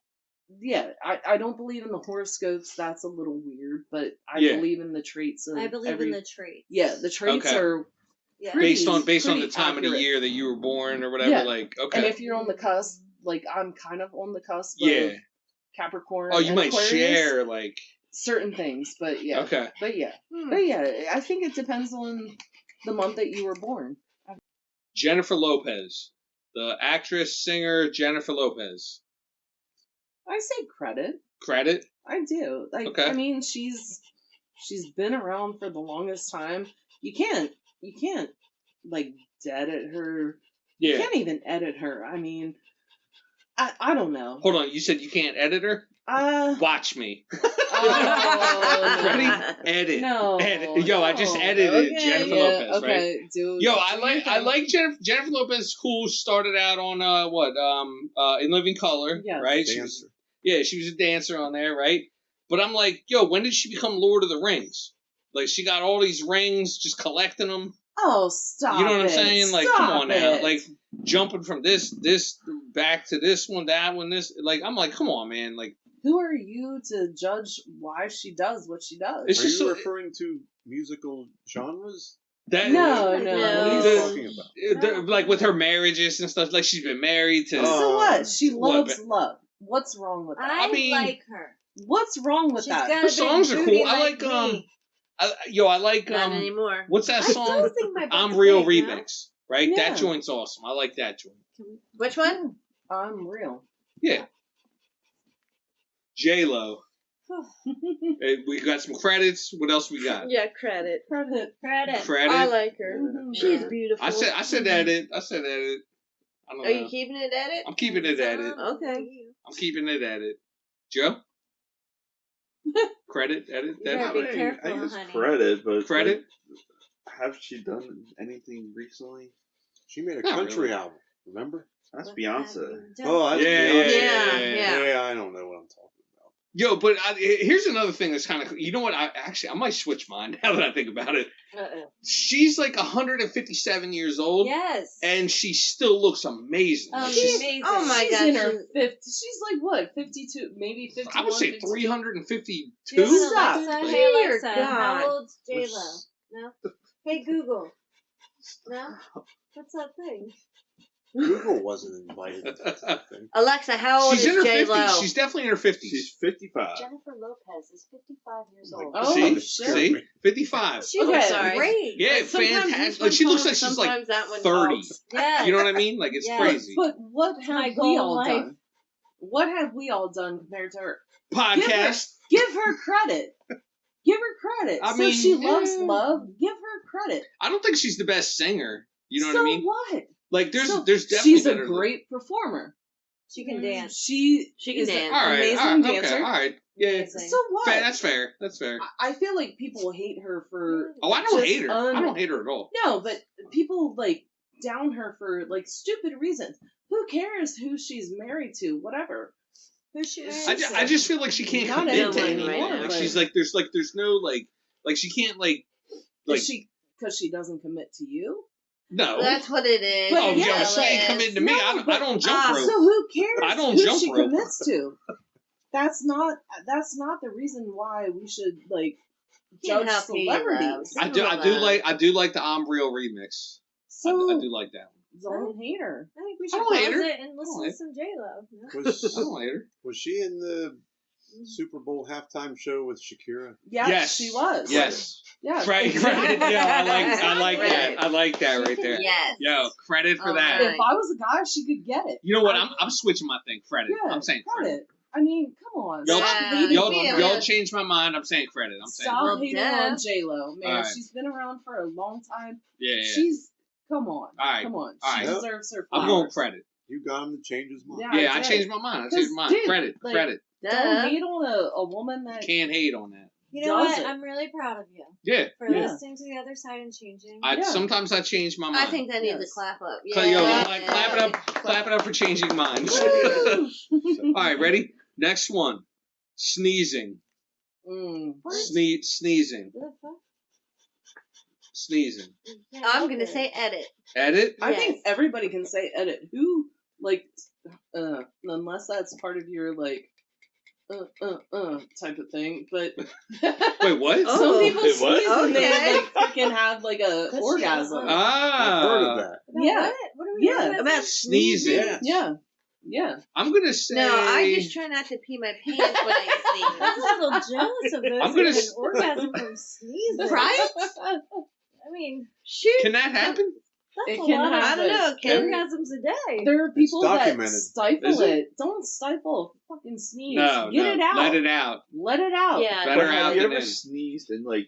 B: yeah, I don't believe in the horoscopes. That's a little weird, but I
A: Yeah.
B: believe in the traits. Of
E: I believe in the traits.
B: Yeah, the traits
A: Okay.
B: are
E: Yeah.
B: pretty-
A: based on the
B: pretty
A: time of the
B: accurate.
A: year that you were born or whatever.
B: Yeah.
A: Like, okay.
B: And if you're on the cusp, like I'm kind of on the cusp
A: yeah.
B: of Capricorn.
A: Oh, you
B: and
A: might
B: Aquarius,
A: share like.
B: certain things, but yeah.
A: Okay.
B: But yeah.
D: Hmm.
B: But yeah, I think it depends on the month that you were born.
A: Jennifer Lopez, the actress, singer Jennifer Lopez.
B: I say credit.
A: Credit.
B: I do. Like
A: Okay.
B: I mean she's been around for the longest time. You can't like edit her. You
A: Yeah.
B: can't even edit her. I mean I don't know.
A: Hold on. You said you can't edit her? Watch me.
B: Oh,
A: Ready?
B: no.
A: Edit.
B: No.
A: Edit. Yo, I just
B: no.
A: edited
B: Okay,
A: Jennifer
B: yeah,
A: Lopez,
B: okay,
A: right?
B: dude.
A: Yo, I like Jennifer Lopez. Is cool. Started out on In Living Color,
B: Yes.
A: right?
C: Dancer.
A: She was a dancer on there, right? But I'm like, yo, when did she become Lord of the Rings? Like, she got all these rings, just collecting them.
B: Oh, stop!
A: You know what I'm
B: it.
A: saying? Like,
B: Stop
A: come on now.
B: it.
A: Like, jumping from this back to this one, that one, this. Like, I'm like, come on, man. Like,
B: who are you to judge why she does what she does?
A: It's
C: Are
A: just
C: you
A: so-
C: referring to musical genres?
A: that.
B: No,
C: What are you
A: The-
C: talking about?
A: like with her marriages and stuff, like she's been married to.
B: So what? She
A: What,
B: loves
A: but-
B: love. What's wrong with that?
E: I
A: mean-
E: like her.
B: What's wrong with
E: She's
B: that?
E: got a
A: Her
E: big
A: songs are
E: booty
A: cool. I like
E: me.
A: I like
D: Not anymore.
A: what's that
E: I
A: song?
E: still think my
A: I'm
E: butt's
A: Real
E: big, no?
A: remix, right?
B: Yeah.
A: That joint's awesome. I like that joint.
D: Which one?
B: I'm real.
A: Yeah. J-Lo. We got some credits. What else we got?
D: Yeah, credit.
B: Credit.
E: Credit.
A: Credit.
D: I like her.
B: Mhm.
D: She's beautiful.
A: I said edit. I said edit. I don't
D: Are you
A: know.
D: keeping it at it?
A: I'm keeping it at it.
D: Okay.
A: I'm keeping it at it. Joe? Credit, edit,
E: You gotta
A: that.
E: be careful,
F: I use
E: honey.
F: credit, but
A: Credit?
F: like, have she done anything recently?
C: She made a
A: Not
C: country
A: really.
C: album. Remember?
F: That's
E: What
F: Beyonce.
E: have you done?
C: Oh, that's
A: Yeah,
C: Beyonce.
D: yeah.
C: Yeah, I don't know what I'm talking about.
A: Yo, but here's another thing that's kind of, you know what? I might switch mine now that I think about it.
E: Uh-oh.
A: She's like 157 years old,
E: Yes.
A: and she still looks amazing. Like, she's,
E: Amazing.
D: Oh my
B: She's
D: gosh.
B: in her 50. She's like what? 52, maybe 51.
A: I would say
B: 52?
A: 352.
E: Do you have an
B: Stop.
E: Alexa? Hey
D: Dear
E: Alexa, how
D: God.
E: old's J-Lo? No? Hey Google. No? What's that thing?
C: Google wasn't invited to that thing.
D: Alexa, how old
A: She's
D: is
A: in her
D: J
A: 50s.
D: Lo?
A: She's definitely in her 50s.
F: She's 55.
D: Jennifer Lopez is 55 years old.
B: Oh,
A: See?
B: shit.
A: See? 55.
E: She
B: Okay,
E: looks
D: sorry.
E: great.
A: Yeah,
D: But sometimes
A: fantastic.
D: this
A: Like, she
D: one
A: looks like
D: talks,
A: she's like
D: sometimes that one
A: 30.
D: talks.
E: Yeah.
A: You know what I mean? Like, it's
E: Yeah.
A: crazy.
B: But what
E: My
B: have
E: goal
B: we
E: in
B: all
E: life.
B: done? What have we all done compared to her?
A: Podcast.
B: Give her credit. Give her credit.
A: I
B: so
A: mean,
B: she loves
A: yeah.
B: love. Give her credit.
A: I don't think she's the best singer. You know
B: so
A: what I mean?
B: what?
A: Like, there's
B: So
A: definitely
B: she's a
A: better-
B: great performer.
E: She can dance.
B: She
D: She can
B: is
D: dance.
B: an
A: All right,
B: amazing
A: all right,
B: dancer.
A: okay, all right. Yeah.
E: Amazing.
B: So what?
A: That's fair. That's fair.
B: I feel like people hate her for
A: Oh, I don't
B: just
A: hate her. I don't hate her at all.
B: No, but people like down her for like stupid reasons. Who cares who she's married to? Whatever.
E: Who's she married
A: I
E: to?
A: just feel like she can't
B: Not
A: commit to
D: anyone
A: anything.
D: right now,
A: Like,
B: but-
A: she's like, there's no like she can't like
B: Is she because she doesn't commit to you?
A: no.
D: That's what it is.
B: But
A: Oh,
B: yeah,
A: yo, she ain't
D: Liz.
A: committing to me.
B: No,
A: I
B: but-
A: don't jump rope.
B: So who cares
A: I don't
B: who
A: jump
B: she
A: rope.
B: commits to? that's not the reason why we should like
D: Can't
B: judge
D: help me, love.
B: celebrities.
A: I do like the I'm Real remix.
B: So
A: I do like that one.
B: don't hate her.
E: I think we
A: I
E: should
A: don't hate
E: pause
A: her.
E: it and listen
A: don't
E: to
A: hate-
E: some J-Lo. No?
A: I
C: Was,
A: don't hate her.
C: was she in the Super Bowl halftime show with Shakira?
B: Yes, she was.
A: Yes.
B: Yeah.
A: Credit. Yeah, I like that. I like that right there.
D: Yes.
A: Yo, credit for
D: All
A: that.
D: right.
B: If I was a guy, she could get it.
A: You know what? I'm switching my thing. Credit.
B: Yeah,
A: I'm saying credit.
B: credit. I mean, come on.
A: Y'all,
B: Stop
D: Yeah.
B: hating
A: y'all,
B: on her.
A: y'all changed my mind. I'm saying credit. I'm saying
B: Stop
D: Well,
B: hating
D: duh.
B: on J-Lo, man.
A: Alright.
B: She's been around for a long time.
A: yeah.
B: Come on.
A: Alright.
B: Come on.
A: Alright.
B: She deserves her
A: I'm
B: flowers.
A: going credit.
C: You got him to change his mind.
B: Yeah.
A: Yeah, I
B: did.
A: changed my mind. I
B: 'Cause,
A: changed my mind.
B: dude,
A: Credit.
B: like-
A: Credit.
B: Don't hate on a woman that...
A: Can't hate on that.
E: You know
B: Does
E: what?
B: it?
E: I'm really proud of you
A: Yeah.
E: for
B: Yeah.
E: listening to the other side and changing.
A: I
B: Yeah.
A: sometimes I change my mind.
D: I think that needs
B: Yes.
D: a clap up.
A: Yo,
D: Yeah.
A: like, clap it up for changing minds.
B: Woo!
A: All right, ready? Next one. Sneezing.
B: What?
A: Sneezing.
E: What the fuck?
A: Sneezing.
E: You can't
D: I'm
E: help
D: gonna
E: it.
D: say edit.
A: Edit?
B: I think
D: Yes.
B: everybody can say edit. Who, like, unless that's part of your, like, type of thing. But
A: Wait, what?
D: Oh.
B: some people
F: Wait, what?
B: sneeze and they,
D: Okay.
B: like, freaking have, like, a
E: That's
B: orgasm.
E: true.
A: Ah.
C: I've heard of that.
E: About
B: Yeah.
E: What are we
B: Yeah.
E: doing
D: About
A: Sneezing.
C: Yes.
B: Yeah. Yeah.
A: I'm gonna say.
D: No, I just try not to pee my pants when I
E: I'm a little jealous of those
A: I'm
E: who
A: gonna
E: have
A: s-
E: an orgasm from sneezing.
D: Right?
E: I mean,
D: shoot.
A: Can that happen?
E: that's
B: It
E: a
B: can
E: lot of
D: I don't know.
B: Can-
E: orgasms a day.
B: There are people that
C: documented.
A: Is
B: stifle
A: it?
B: it. Don't stifle a fucking sneeze.
A: No,
B: Get
A: no.
B: it out.
A: Let it out.
B: Let it out.
D: Yeah.
A: Better
F: But have
A: out
F: you
A: than
F: ever
A: in.
F: sneezed and like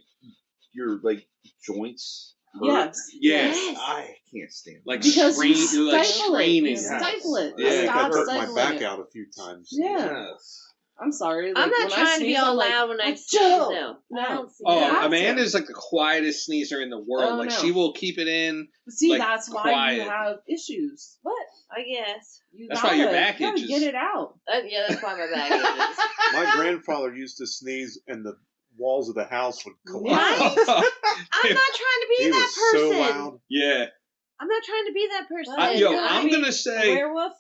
F: your like joints hurt?
B: Yes.
A: Yes.
D: Yes.
F: I can't stand
A: Like
B: Because you
A: strain, like
B: stifle it.
A: straining.
B: You stifle it.
A: Yeah.
C: I think
B: Stop
C: I've hurt my
B: stifling
C: back
B: it.
C: out a few times.
B: Yeah.
F: Yes.
B: I'm sorry.
D: I'm
B: like,
D: not
B: when I
D: trying to be
B: sneeze,
D: all
B: I'm like,
D: loud when I
B: "Achoo!"
D: sneeze. No.
E: I
B: No.
E: don't see
A: Oh,
B: You
E: that.
B: have to.
A: Amanda's like the quietest sneezer in the world.
B: Oh,
A: like
B: no.
A: she will keep it in.
B: See,
A: like,
B: that's why
A: quiet.
B: you have issues.
E: What?
D: I guess.
B: You
A: That's why your back
B: you gotta
A: itches.
B: get it out.
D: Yeah, that's why my back itches.
C: My grandfather used to sneeze and the walls of the house would collapse.
D: Right? I'm not trying to be
C: He
D: that
C: was so
D: person.
C: loud.
A: yeah.
D: I'm not trying to be that person.
E: Well,
A: Yo,
E: you
A: I'm
E: wanna
A: gonna
E: be
A: say-
E: a werewolf.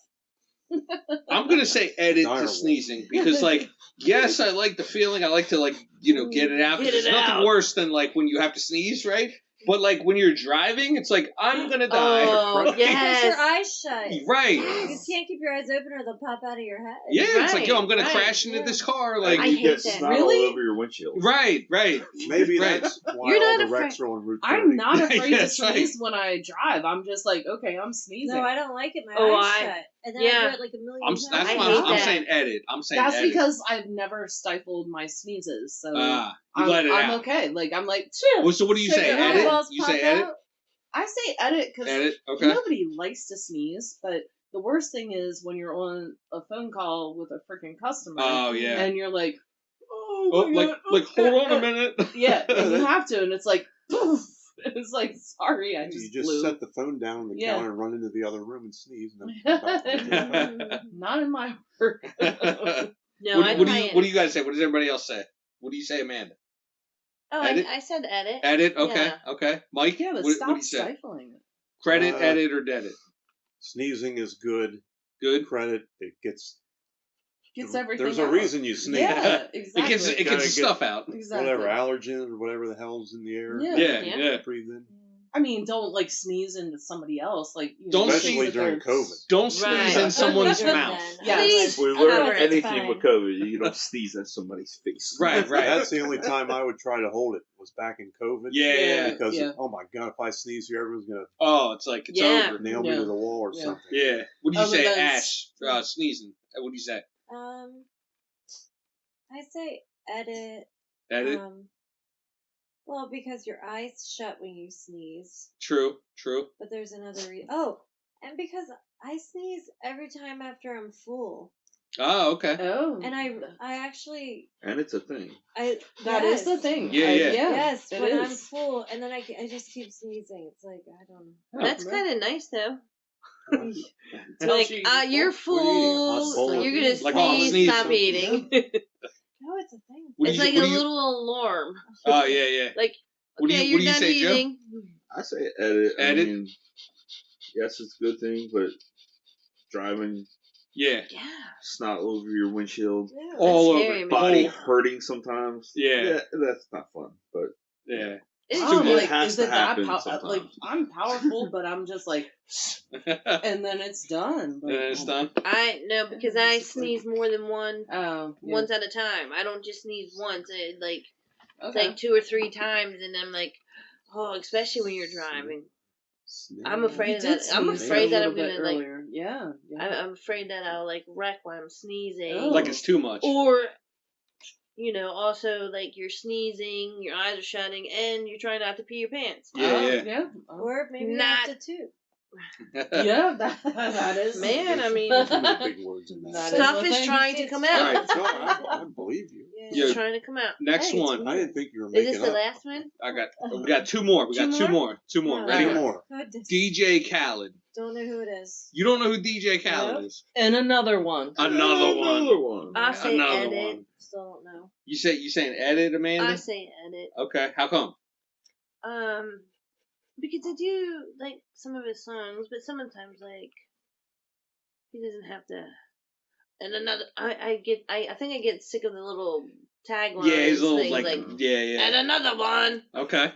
A: I'm gonna say edit
C: Direwolf.
A: to sneezing because, like, yes, I like the feeling. I like to, like, get it out. 'cause
D: Get
A: there's
D: it
A: nothing
D: out.
A: worse than like when you have to sneeze, right? But like when you're driving, it's like I'm gonna die.
D: Oh,
E: Keep your
D: yes.
E: eyes shut.
A: Right?
E: You can't keep your eyes open or they'll pop out of your head.
A: Yeah, it's like yo, I'm gonna
D: Right,
A: crash into
E: yeah.
A: this car. Like,
D: I
F: you
D: hate
F: get
D: that.
F: snot
B: Really?
F: all over your windshield.
A: right.
C: Maybe
A: Right.
C: that's why
D: You're
C: all
D: not
C: the wrecks
D: afraid-
C: are on Route 30.
B: I'm not afraid
A: That's
B: to
A: right.
B: sneeze when I drive. I'm just like, okay, I'm sneezing.
E: No, I don't like it. My
D: Oh,
E: eyes
D: I-
E: shut. And then
D: yeah.
E: I do it like a million times.
A: That's
D: I
A: why
D: hate
A: I'm
D: that.
A: saying edit. I'm saying
B: That's
A: edit.
B: because I've never stifled my sneezes, so
A: you
B: I'm,
A: let it
B: I'm
A: out.
B: okay. Like I'm like, chill.
A: Well, so what do you
E: So
A: say?
E: your
A: Edit?
E: eyeballs
A: You
E: pop
A: say edit?
E: out?
B: I say edit because
A: Edit. Okay.
B: nobody likes to sneeze, but the worst thing is when you're on a phone call with a freaking customer
A: Oh yeah.
B: and you're like, oh,
A: Oh,
B: my
A: like
B: God,
A: like
B: oh,
A: hold on
B: God.
A: a minute.
B: Yeah, and you have to, and it's like, poof. It's like, sorry, I
C: You
B: just
C: just
B: blew.
C: set the phone down on the
B: Yeah.
C: counter and run into the other room and sneeze. And then come back.
B: Not in my work.
D: No,
A: what,
D: I
A: what do
D: try
A: you
D: it.
A: what do you guys say? What does everybody else say? What do you say, Amanda?
D: Oh,
A: Edit?
D: I said edit.
A: Edit. Okay.
D: Yeah.
A: Okay. Mike.
B: Yeah, but
A: what,
B: stop
A: what do you say?
B: stifling it.
A: Credit,
C: Uh,
A: edit, or dead it?
C: Sneezing is good.
A: Good.
C: Credit. It gets.
B: Gets everything
C: There's a
B: out.
C: reason you sneeze.
B: Yeah,
A: It
B: exactly.
A: gets
C: Gotta
A: the
C: get-
A: stuff out.
B: exactly.
C: Whatever allergen or whatever the hell's in the air.
B: Yeah.
A: Yeah.
D: Yeah.
A: Yeah.
C: Breathe in.
B: I mean, don't like sneeze into somebody else. Like, you
A: Don't
B: know,
C: Especially
B: things that
C: during
B: they're-
C: COVID.
A: Don't sneeze
D: Right.
A: in someone's
E: Good
A: mouth.
E: then.
B: Yeah.
D: Please.
F: We
D: Oh,
F: learned
D: it's
F: anything
E: fine.
F: with COVID. You don't sneeze in somebody's face.
A: Right. Right.
C: That's the only time I would try to hold it was back in COVID.
A: Yeah. Yeah.
C: Because
B: Yeah.
C: oh my god, if I sneeze here, everyone's gonna
A: Oh, it's like it's
D: Yeah.
A: over.
C: nail me
B: Yeah.
C: to the wall or
B: Yeah.
C: something.
A: Yeah. What do you
B: Other
A: say,
B: than-
A: Ash? Sneezing. What do you say?
E: I say edit.
A: Edit.
E: Well, because your eyes shut when you sneeze.
A: True. True.
E: But there's another reason. Oh, and because I sneeze every time after I'm full.
A: Oh, okay.
B: Oh.
E: And I actually,
F: And it's a thing.
B: That is the thing.
A: Yeah, yeah.
E: Yes,
B: it
E: when I'm
B: is.
E: full, and then I just keep sneezing. It's like, I don't know.
D: That's kind of nice, though.
B: Tells
D: Like,
B: you
D: you're
C: What are you eating, a hot
D: full.
C: bowl of-
D: You're gonna
A: Like, oh,
D: sneeze,
A: sneeze.
D: stop eating.
E: No, it's a thing.
A: What do
D: It's
A: you-
D: like
A: what
D: a
A: do you-
D: little alarm.
A: Oh yeah, yeah.
D: Like,
A: What do
D: okay,
A: you-
D: you're
A: what do you
D: done
A: say, Joe?
D: eating.
F: I say edit.
A: Edit?
F: I mean, yes, it's a good thing, but driving
A: Yeah.
F: snot over your windshield,
E: Yeah.
A: All
D: That's
A: over.
D: scary, man.
F: body
A: Oh,
F: hurting sometimes.
A: Yeah.
F: That's not fun. But
A: yeah.
D: It's
A: too
B: I'm
A: much.
B: like,
F: has
B: is
F: to
B: it that
F: happen
B: like
F: sometimes.
B: I'm powerful, but I'm just like, and then it's done.
A: And then it's done.
D: I no because I sneeze more than
B: Oh, yeah.
D: once at a time. I don't just sneeze once. It's
B: Okay.
D: like 2 or 3 times, and I'm like, oh, especially when you're driving. I'm afraid of that. I'm afraid that I'm gonna like.
B: Yeah.
D: I'm afraid that I'll like wreck while I'm sneezing.
B: Oh.
A: Like it's too much.
D: Or, also like you're sneezing, your eyes are shutting, and you're trying not to pee your pants.
A: Yeah.
E: Or maybe
D: Not-
E: after 2.
B: Yeah, that is.
D: Man, I mean,
C: Too many big words in that.
B: That
D: stuff
B: the
D: is
B: thing.
D: trying to come
A: Right.
D: out.
C: No, I believe you.
A: Yeah.
D: It's trying to come out.
A: Next
E: Hey, it's
A: one.
C: I didn't think you were
D: Is
C: making
D: this the
C: up.
D: last one?
A: We got 2 more. We got
D: Two
A: two
D: more?
A: more. 2 more.
E: Oh,
A: Ready?
C: Two more.
E: Goodness.
A: DJ Khaled.
E: Don't know who it is.
A: You don't know who DJ Khaled
E: Nope.
A: is?
B: And another one.
A: Another one.
F: Another one.
D: I say
A: Another
D: edit.
A: one.
E: Still don't know.
A: You saying edit, Amanda?
D: I say edit.
A: Okay. How come?
D: Because I do like some of his songs, but sometimes like he doesn't have to. And another, I think I get sick of the little taglines.
A: Yeah, he's a little
D: things
A: like yeah.
D: And another one.
A: Okay.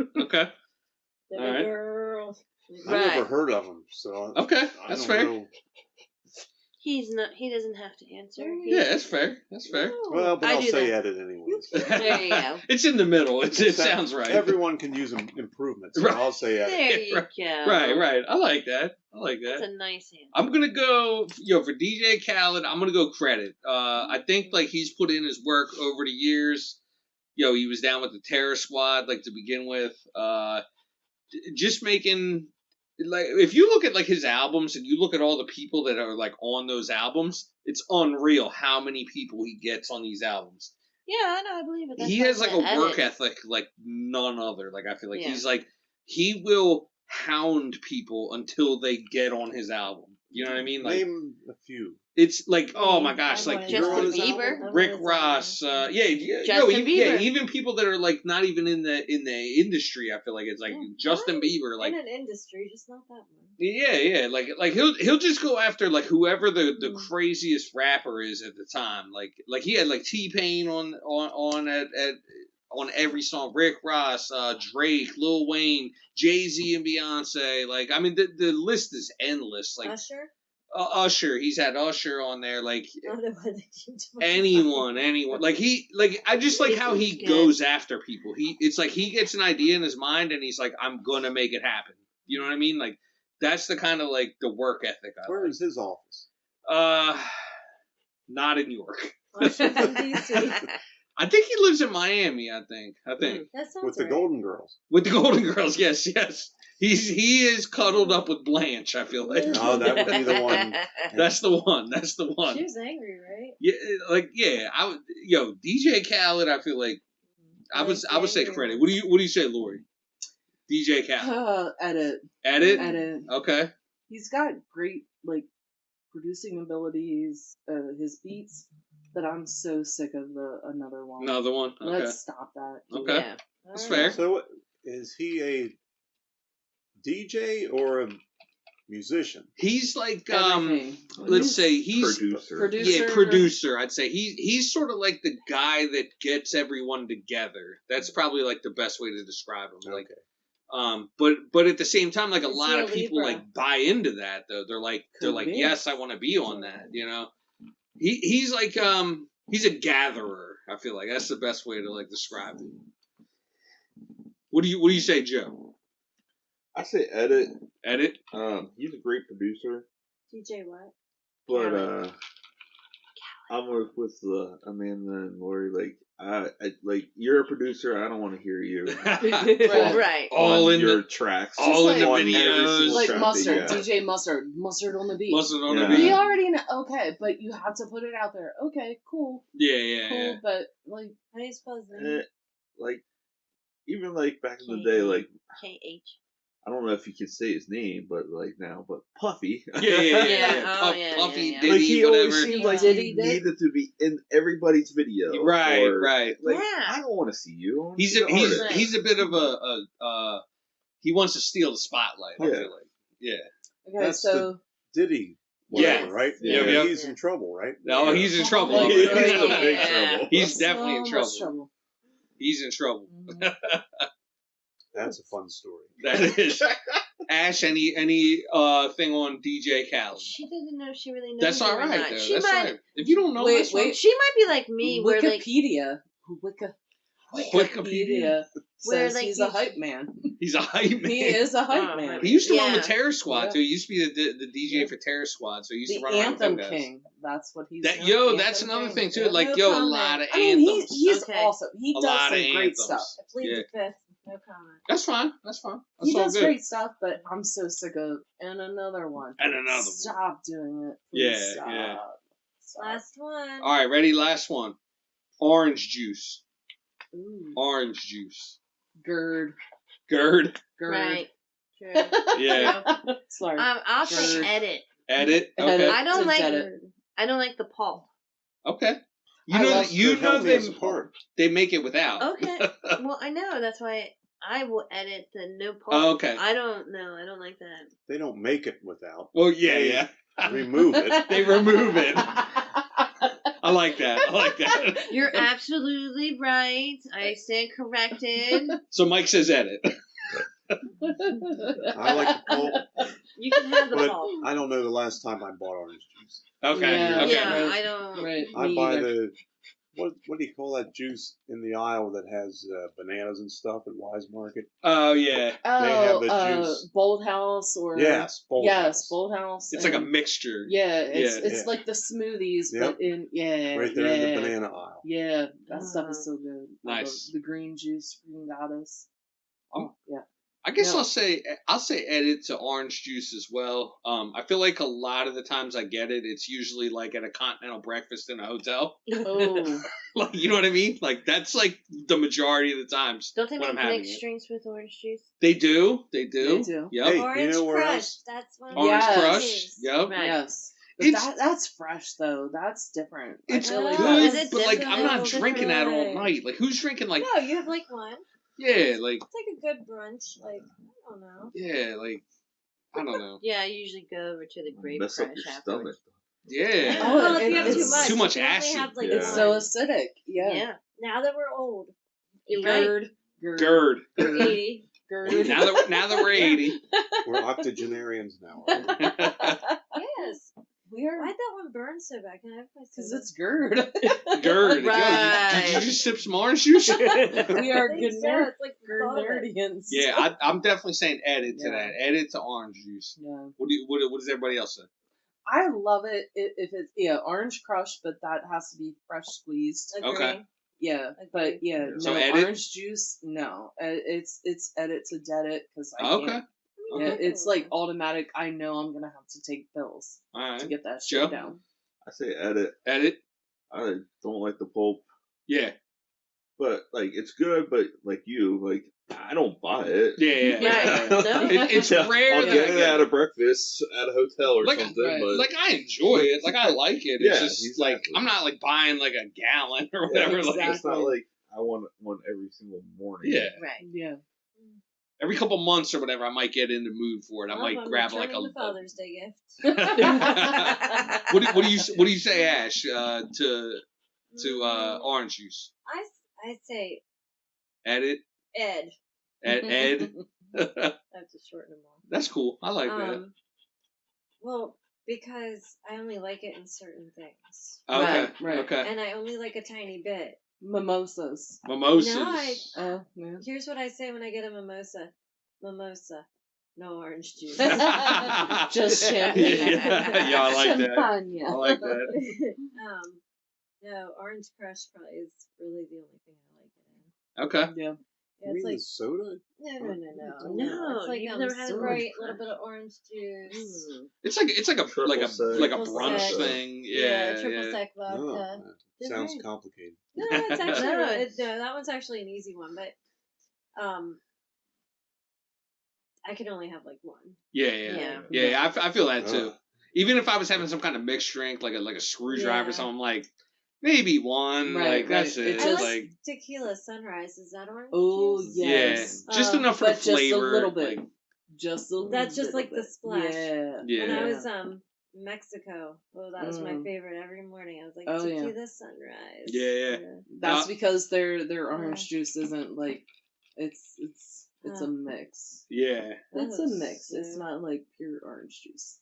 E: The
A: All right.
E: girl.
C: I never
D: Right.
C: heard of him, so
A: Okay.
C: I
A: That's
C: don't
A: fair.
C: know.
D: He doesn't have to answer.
A: Yeah, that's fair. That's fair.
C: Well, but
D: I
C: I'll
D: do
C: say
D: that.
C: edit anyways.
D: There you go.
A: It's in the middle. It sounds right.
C: Everyone can use improvements, so
A: Right.
C: I'll say edit.
D: There you go.
A: Right. I like that.
D: That's a nice answer.
A: I'm gonna go, for DJ Khaled. I'm gonna go credit. I think like he's put in his work over the years. He was down with the Terror Squad like to begin with. Just making like if you look at like his albums and you look at all the people that are like on those albums, it's unreal how many people he gets on these albums.
D: Yeah, I know. I believe it. That's
A: He
D: why
A: has
D: I
A: like
D: said
A: a work
D: edit.
A: ethic like none other. Like I feel like
D: Yeah.
A: he's like he will hound people until they get on his album. You know what I mean? Like
C: Name a few.
A: it's like oh my gosh,
E: I
A: like
E: wanna
D: Justin
E: know
C: his
E: his
D: Bieber?
E: album.
A: Rick
E: I wanna know his
A: Ross,
E: album.
D: Justin Bieber.
A: even people that are like not even in the industry. I feel like it's like
E: Yeah.
A: Justin Bieber, like
E: in an industry, just not that one.
A: yeah, like he'll just go after like whoever the craziest rapper is at the time. Like he had like T-Pain on every song. Rick Ross, Drake, Lil Wayne, Jay-Z, and Beyonce. Like I mean the list is endless. Like
E: Usher?
A: Usher, he's had Usher on there. Like
E: I don't know why they keep doing
A: anyone. Like I just like how he
D: Good.
A: goes after people. It's like he gets an idea in his mind and he's like, I'm gonna make it happen. You know what I mean? Like that's the kind of like the work ethic I
C: Where
A: like.
C: is his office?
A: Not in New York.
E: Washington, D.C.
A: I think he lives in Miami. I think
E: That sounds
C: With the
E: right.
C: Golden Girls.
A: with the Golden Girls. Yes. He is cuddled up with Blanche. I feel like
C: Oh, that would be the one.
A: that's the one. That's the one.
E: She was angry, right?
A: Yeah. I would. DJ Khaled. I feel like I would say credit. What do you say, Lori? DJ Khaled.
B: Edit.
A: Edit. Okay.
B: He's got great like producing abilities. His beats, but I'm so sick of another one.
A: Another one. Okay.
B: Let's stop that.
A: Okay.
D: Yeah.
A: That's
E: All right.
A: fair.
C: So, is he a DJ or a musician?
A: He's like
B: Everything.
A: let's say he's
F: Producer.
A: producer. I'd say he's sort of like the guy that gets everyone together. That's probably like the best way to describe him. Like but at the same time, like a
E: Is
A: lot
E: he
A: of
E: a
A: people
E: Libra?
A: like buy into that though. They're like yes, I want to be on that. He's like he's a gatherer. I feel like that's the best way to like describe him. What do you say, Joe?
F: I say edit.
A: Edit.
F: He's a great producer,
E: DJ what?
F: but I'm with Amanda and Lori. Like I like you're a producer. I don't want to hear you
D: Right.
A: All
F: on
A: in
F: your
A: the
F: tracks.
A: all in the
F: on every
A: videos.
F: single
B: Like
F: track
B: Mustard,
F: that you
B: DJ Mustard on the beat.
A: Mustard on
F: Yeah.
A: the
B: We
A: beat.
B: already know. Okay, but you have to put it out there. Okay, cool,
A: Yeah.
B: but like,
E: How do you spell his
F: got.
E: name?
F: Like even like back in the day, like
D: KH.
F: I don't know if you could say his name, but like now, but Puffy.
A: Yeah.
D: Yeah, oh, yeah,
A: Puffy,
D: yeah, yeah.
A: Diddy,
F: Like he always
A: whatever.
F: seemed like
B: Diddy
F: he
B: did?
F: needed to be in everybody's video.
A: Right.
F: Like
D: Yeah.
F: I don't want to see you. I wanna
A: He's
F: see the artist.
D: Right.
A: he's a bit of he wants to steal the spotlight. I
F: Yeah.
A: feel like. Yeah.
B: okay,
C: That's
B: so
C: Diddy whatever,
A: Yeah.
C: right?
A: Yeah,
C: Yeah,
A: yeah.
C: he's in trouble, right?
A: No, he's in trouble.
B: Oh,
F: He's
B: yeah.
F: in big trouble.
A: He's definitely in
B: So
A: trouble.
B: much trouble.
A: He's in trouble.
B: Mhm.
C: That's a fun story.
A: That is. Ash, any thing on DJ Khaled?
D: She doesn't know if she really knows.
A: That's all
D: him or
A: right,
D: not.
A: though.
D: She
A: That's
D: might.
A: all right. If you don't know,
B: Wait,
A: that's fine.
B: wait.
D: She might be like me, where like
B: Wikipedia.
A: Wikipedia.
D: Where,
B: says
D: like,
B: he's
D: you
B: a hype man.
A: He's a hype man.
B: He is a hype
D: Oh,
B: man.
A: He used to run
D: Yeah.
A: with Terror Squad
B: Yeah.
A: too. He used to be the DJ
B: Yeah.
A: for Terror Squad, so he used
B: The
A: to run around with them
B: Anthem
A: guys.
B: King. That's what he's
A: That
B: known.
A: that's
B: Anthem
A: another
B: King.
A: thing too.
B: Yeah.
A: Like
E: No
A: a
E: comment.
A: lot of
B: I mean,
A: anthems.
B: he's
D: Okay.
B: awesome. He
A: A
B: does
A: lot
B: some
A: of
B: great
A: anthems.
B: stuff.
E: I plead
A: Yeah.
E: the fifth. No comment.
A: That's fine. That's fine.
B: He
A: That's all
B: does
A: good.
B: great stuff, but I'm so sick of and another one.
A: And another one.
B: Stop doing it.
A: Yeah,
B: Please stop.
A: yeah.
B: Stop.
E: Last one.
A: All right, ready? Last one. Orange juice.
B: Ooh.
A: Orange juice.
B: Gird.
A: Gerd.
B: Gird.
D: right. True.
A: Yeah.
B: Sorry.
D: I'll say
B: Gird.
D: edit.
A: Edit.
B: Edit.
A: Okay.
D: I don't
B: To
D: like.
B: edit.
D: I don't like the pulp.
A: Okay. You
B: I
A: know.
B: love
A: You
C: Good
A: know
C: healthy
A: they
C: as a part.
A: make it without.
D: Okay. Well, I know. That's why I will edit the no pulp.
A: Oh, okay.
D: I don't know. I don't like that.
C: They don't make it without.
A: Well, yeah,
C: They
A: yeah.
C: remove it.
A: They remove it. I like that. I like that.
D: You're absolutely right. I stand corrected.
A: So Mike says edit.
C: I like the pulp,
D: You can have the
C: but
D: pulp.
C: I don't know the last time I bought orange juice.
A: Okay.
B: Yeah.
A: Okay.
D: Yeah,
B: right.
D: I don't.
B: Right.
C: I
B: me
C: buy
B: either.
C: what do you call that juice in the aisle that has bananas and stuff at Wise Market?
A: Oh yeah.
C: have the
B: Oh,
C: juice.
B: Bold House or
C: Yes, Bold
B: yes,
C: House.
B: Bold House.
A: It's like a
B: and-
A: mixture.
B: Yeah, it's
C: Yeah.
B: like the smoothies,
C: Yep.
B: but in
C: Right there in the banana aisle.
B: Yeah, that stuff is so good.
A: Nice.
B: The green juice, green goddess. Oh yeah.
A: I guess
B: No.
A: I'll say edit to orange juice as well. I feel like a lot of the times I get it, it's usually like at a continental breakfast in a hotel.
B: Oh,
A: Like, you know what I mean? Like that's like the majority of the times
D: Don't they
A: when
D: make
A: I'm having
D: mixed
A: it.
D: drinks with orange juice?
A: They do. They do.
B: They do.
A: Yep.
C: Hey, you
E: Orange
C: know where
E: Crush.
C: else?
E: That's one.
A: Orange
B: Yes.
A: Crush. Yep.
D: Right.
B: yes. But
A: It's-
B: that's fresh though. That's different.
A: It's
B: I really
E: good,
B: like
D: Is
A: good,
D: it
A: but like
D: different?
A: I'm not
E: It's
A: drinking that all
E: different.
A: night. Like who's drinking like
E: No, you have like one.
A: yeah, like
E: It's like a good brunch. Like I don't know.
A: yeah, like I don't know.
D: Yeah, I usually go over to the grape
F: Mess
D: crush
F: up your
D: afterwards.
F: stomach.
A: Yeah.
B: Oh,
E: well, if you have
B: it's
E: too much,
A: too much
E: you can only
A: acid.
E: Have, like,
F: Yeah.
B: It's
E: one.
B: so acidic. Yeah.
D: Yeah.
E: Now that we're old,
D: You're right.
B: Gird.
A: Gerd.
E: 80.
B: Gird.
A: Now that we're 80.
C: We're octogenarians now.
E: Yes.
B: We are
E: Why'd that one burn so bad? Can I have my
B: because
E: soda?
B: it's gird.
A: Gerd. Yo,
D: Right.
A: did you just sip some orange juice?
B: we are
E: I think
B: good
E: so.
B: nerd.
E: It's like the thought of it.
B: Nerdians.
A: Yeah, I'm definitely saying edit to
B: Yeah.
A: that. Edit to orange juice.
B: Yeah.
A: What does everybody else say?
B: I love it if it's orange crush, but that has to be fresh squeezed.
E: Agree.
A: Okay.
B: Yeah, but
E: Agree.
B: yeah,
A: So
B: no
A: edit?
B: orange juice. No, it's edit to dead it because I
A: Okay.
B: can't. Yeah,
A: Okay.
B: it's like automatic. I know I'm gonna have to take pills
A: All
B: to
A: right.
B: get that
A: Joe?
B: shit down.
F: I say edit.
A: Edit.
F: I don't like the pulp,
A: Yeah.
F: but like it's good. But like you, like I don't buy it.
A: Yeah.
D: Right. No.
A: It's rare
F: I'll
A: that
F: get
A: I
F: it
A: get
F: at a breakfast at a hotel or
A: Like-
F: something.
B: right.
F: But
A: Like I enjoy it. Like I like it. It's
F: Yeah,
A: just
F: exactly.
A: like I'm not like buying like a gallon or
F: yeah,
A: whatever.
F: it's,
A: Like
F: it's not like I want one every single morning.
A: yeah.
D: Right.
B: Yeah.
A: Every couple months or whatever, I might get in the mood for it. I
E: Well,
A: might
E: I'm
A: grab like a.
E: returning the Father's Day gift.
A: what do you say, Ash? To orange juice.
E: I say
A: Edit.
E: Ed.
A: Ed.
E: I have to shorten them all.
A: That's cool. I like that.
E: Well, because I only like it in certain things,
A: Okay.
B: right.
A: Okay.
E: and I only like a tiny bit.
B: Mimosas.
A: Mimosas.
E: No,
B: Yeah.
E: Here's what I say when I get a mimosa. Mimosa, no orange juice.
B: Just champagne.
A: Yeah, I like that.
B: Champagne.
A: I like that.
E: No, orange crush probably is really the only thing I like it in.
A: Okay.
B: Yeah.
E: Yeah,
C: You
E: it's
C: mean
E: like
C: the soda?
E: no. It's like
D: you've never had
E: Sprite,
D: orange
E: a little bit of orange juice.
A: It's like a
F: Triple sec.
A: brunch
E: Triple sec.
A: thing. Yeah.
E: triple
A: yeah.
E: sec vodka.
C: Oh,
E: They're
C: sounds
E: great.
C: complicated.
E: No, it's actually
D: No,
E: no. That one's actually an easy one, but I can only have like one.
A: Yeah. I feel that too.
C: Oh.
A: Even if I was having some kind of mixed drink, like a screwdriver
E: Yeah.
A: or something, like maybe one.
B: Right,
A: like that's
B: right.
A: it.
B: It
E: I
B: just-
E: like tequila sunrise. Is that orange
B: Oh,
E: juice?
B: yes.
A: Yeah, just
E: Um,
A: enough for
B: but
A: the flavor.
B: just a little bit.
A: like-
B: Just a little
E: That's just
B: little
E: like the
B: bit.
E: splash.
B: Yeah.
A: yeah.
E: When I was Mexico. Oh, that was my favorite every morning. I was like,
B: Oh, yeah.
E: tequila sunrise.
A: Yeah.
B: That's because their orange juice isn't like it's a mix.
A: Yeah.
B: It's a mix. It's not like pure orange juice.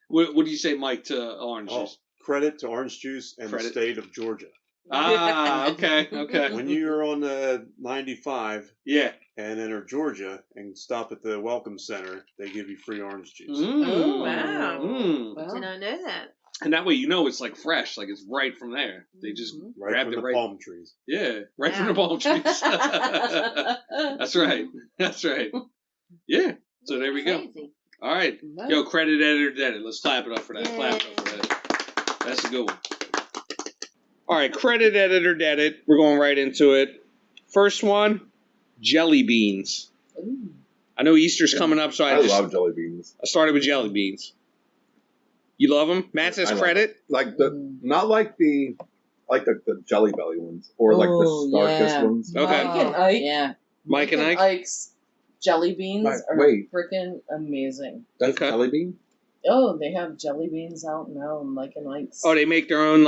A: What do you say, Mike, to orange juice?
C: Credit to orange juice and the state of Georgia.
A: Okay.
C: When you're on the 95,
A: yeah,
C: and enter Georgia and stop at the Welcome Center, they give you free orange juice.
D: Oh, wow. Did not know that.
A: And that way you know it's like fresh, like it's right from there. They just grabbed
C: from the palm trees.
A: Yeah, right from the palm trees. That's right. Yeah. So there we go. All right. Yo, credit editor, edit. Let's clap it up for that.
D: Yay.
A: Clap it up for that. That's a good one.
G: All right, credit editor, edit. We're going right into it. First one, jelly beans.
B: Ooh.
G: I know Easter's coming up, so I
H: love jelly beans.
G: I started with jelly beans. You love them? Matt says credit.
H: Like not like the Jelly Belly ones or like the Star-Kissed ones.
G: Okay.
B: Mike and Ike.
D: Yeah.
G: Mike and Ike.
B: Ike's jelly beans are freaking amazing.
H: That's jelly bean?
B: Oh, they have jelly beans out now, Mike and Ike's.
G: Oh, they make their own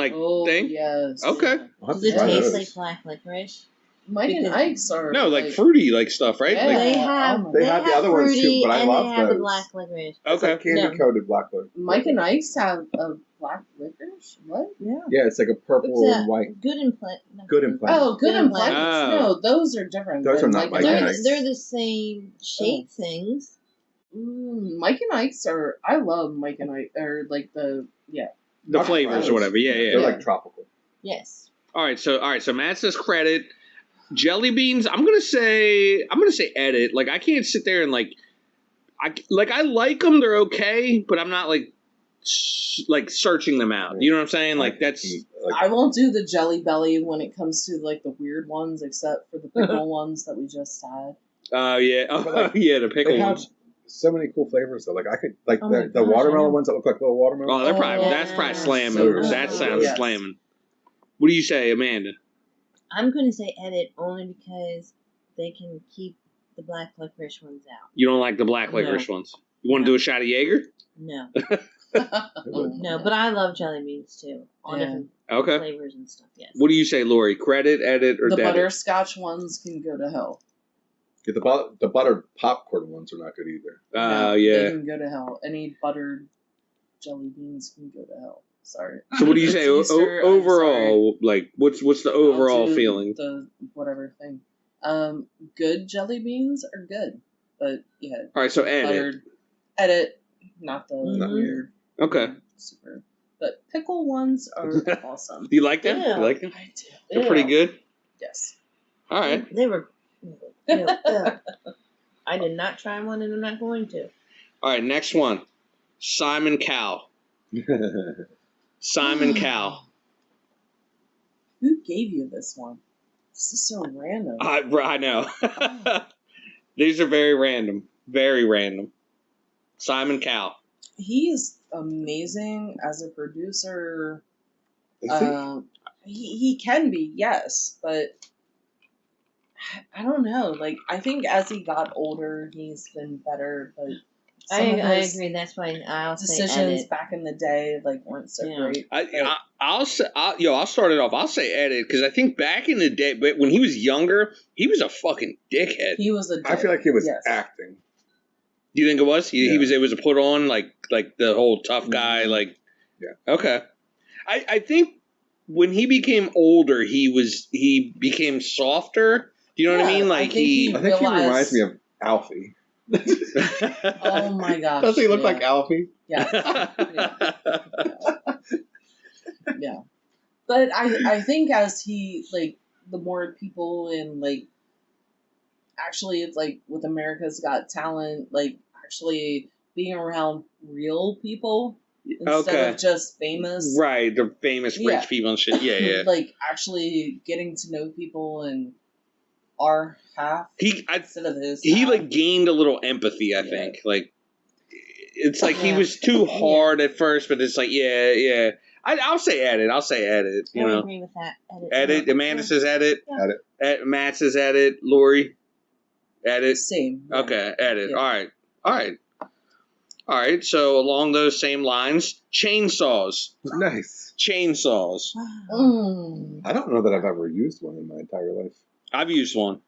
G: thing?
B: Yes.
G: Okay.
D: Does it taste like black licorice?
B: Mike and Ike's are
G: like fruity stuff, right?
B: Yeah.
G: Like,
H: they have the other ones too, but I love
D: they have
H: those.
D: the black licorice.
H: It's like candy coated black licorice.
B: Mike and Ike's have a black licorice? What? Yeah.
H: Yeah, it's like a purple and white.
D: Good and plain.
H: Good and plain.
B: Oh, good and plain.
G: Oh.
B: No, those are different.
H: Those are not Mike and Ike's.
D: They're the same shape things.
B: Mike and Ike's are. I love Mike and Ike. Or like the
G: flavors or whatever. Yeah.
H: They're like tropical.
D: Yes.
G: All right. So Matt says credit. Jelly beans. I'm gonna say edit. Like I can't sit there and I like them. They're okay, but I'm not like searching them out. You know what I'm saying? Like that's.
B: I won't do the Jelly Belly when it comes to like the weird ones, except for the pickle ones that we just had.
G: Oh yeah. Yeah, the pickle ones.
H: So many cool flavors though. Like I could the watermelon ones that look like little watermelon.
G: Oh, that's probably slamming. That sounds slamming. What do you say, Amanda?
D: I'm going to say edit only because they can keep the black licorice ones out.
G: You don't like the black licorice ones? You want to do a shot of Jaeger?
D: No. No, but I love jelly beans too. All different flavors and stuff, yes.
G: What do you say, Lori? Credit, edit, or
B: the
G: debit?
B: butterscotch ones can go to hell.
H: Yeah, the buttered popcorn ones are not good either.
B: They can go to hell. Any buttered jelly beans can go to hell. Sorry.
G: So what do you say overall? Like, what's the overall feeling?
B: The whatever thing. Good jelly beans are good, but yeah.
G: All right, so
B: edit, not the weird.
G: Okay.
B: Super. But pickle ones are awesome.
G: Do you like them?
B: Yeah,
G: you like them?
B: I do.
G: They're pretty good.
B: Yes.
G: All right.
D: They were. I did not try one, and I'm not going to.
G: All right, next one. Simon Cowell. Simon Cowell.
B: Who gave you this one? This is so random.
G: I know. These are very random. Very random. Simon Cowell.
B: He is amazing as a producer. He can be, yes, but I don't know. Like, I think as he got older, he's been better, but
D: I agree. That's why I'll say
B: decisions back in the day weren't so great.
G: I'll start it off. I'll say edit because I think back in the day, but when he was younger, he was a fucking dickhead.
B: He was a dick.
H: I feel like he was acting.
G: Do you think it was? He was. It was a put on, like the whole tough guy. Like, okay. I think when he became older, he became softer. Do you know what I mean? Like
H: I think he reminds me of Alfie.
B: Oh my gosh!
H: Does he look like Alfie?
B: Yeah. Yeah. But I think as he the more people in actually it's with America's Got Talent, actually being around real people instead of just famous.
G: Right, the famous rich people and shit. Yeah.
B: Actually getting to know people and our half instead of his.
G: He gained a little empathy, I think. It's he was too hard at first, but it's I'll say edit.
D: I agree with that.
G: Edit. Amanda says edit.
D: Yeah.
G: Edit. Matt says edit. Lori. Edit.
B: Same.
G: Okay. Edit. Yeah. All right. All right, so along those same lines, chainsaws.
H: Nice.
G: Chainsaws.
H: I don't know that I've ever used one in my entire life.
G: I've used one.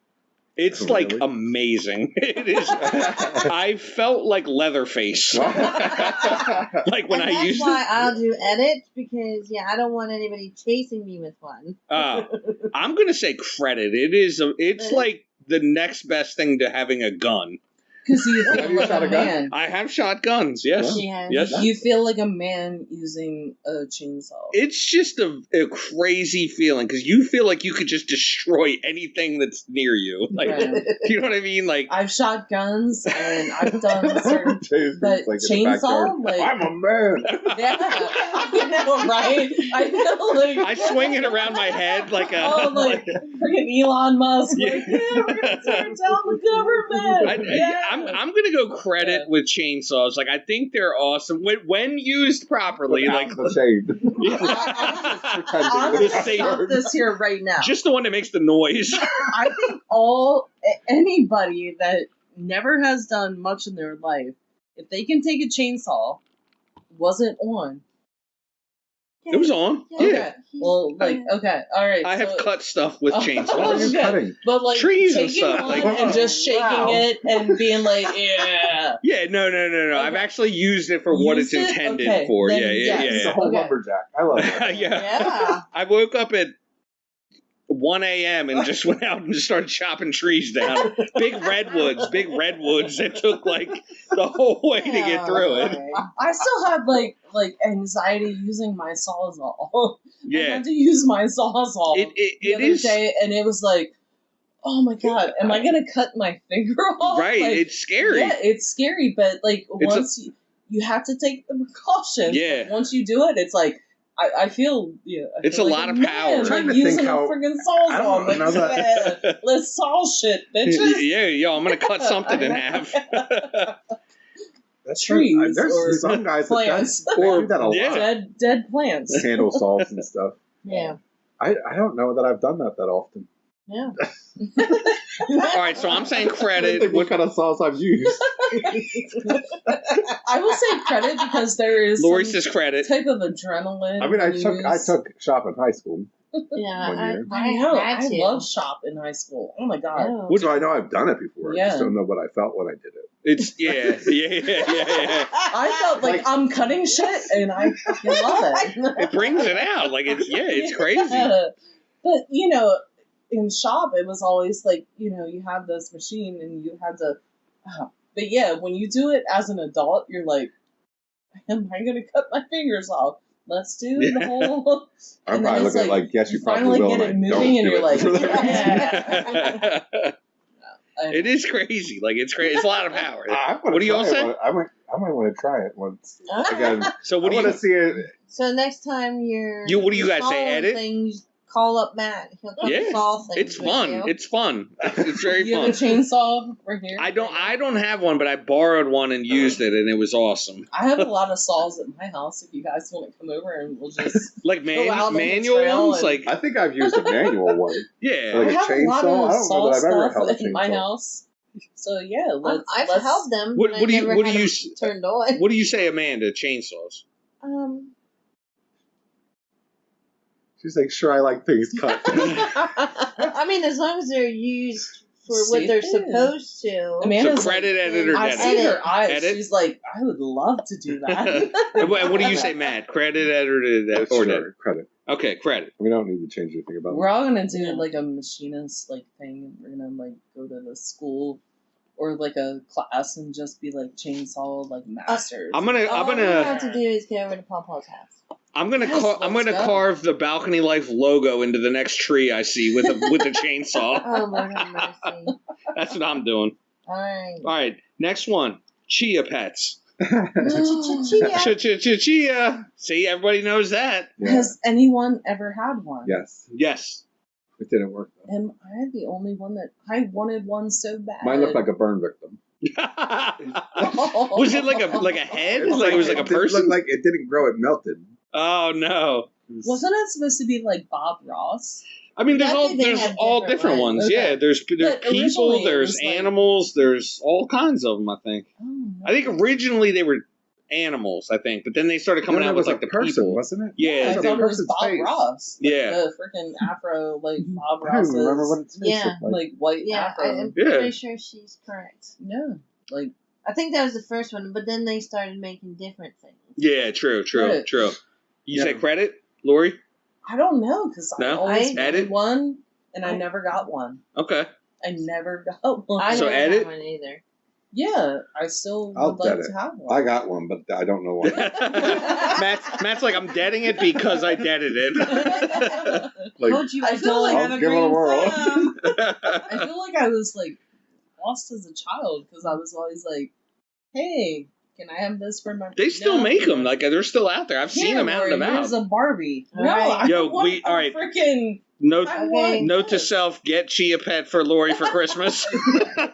G: It's
H: Really?
G: like amazing. It is. I felt like Leatherface. Like when
D: and
G: I used
D: that's why
G: it.
D: I'll do edits because I don't want anybody chasing me with one.
G: I'm gonna say credit. It's like the next best thing to having a gun.
B: Because you
H: Have
B: feel
H: you
B: like
H: shot
B: a
H: a gun?
B: man.
G: I have shot guns. Yes.
D: Yeah.
G: Yes.
B: You feel like a man using a chainsaw.
G: It's just a crazy feeling because you feel like you could just destroy anything that's near you. Like,
B: Right.
G: you know what I mean? Like,
B: I've shot guns and I've done certain,
H: Jason's
B: but
H: like in the backyard.
B: chainsaw, like
H: I'm a man.
B: yeah, I know, right? I feel like
G: I swing it around my head like a.
B: freaking Elon Musk.
G: Yeah.
B: Like, we're gonna turn down the government.
G: I'm gonna go credit with chainsaws. Like I think they're awesome when used properly. Like
H: the shade.
B: I'm gonna stop this here right now.
G: Just the one that makes the noise.
B: I think anybody that never has done much in their life, if they can take a chainsaw, wasn't on.
G: It was on.
B: Okay.
G: Yeah.
B: Well, like, okay, all right.
G: I have
B: so-
G: cut stuff with chainsaws.
H: What are you
B: Okay.
H: cutting?
B: But like
G: Trees and
B: taking
G: stuff,
B: one
G: like-
B: and just shaking
H: Wow.
B: it and being like, yeah.
G: Yeah, no. I've
B: Okay.
G: actually used it for what it's
B: Used it?
G: intended
B: Okay,
G: for.
B: then
G: Yeah.
B: yes.
H: It's a whole
B: Okay.
H: lumberjack. I love it.
B: Yeah.
G: I woke up at 1 a.m. and just went out and just started chopping trees down. Big redwoods. It took like the whole way to get through it.
B: I still had like anxiety using my sawzall. I
G: Yeah.
B: had to use my sawzall
G: It
B: the other
G: is
B: day, and it was like, oh my god, am I gonna cut my finger off?
G: right.
B: Like,
G: It's scary.
B: yeah, it's scary, but like
G: It's
B: once you have to take the precautions.
G: Yeah.
B: But once you do it, it's like I feel
G: It's
B: feel
G: a
B: like
G: lot of
B: man,
G: power. I'm
H: trying
B: like
H: to think
B: using
H: how-
B: a freaking
H: I
B: sawzall.
H: don't know
B: Like,
H: that-
B: yeah, let's saw shit, bitches.
G: Yeah, yo, I'm gonna cut something in half.
H: That's
B: Trees
H: true. There's
B: or
H: some guys that
B: plants.
H: they do that a
G: Yeah.
H: lot.
B: Dead plants.
H: Handle salts and stuff.
B: Yeah.
H: I don't know that I've done that often.
B: Yeah.
G: All right, so I'm saying
H: I don't
G: credit.
H: think what kind of sauce I've used.
B: I will say credit because there is
G: Lori
B: some
G: says credit.
B: type of adrenaline.
H: I mean, I
B: when
H: took shop in high school.
D: Yeah,
H: One year.
B: I know.
D: had
B: I
D: to.
B: love shop in high school. Oh my god.
D: Yeah.
H: So I know I've done it before. I
B: Yeah.
H: just don't know what I felt when I did it.
G: It's yeah.
B: I felt like I'm cutting shit and I fucking love it.
G: It brings it out. Like it's crazy.
B: Yeah. But you know, in shop it was always like, you know, you have this machine and you had to but yeah, when you do it as an adult, you're like, am I gonna cut my fingers off? Let's do the whole
H: I'm
B: and then
H: probably
B: it's
H: looking like, yes, you
B: finally
H: probably will.
B: get it
H: and I
B: moving
H: don't
B: and
H: do
B: you're like,
H: it.
B: yeah.
G: It is crazy. Like it's crazy. It's a lot of power. What do you all say?
H: I might want to try it once. Again,
G: So what
H: I
G: do
H: want
G: you?
H: to see it.
D: So next time you're
G: What do you guys say?
D: sawing
G: Edit?
D: Things, call up Matt. He'll come
G: Yeah,
D: saw things.
G: It's
D: with
G: fun.
D: you.
G: It's fun. It's very
B: You have a
G: fun.
B: chainsaw right here?
G: I don't have one, but I borrowed one and used it, and it was awesome.
B: I have a lot of saws at my house if you guys want to come over and we'll just
G: Like
B: Go out on the
G: manual
B: trail
G: ones,
B: and-
G: like
H: I think I've used a manual one.
G: yeah.
H: Like
B: I
H: a
B: have a lot
H: chainsaw? I
B: of
H: don't know
B: saw
H: that I've ever
B: stuff
H: held a
B: in my
H: chainsaw.
B: house. So yeah, let's
D: I've
B: let's,
D: held them.
G: What-
D: but
G: what
D: I
G: do you-
D: never
G: what
D: had
G: do you
D: them
G: s-
D: turned on.
G: What do you say, Amanda? Chainsaws.
H: She's like, sure, I like things cut.
D: I mean, as long as they're used for what
B: See?
D: they're
B: Yeah.
D: supposed to.
B: Amanda's
G: So credit, edit, or
B: I
G: edit?
B: see her eyes.
G: Edit?
B: She's like, I would love to do that.
G: And what do you say, Matt? Credit, edit, or edit?
H: Sure, credit.
G: Okay, credit.
H: We don't need to change anything about
B: We're
H: it.
B: all gonna do like a machinist like thing, and we're gonna like go to the school or like a class and just be like chainsaw like masters.
G: I'm
D: All we
G: gonna
D: have to do is go over to Pawpaw's house.
B: Yes,
G: I'm
B: let's
G: gonna
B: go.
G: carve the Balcony Life logo into the next tree I see with a chainsaw.
D: Oh, Lord have mercy.
G: That's what I'm doing.
D: All right.
G: All right, next one. Chia pets.
D: Chia.
G: Chia. See, everybody knows that.
H: Yeah.
B: Has anyone ever had one?
H: Yes,
G: Yes.
H: it didn't work though.
B: Am I the only one that I wanted one so bad?
H: Mine looked like a burn victim.
G: Was it like a head? Like it was like a
H: It didn't
G: person?
H: look like it didn't grow; it melted.
G: Oh no.
B: Wasn't it supposed to be like Bob Ross?
G: I mean,
D: I think they
G: there's
D: have
G: all
D: different
G: different ones.
D: ones.
G: Yeah,
B: Okay.
G: there's
B: But
G: people,
B: originally it
G: there's
B: was, like-
G: animals, there's all kinds of them. I think.
B: Oh,
G: I think originally they were animals. I think, but then they started coming
H: No,
G: out
H: it
G: with
H: was
G: like
H: a
G: the
H: person,
G: people.
H: wasn't it?
G: Yeah,
B: I
H: It's a
B: thought it was
H: person's
B: Bob
H: face.
B: Ross.
G: Yeah.
B: The freaking Afro, like Bob
H: I don't
B: Ross.
H: even remember what its face
D: Yeah.
H: looked like.
B: Like white
D: Yeah,
B: Afro.
D: I'm
G: Yeah.
D: pretty sure she's correct.
B: Yeah. Like,
D: I think that was the first one, but then they started making different things.
G: Yeah, true.
B: Credit.
G: You
H: Yeah.
G: say credit, Lori?
B: I don't know, because I
G: No?
B: always
G: Edit?
B: wanted one, and I
D: I-
B: never got one.
G: Okay.
B: I never got one.
D: I
G: So
D: never
G: edit?
D: had one either.
B: Yeah, I still
H: I'll
B: would like
H: edit.
B: to have one.
H: I got one, but I don't know why.
G: Matt's like, I'm deading it because I deaded it.
H: Like,
D: Told you
B: I
D: I
B: feel
D: don't
B: like-
D: have a
H: I'll give it a
D: green
H: whirl.
D: thumb.
B: I feel like I was like lost as a child because I was always like, "Hey, can I have this for my?"
G: They still
B: No.
G: make them. Like, they're still out there. I've seen
B: Here,
G: them out and
B: Lori,
G: about.
B: Here's a Barbie.
D: All
B: No,
D: right.
B: I
G: Yo,
B: want
G: all right.
B: freaking.
G: Note,
B: I
D: Okay.
B: want
G: note to
B: this.
G: self: get Chia Pet for Lori for Christmas.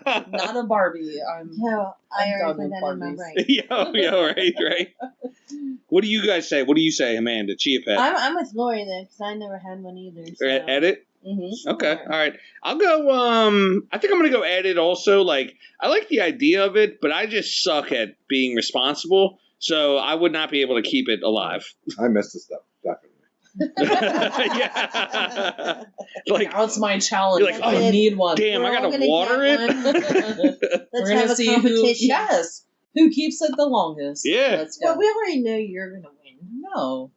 B: Not a Barbie. I'm.
D: No, I
B: I'm
D: already
B: done
D: put
B: with
D: that in my
B: Barbies.
D: brain.
G: yo, right. What do you guys say? What do you say, Amanda? Chia Pet.
D: I'm with Lori though, because I never had one either. So.
G: Edit.
B: Mm-hmm.
G: Okay, all right. I'll go. I think I'm gonna go edit. Also, like, I like the idea of it, but I just suck at being responsible, so I would not be able to keep it alive.
H: I missed the stuff, definitely.
G: Yeah. Like,
B: Now it's my challenge.
G: You're like,
B: I
D: oh,
B: need one.
G: damn, I
D: We're all
G: gotta
D: gonna
G: water
D: get
G: it.
D: Let's
B: We're
D: have
B: gonna
D: a
B: see
D: competition.
B: Yes, who keeps it the longest?
G: Yeah.
B: Let's go.
D: Well, we already know you're gonna win.
B: No.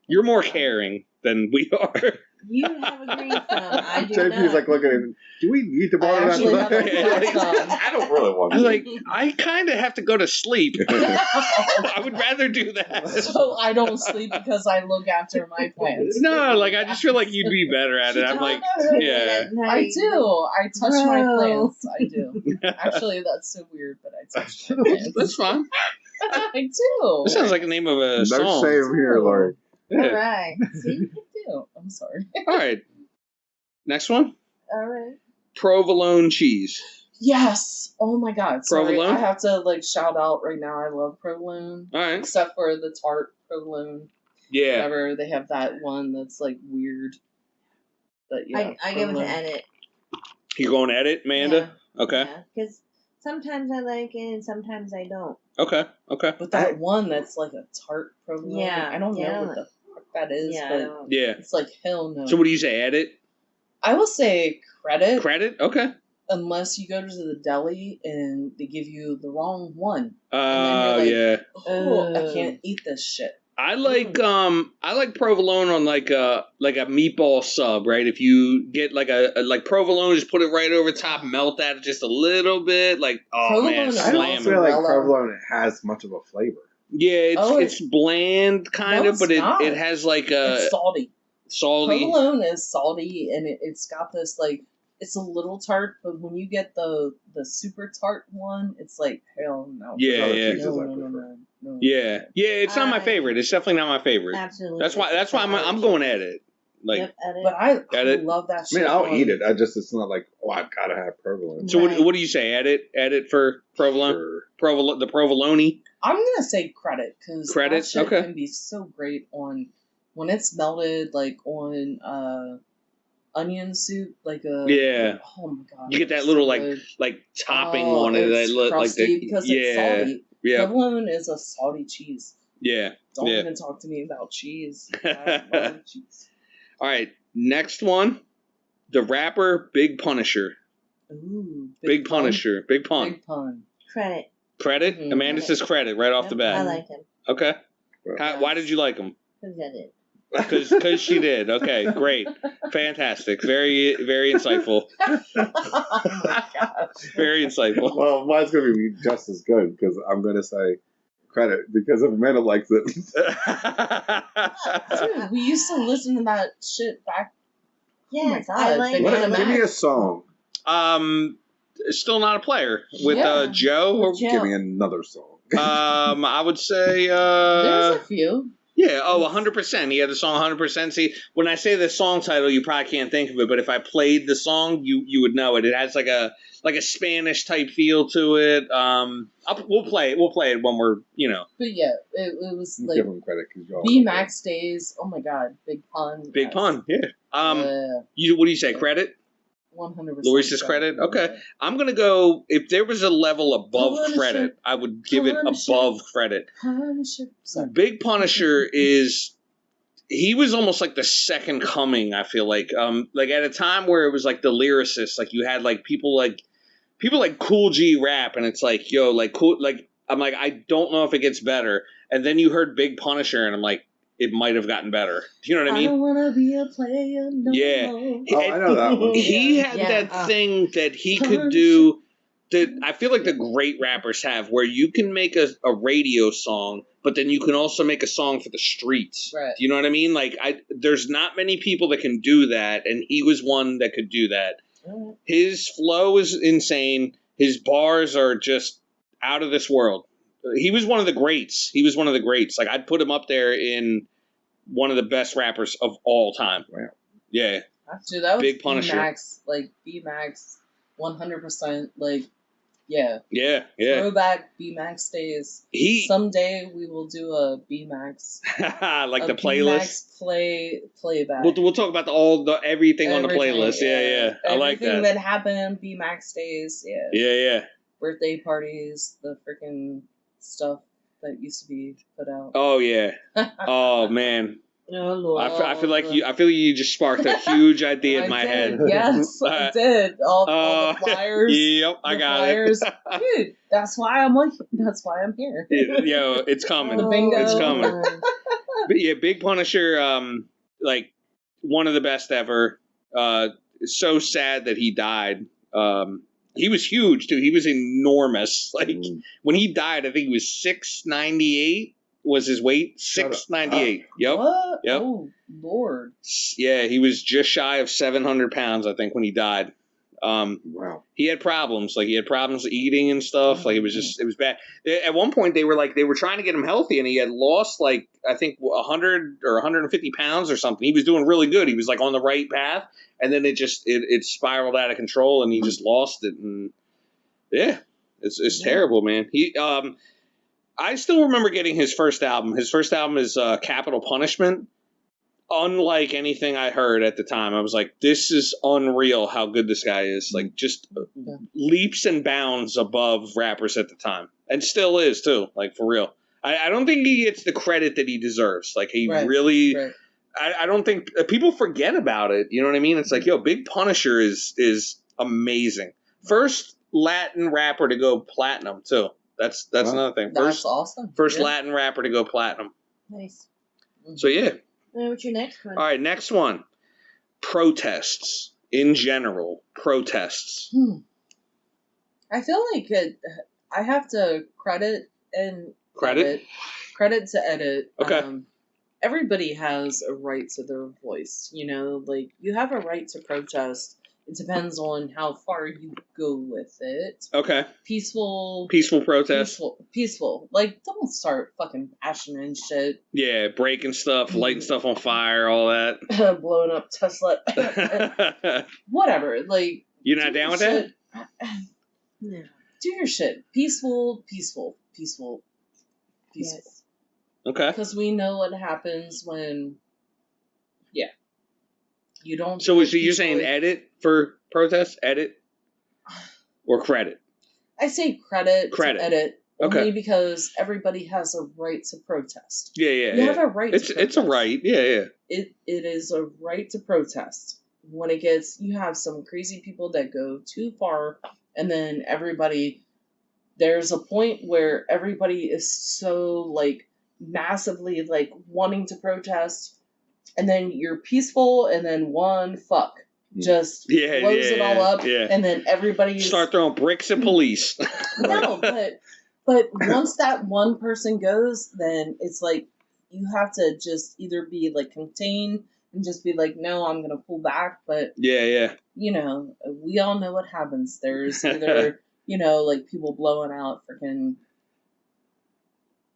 G: You're more caring than we are.
D: You have a green thumb. I do
H: JP's
D: not.
H: like looking at him. Do we need to
B: I
H: bother
B: actually have
H: that?
B: a black thumb.
H: I don't really want
G: I'm
H: to.
G: like, I kind of have to go to sleep. I would rather do that.
B: So I don't sleep because I look after my plants.
G: No, like, I just feel like you'd be better at it. I'm like, yeah.
B: I do. I touch my
D: Bro.
B: plants. I do. Actually, that's so weird, but I touch my plants.
G: That's fine.
B: I do.
G: That sounds like the name of a
H: No
G: song.
H: shame here, Lori.
D: All
G: Yeah.
D: right.
B: See, I do. I'm sorry.
G: All right. Next one.
D: All right.
G: Provolone cheese.
B: Yes. Oh my God. Sorry,
G: Provolone?
B: I have to like shout out right now. I love provolone,
G: All right.
B: except for the tart provolone.
G: Yeah.
B: Whatever. They have that one that's like weird. But yeah,
D: I give it to
B: provolone.
D: edit.
G: You going to edit, Amanda? Okay.
D: Because sometimes I like it and sometimes I don't.
G: Okay.
B: But that one that's like a tart provolone.
D: Yeah,
B: I don't
D: yeah.
B: know what the fuck that is,
D: Yeah, I
B: but
D: don't.
G: Yeah.
B: it's like hell no.
G: So what do you say? Edit?
B: I will say credit,
G: Credit? Okay.
B: unless you go to the deli and they give you the wrong one.
G: Oh,
B: then you're
G: yeah.
B: Oh, I
D: Oh.
B: can't eat this shit.
G: I like provolone on like a meatball sub, right? If you get like like provolone, just put it right over top, melt that just a little bit, like
B: Provolone
G: man,
B: is
H: I don't
G: slam
H: feel
G: it.
H: like
B: Mozzarella.
H: provolone has much of a flavor.
G: Yeah,
B: Oh,
G: it's bland kind
B: No,
G: of, but
B: it's not.
G: it has like a
B: It's salty.
G: salty.
B: Provolone is salty, and it's got this like it's a little tart, but when you get the super tart one, it's like hell no.
G: Yeah,
H: Other
G: yeah.
H: cheeses
B: No,
H: I
B: no, no,
H: prefer.
B: no, no.
G: Yeah, it's not my
D: I-
G: favorite. It's definitely not my favorite.
D: Absolutely.
G: That's why I'm going at it. Like,
D: Yep, edit.
B: But I
G: Edit.
B: love that
H: I
B: shit.
H: mean, I'll
B: on-
H: eat it. It's not like, oh, I've got to have provolone.
G: so
D: Right.
G: what do you say? Edit for provolone,
H: Sure.
G: the provolone.
B: I'm gonna say credit because
G: Credit?
B: that shit
G: Okay.
B: can be so great on when it's melted, like on onion soup, like a
G: Yeah.
B: Oh my god,
G: You get that
B: it's
G: little
B: so
G: like
B: good.
G: topping
B: Oh,
G: on it,
B: it's
G: like
B: crusty
G: the
B: because it's salty.
G: yeah,
B: Provolone is a salty cheese.
G: yeah.
B: Don't
G: Yeah.
B: even talk to me about cheese. I love cheese.
G: All right, next one, the rapper Big Punisher.
B: Ooh,
G: Big
B: pun.
G: Punisher, Big Pun.
B: Big pun.
D: Credit.
G: Credit.
B: Mhm.
G: Amanda says credit right off the
B: Yep.
D: I
G: bat.
D: like him.
G: Okay.
B: Yes.
G: Why did you like him?
D: Who's edit?
G: Because she did. Okay, great, fantastic, very very insightful,
B: Oh my gosh.
G: very insightful.
H: Well, mine's going to be just as good because I'm going to say credit because if Amanda likes it.
B: Dude, we used to listen to that shit back.
D: Yes,
B: God,
D: I like
B: they
H: What,
B: got
D: him.
H: give me a song.
G: Still not a player with
B: Yeah.
G: Joe.
D: Joe.
H: Give me another song.
G: I would say
B: There's a few.
G: Yeah, 100%. He had the song 100%. See, when I say the song title, you probably can't think of it, but if I played the song, you would know it. It has like a Spanish type feel to it. We'll play it. We'll play it when we're,
B: But yeah, it was like
H: give him credit because y'all.
B: B Max Days. Oh my God, big pun.
G: Big pun. Yeah. What do you say? Credit?
B: 100%.
G: Luis's credit? Okay. I'm going to go, if there was a level above credit, I would give it above credit. Big Punisher he was almost like the second coming, I feel like. Like at a time where it was like the lyricists, like you had like people like Cool G rap, and it's like, yo, like cool, like I'm like, I don't know if it gets better. And then you heard Big Punisher, and I'm like, it might have gotten better. Do you know what I mean?
B: I don't want to be a player no more.
H: Oh, I know that one.
G: He had that thing that he could do that I feel like the great rappers have, where you can make a radio song, but then you can also make a song for the streets.
B: Right.
G: Do you know what I mean? Like, there's not many people that can do that, and he was one that could do that.
B: Right.
G: His flow is insane. His bars are just out of this world. He was one of the greats. Like, I'd put him up there in one of the best rappers of all time.
H: Wow.
G: Yeah.
B: Dude, that was
G: Big Punisher.
B: B-Max, 100%, like, yeah.
G: Yeah.
B: Throwback B-Max days. Someday we will do a B-Max.
G: Like the playlist?
B: B-Max playback.
G: We'll talk about everything on the playlist. Yeah. I like that.
B: Everything that happened, B-Max days, yeah.
G: Yeah.
B: Birthday parties, the freaking stuff that used to be put out.
G: Oh, yeah. Oh, man.
D: Oh, Lord.
G: I feel like you just sparked a huge idea in my head.
B: Yes, I did. All the flyers.
G: Yep, I got
B: flyers.
G: it.
B: Dude, that's why I'm here.
G: Yo, it's coming.
B: The bingo.
G: It's coming. But yeah, Big Punisher, like one of the best ever. So sad that he died. He was huge too. He was enormous. Like when he died, I think he was 6'98" was his weight. 6'98". Yep.
B: What?
G: Yep.
B: Oh Lord.
G: Yeah, he was just shy of 700 pounds, I think, when he died.
H: Wow.
G: He had problems. Like he had problems eating and stuff. Like it was bad. At one point, they were trying to get him healthy, and he had lost like I think 100 or 150 pounds or something. He was doing really good. He was like on the right path, and then it spiraled out of control, and he just lost it. And yeah, it's terrible, man. I still remember getting his first album. His first album is Capital Punishment. Unlike anything I heard at the time, I was like, this is unreal how good this guy is. Like, just leaps and bounds above rappers at the time. And still is, too. Like, for real. I don't think he gets the credit that he deserves. Like, he really... Right. I don't think... people forget about it. You know what I mean? It's like, yo, Big Punisher is amazing. First Latin rapper to go platinum, too. That's another thing.
B: That's awesome.
G: First Latin rapper to go platinum.
D: Nice.
G: So, yeah.
D: What's your next one?
G: All right, next one. Protests. In general, protests.
B: I feel like I have to credit to edit.
G: Okay.
B: Everybody has a right to their voice. You know, like you have a right to protest. It depends on how far you go with it.
G: Okay.
B: Peaceful
G: protest.
B: Peaceful. Like, don't start fucking bashing and shit.
G: Yeah, breaking stuff, lighting stuff on fire, all that.
B: Blowing up Tesla. Whatever. Like,
G: you're not down with that?
B: No. Do your shit. Peaceful.
D: Yes.
G: Okay.
B: Because we know what happens when, you don't.
G: So you're saying edit for protest? Edit? Or credit?
B: I say credit. To edit.
G: Okay.
B: Only because everybody has a right to protest.
G: Yeah.
B: You have a right to protest.
G: It's a right. Yeah.
B: It is a right to protest. When it gets, you have some crazy people that go too far, and then there's a point where everybody is so, like, massively, like, wanting to protest, and then you're peaceful, and then one fuck just blows it all up, and then everybody
G: start throwing bricks at police.
B: No, but once that one person goes, then it's like you have to just either be like contained and just be like, no, I'm gonna pull back. But you know, we all know what happens. There's either like people blowing out freaking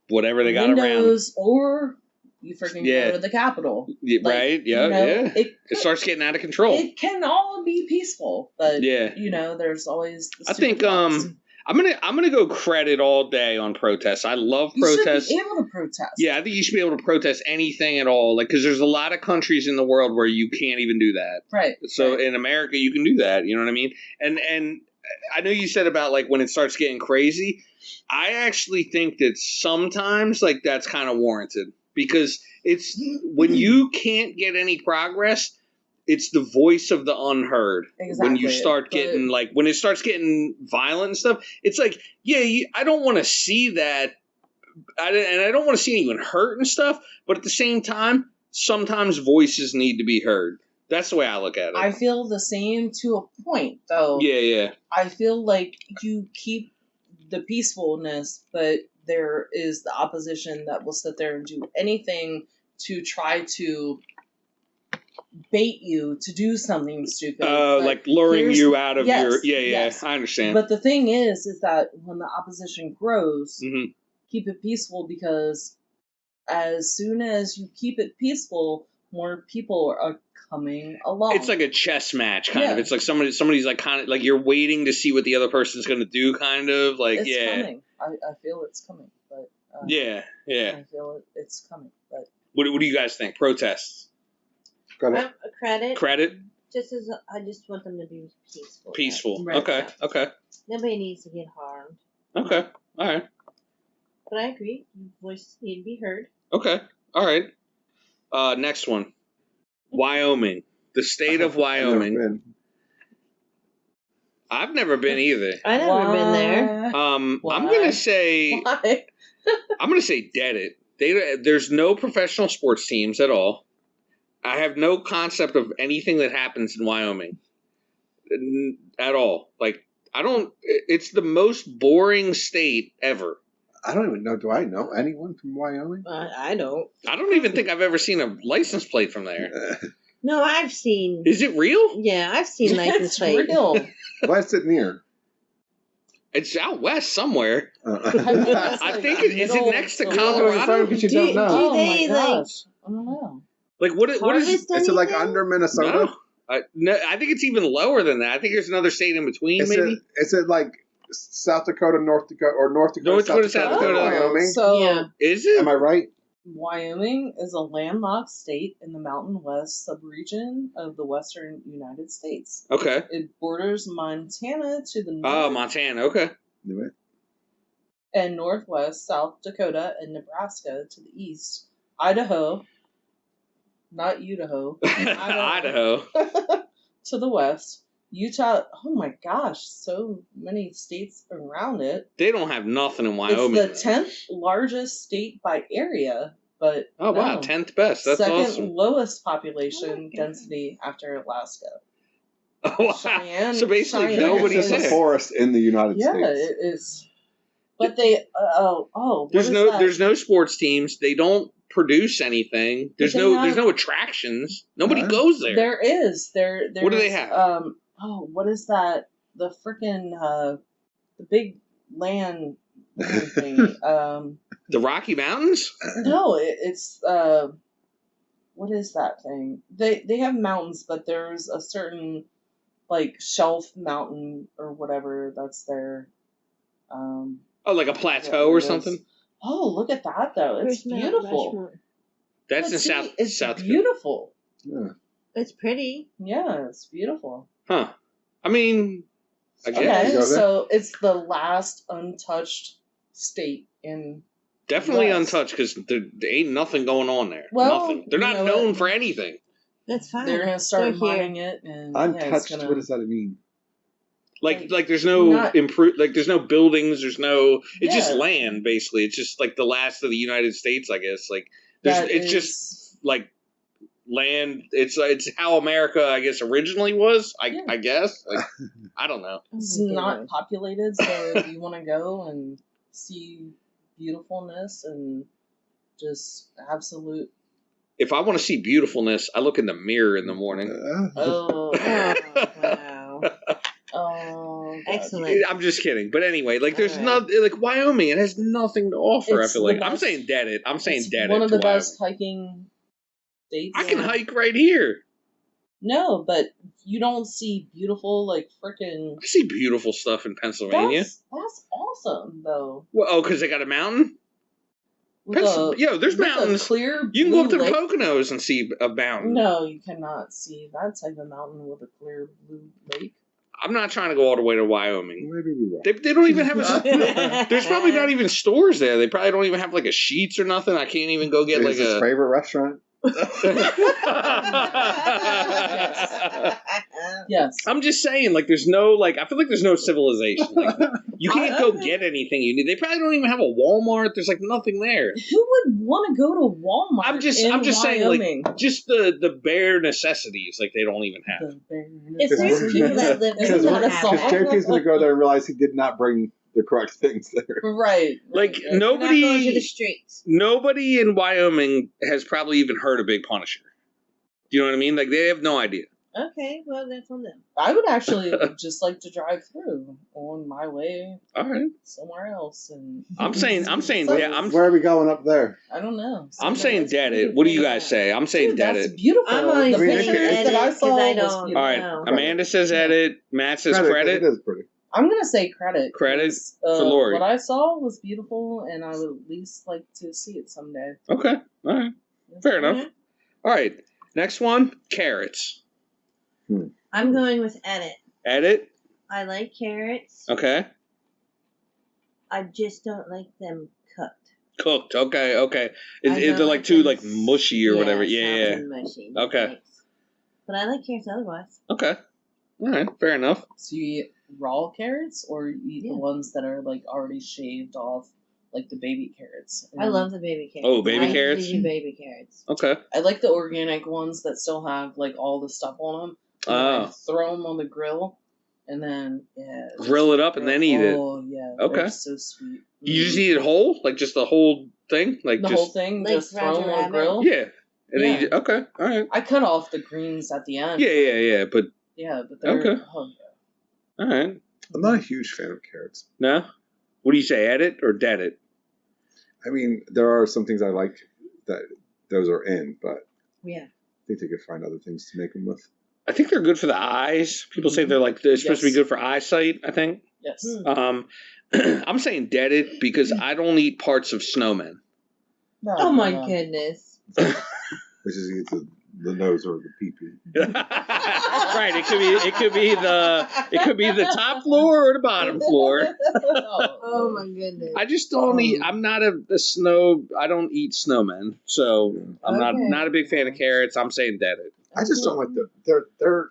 G: whatever they got around,
B: or you freaking
G: Yeah.
B: go to the Capitol.
G: Yeah,
B: Like,
G: right? Yeah,
B: you know,
G: yeah. It starts getting out of control.
B: It can all be peaceful, but you know, there's always. The
G: I think
B: cops.
G: I'm gonna go credit all day on protests. I love protests.
B: You should be able to protest.
G: Yeah, I think you should be able to protest anything at all. Like, because there's a lot of countries in the world where you can't even do that.
B: Right.
G: So in America, you can do that. You know what I mean? And I know you said about like when it starts getting crazy. I actually think that sometimes like that's kind of warranted because it's when you can't get any progress. It's the voice of the unheard.
B: Exactly.
G: When you start getting like when it starts getting violent and stuff, it's like I don't want to see that, and I don't want to see anyone hurt and stuff. But at the same time, sometimes voices need to be heard. That's the way I look at it.
B: I feel the same to a point, though.
G: Yeah.
B: I feel like you keep the peacefulness, but there is the opposition that will sit there and do anything to try to bait you to do something stupid.
G: Like luring you out of your... Yeah,
B: yes.
G: I understand.
B: But the thing is that when the opposition grows, keep it peaceful, because as soon as you keep it peaceful, more people are coming along.
G: It's like a chess match, kind of. It's like somebody's like kind of like you're waiting to see what the other person's going to do, kind of. Like,
B: it's coming. I feel it's coming, but...
G: yeah.
B: I feel it's coming, but...
G: What do you guys think? Protests?
D: Credit. I just want them to be peaceful.
B: Right.
G: Okay.
D: Nobody needs to get harmed.
G: Okay. All right.
D: But I agree. Voices need to be heard.
G: Okay. All right. Next one. Wyoming. The state of Wyoming. I've never been either.
D: I've never been there.
G: I'm gonna say.
B: Why?
G: I'm gonna say dead it. There's no professional sports teams at all. I have no concept of anything that happens in Wyoming at all. Like, it's the most boring state ever.
H: I don't even know. Do I know anyone from Wyoming?
D: I don't.
G: I don't even think I've ever seen a license plate from there.
D: No, I've seen.
G: Is it real?
D: Yeah, I've seen license plates.
B: Real.
H: What's it near?
G: It's out west somewhere.
B: I
G: think is it next to Colorado?
H: Because you don't know.
D: Do they
B: I don't know.
G: Like what is?
H: Is it like under Minnesota?
G: No, I think it's even lower than that. I think there's another state in between. Maybe
H: is it like South Dakota, North Dakota, or North Dakota,
G: South Dakota,
H: Wyoming?
B: So
D: yeah.
G: Is it?
H: Am I right?
B: Wyoming is a landlocked state in the Mountain West subregion of the western United States.
G: Okay.
B: It borders Montana to the north.
G: Oh, Montana. Okay.
H: Do it.
B: And northwest, South Dakota and Nebraska to the east. Idaho, not Idaho.
G: Idaho.
B: To the west. Utah, oh my gosh, so many states around it.
G: They don't have nothing in Wyoming.
B: It's the 10th largest state by area, but
G: oh wow, 10th best. That's
B: second
G: awesome.
B: lowest population density after Alaska.
G: Oh wow!
B: Cheyenne,
G: So basically,
B: Cheyenne
G: nobody's
H: It's a
G: there.
H: forest in the United
B: Yeah,
H: States.
B: it is. But they
G: There's no sports teams. They don't produce anything. There's no attractions. Nobody goes there.
B: There is. There's,
G: what do they have?
B: What is that? The freaking the big land thing.
G: The Rocky Mountains?
B: No, it's what is that thing? They have mountains, but there's a certain like shelf mountain or whatever that's there.
G: Like a plateau or something?
B: Oh, look at that though! It's beautiful.
G: That's in
B: It's
G: South.
B: beautiful.
H: Yeah.
D: It's pretty.
B: Yeah, it's beautiful.
G: Huh. I mean, I guess.
B: Okay,
H: go there.
B: so it's the last untouched state in.
G: Definitely
B: West.
G: untouched because there ain't nothing going on there.
B: Well,
G: nothing. They're not
B: you know
G: known
B: what?
G: for anything.
D: That's fine.
B: They're gonna start
D: They're here.
B: mining it, and
H: Untouched.
B: Yeah,
H: What does that mean?
G: Like there's no
B: not-
G: there's no buildings, there's no it's just
B: Yeah.
G: land basically. It's just like the last of the United States, I guess. Like just like land. It's how America, I guess, originally was. I guess. Like, I don't know.
B: It's not populated, so if you want to go and see beautifulness and just absolute.
G: If I want to see beautifulness, I look in the mirror in the morning.
B: Oh,
D: wow.
B: oh
D: Excellent.
G: I'm just kidding. But anyway, like there's
D: All right.
G: nothing like Wyoming. It has nothing to offer.
B: It's
G: I feel
B: the
G: like I'm
B: best.
G: saying dead it. I'm saying
B: It's
G: dead
B: one
G: it
B: of
G: to
B: the best
G: Wyoming.
B: hiking states.
G: I can hike right here.
B: No, but you don't see beautiful like freaking.
G: I see beautiful stuff in Pennsylvania.
B: That's awesome though.
G: Well, because they got a mountain.
B: With
G: There's
B: with a
G: mountains.
B: clear
G: You can go up to
B: blue
G: the
B: lake.
G: Poconos and see a mountain.
B: No, you cannot see that type of mountain with a clear blue lake.
G: I'm not trying to go all the way to Wyoming.
H: Maybe we will.
G: They don't even have a. There's probably not even stores there. They probably don't even have like a Sheetz or nothing. I can't even go get
H: Is
G: like
H: his
G: a.
H: favorite restaurant?
B: Yes.
G: I'm just saying, like, there's no, like, I feel like there's no civilization. Like, you can't go get anything you need. They probably don't even have a Walmart. There's like nothing there.
B: Who would want to go to Walmart?
G: I'm just saying, like, just the bare necessities, like they don't even have.
D: If there's people that live there
H: Because
D: that have
H: JP's going to go there and realize he did not bring the correct things there.
B: Right.
G: Like
D: We're not going to the
G: nobody
D: streets.
G: in Wyoming has probably even heard of Big Punisher. Do you know what I mean? Like they have no idea.
D: Okay, well that's on them.
B: I would actually just like to drive through on my way
G: All right.
B: somewhere else, and
G: I'm saying,
B: So-
G: yeah,
H: Where are we going up there?
B: I don't know.
G: I'm saying dead it. What do you guys say? I'm saying
B: Dude,
G: dead
B: that's
G: it.
B: beautiful.
D: I'm only
B: The
H: saying
B: pictures
H: edit
B: that I
D: 'cause
B: saw
D: I
B: was
D: don't-
B: beautiful.
G: All right.
D: No.
G: Amanda says edit. Matt says credit.
H: It is pretty.
B: I'm gonna say credit.
G: Credit
B: 'cause,
G: for Lori.
B: What I saw was beautiful, and I would at least like to see it someday.
G: Okay. All right. Fair enough. All right. Next one, carrots.
D: I'm going with edit.
G: Edit.
D: I like carrots.
G: Okay.
D: I just don't like them cooked.
G: Cooked. Okay. Okay.
D: I
G: Is
D: don't
G: they're
D: like
G: like too
D: them
G: like mushy or whatever?
D: soft
G: Yeah.
D: and mushy.
G: Okay.
D: Thanks. But I like carrots otherwise.
G: Okay. All right. Fair enough.
B: So you eat raw carrots, or you eat
D: Yeah.
B: the ones that are like already shaved off, like the baby carrots.
D: I love the baby carrots.
G: Oh, baby
D: I
G: carrots?
D: usually do baby carrots.
G: Okay.
B: I like the organic ones that still have like all the stuff on them.
G: Oh.
B: Throw them on the grill, and then
G: Grill it up and then eat it.
B: Oh yeah.
G: Okay.
B: They're so sweet.
G: You just eat it whole, like just the whole thing, like
B: the
G: just
B: whole thing,
D: Like
B: just throw them on
D: Roger
B: the grill.
G: yeah. And then
B: Yeah.
G: okay. All right.
B: I cut off the greens at the end.
G: Yeah. But
B: Yeah, but they're
G: Okay.
B: oh, yeah.
G: all right.
H: I'm not a huge fan of carrots.
G: No. What do you say? Edit or dead it?
H: I mean, there are some things I like that those are in, but
D: Yeah.
H: I think they could find other things to make them with.
G: I think they're good for the eyes. People say they're supposed to be
B: Yes.
G: good for eyesight. I think.
B: Yes.
G: I'm saying dead it because I don't eat parts of snowmen.
B: No,
D: Oh my
B: no.
D: goodness.
H: Which is either the nose or the pee-pee.
G: Right. It could be the top floor or the bottom floor.
D: Oh my goodness.
G: I just don't eat. I'm not a snow. I don't eat snowmen, so I'm
D: Okay.
G: not a big fan of carrots. I'm saying dead it.
H: I just don't like they're.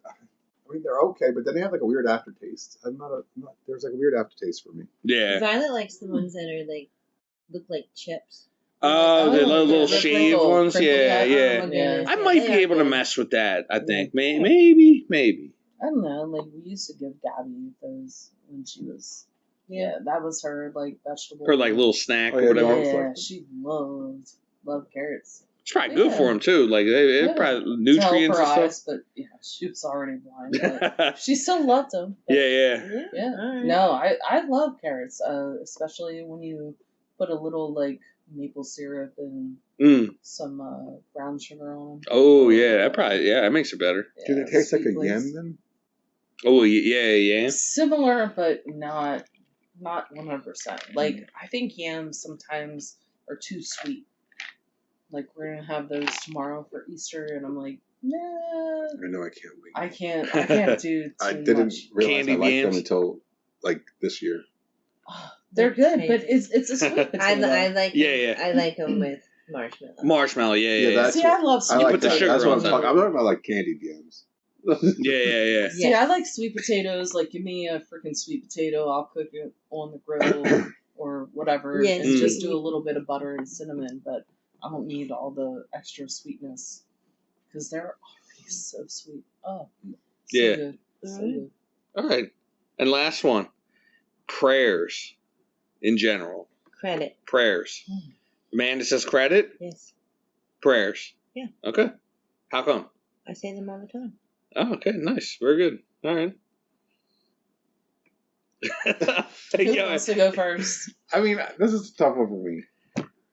H: I mean, they're okay, but then they have like a weird aftertaste. There's like a weird aftertaste for me.
G: Yeah.
D: Violet likes the ones that are like look like chips.
G: Oh, the
B: Oh,
G: little
B: yeah, the
G: shaved
B: crinkle-
G: ones.
B: crinkle
G: Yeah,
B: cut.
G: yeah.
D: Oh my goodness.
G: I might
D: They
G: be
D: are
G: able to
D: good.
G: mess with that. I think
B: Yeah.
G: maybe.
B: I don't know. Like we used to give Gabby those when she was. Yeah, that was her like vegetable.
G: Or like little snack
H: Oh,
G: or
H: yeah,
G: whatever.
H: dogs
B: Yeah,
H: like them.
B: she loved carrots.
G: It's probably good
B: Yeah.
G: for them too. Like they're
B: Yeah.
G: probably
B: To help
G: nutrients
B: her
G: and
B: eyes, but yeah, she was already blind. But
G: stuff.
B: she still loved them. But
G: yeah.
B: Yeah.
D: Alright.
B: No, I love carrots, especially when you put a little like maple syrup and
G: Mm.
B: some brown sugar on them.
G: Oh yeah, that makes it better.
H: Do they
B: Yeah,
H: taste like a
B: sweet
H: yam
B: flakes.
H: then?
G: Oh yeah.
B: Similar, but not 100%. Like I think yams sometimes are too sweet. Like we're gonna have those tomorrow for Easter, and I'm like, nah,
H: I know I can't wait.
B: I can't do too
H: I didn't
B: much.
H: realize
G: Candy
H: I liked
G: yams?
H: them until like this year.
B: They're good, but
D: Crazy.
B: it's a sweet potato.
D: I like
G: Yeah.
D: I like them with marshmallow.
G: Marshmallow. Yeah.
H: Yeah, that's
B: See, I love
H: I
B: sweet
H: like
G: put the
H: that.
G: sugar
H: That's what
G: on
H: I'm
G: top.
H: talking. I'm talking about like candied yams.
G: Yeah.
B: See, I like sweet potatoes. Like, give me a freaking sweet potato. I'll cook it on the grill or whatever,
D: Yes.
B: and just do a little bit of butter and cinnamon. But I don't need all the extra sweetness because they're already so sweet. Oh, so
G: Yeah.
B: good. So
D: Alright.
B: good.
G: All right. And last one, prayers in general.
D: Credit.
G: Prayers. Amanda says credit.
D: Yes.
G: Prayers.
D: Yeah.
G: Okay. How come?
D: I say them all the time.
G: Oh, okay. Nice. Very good. All right.
B: Who wants to go first?
H: I mean, this is a tough one for me.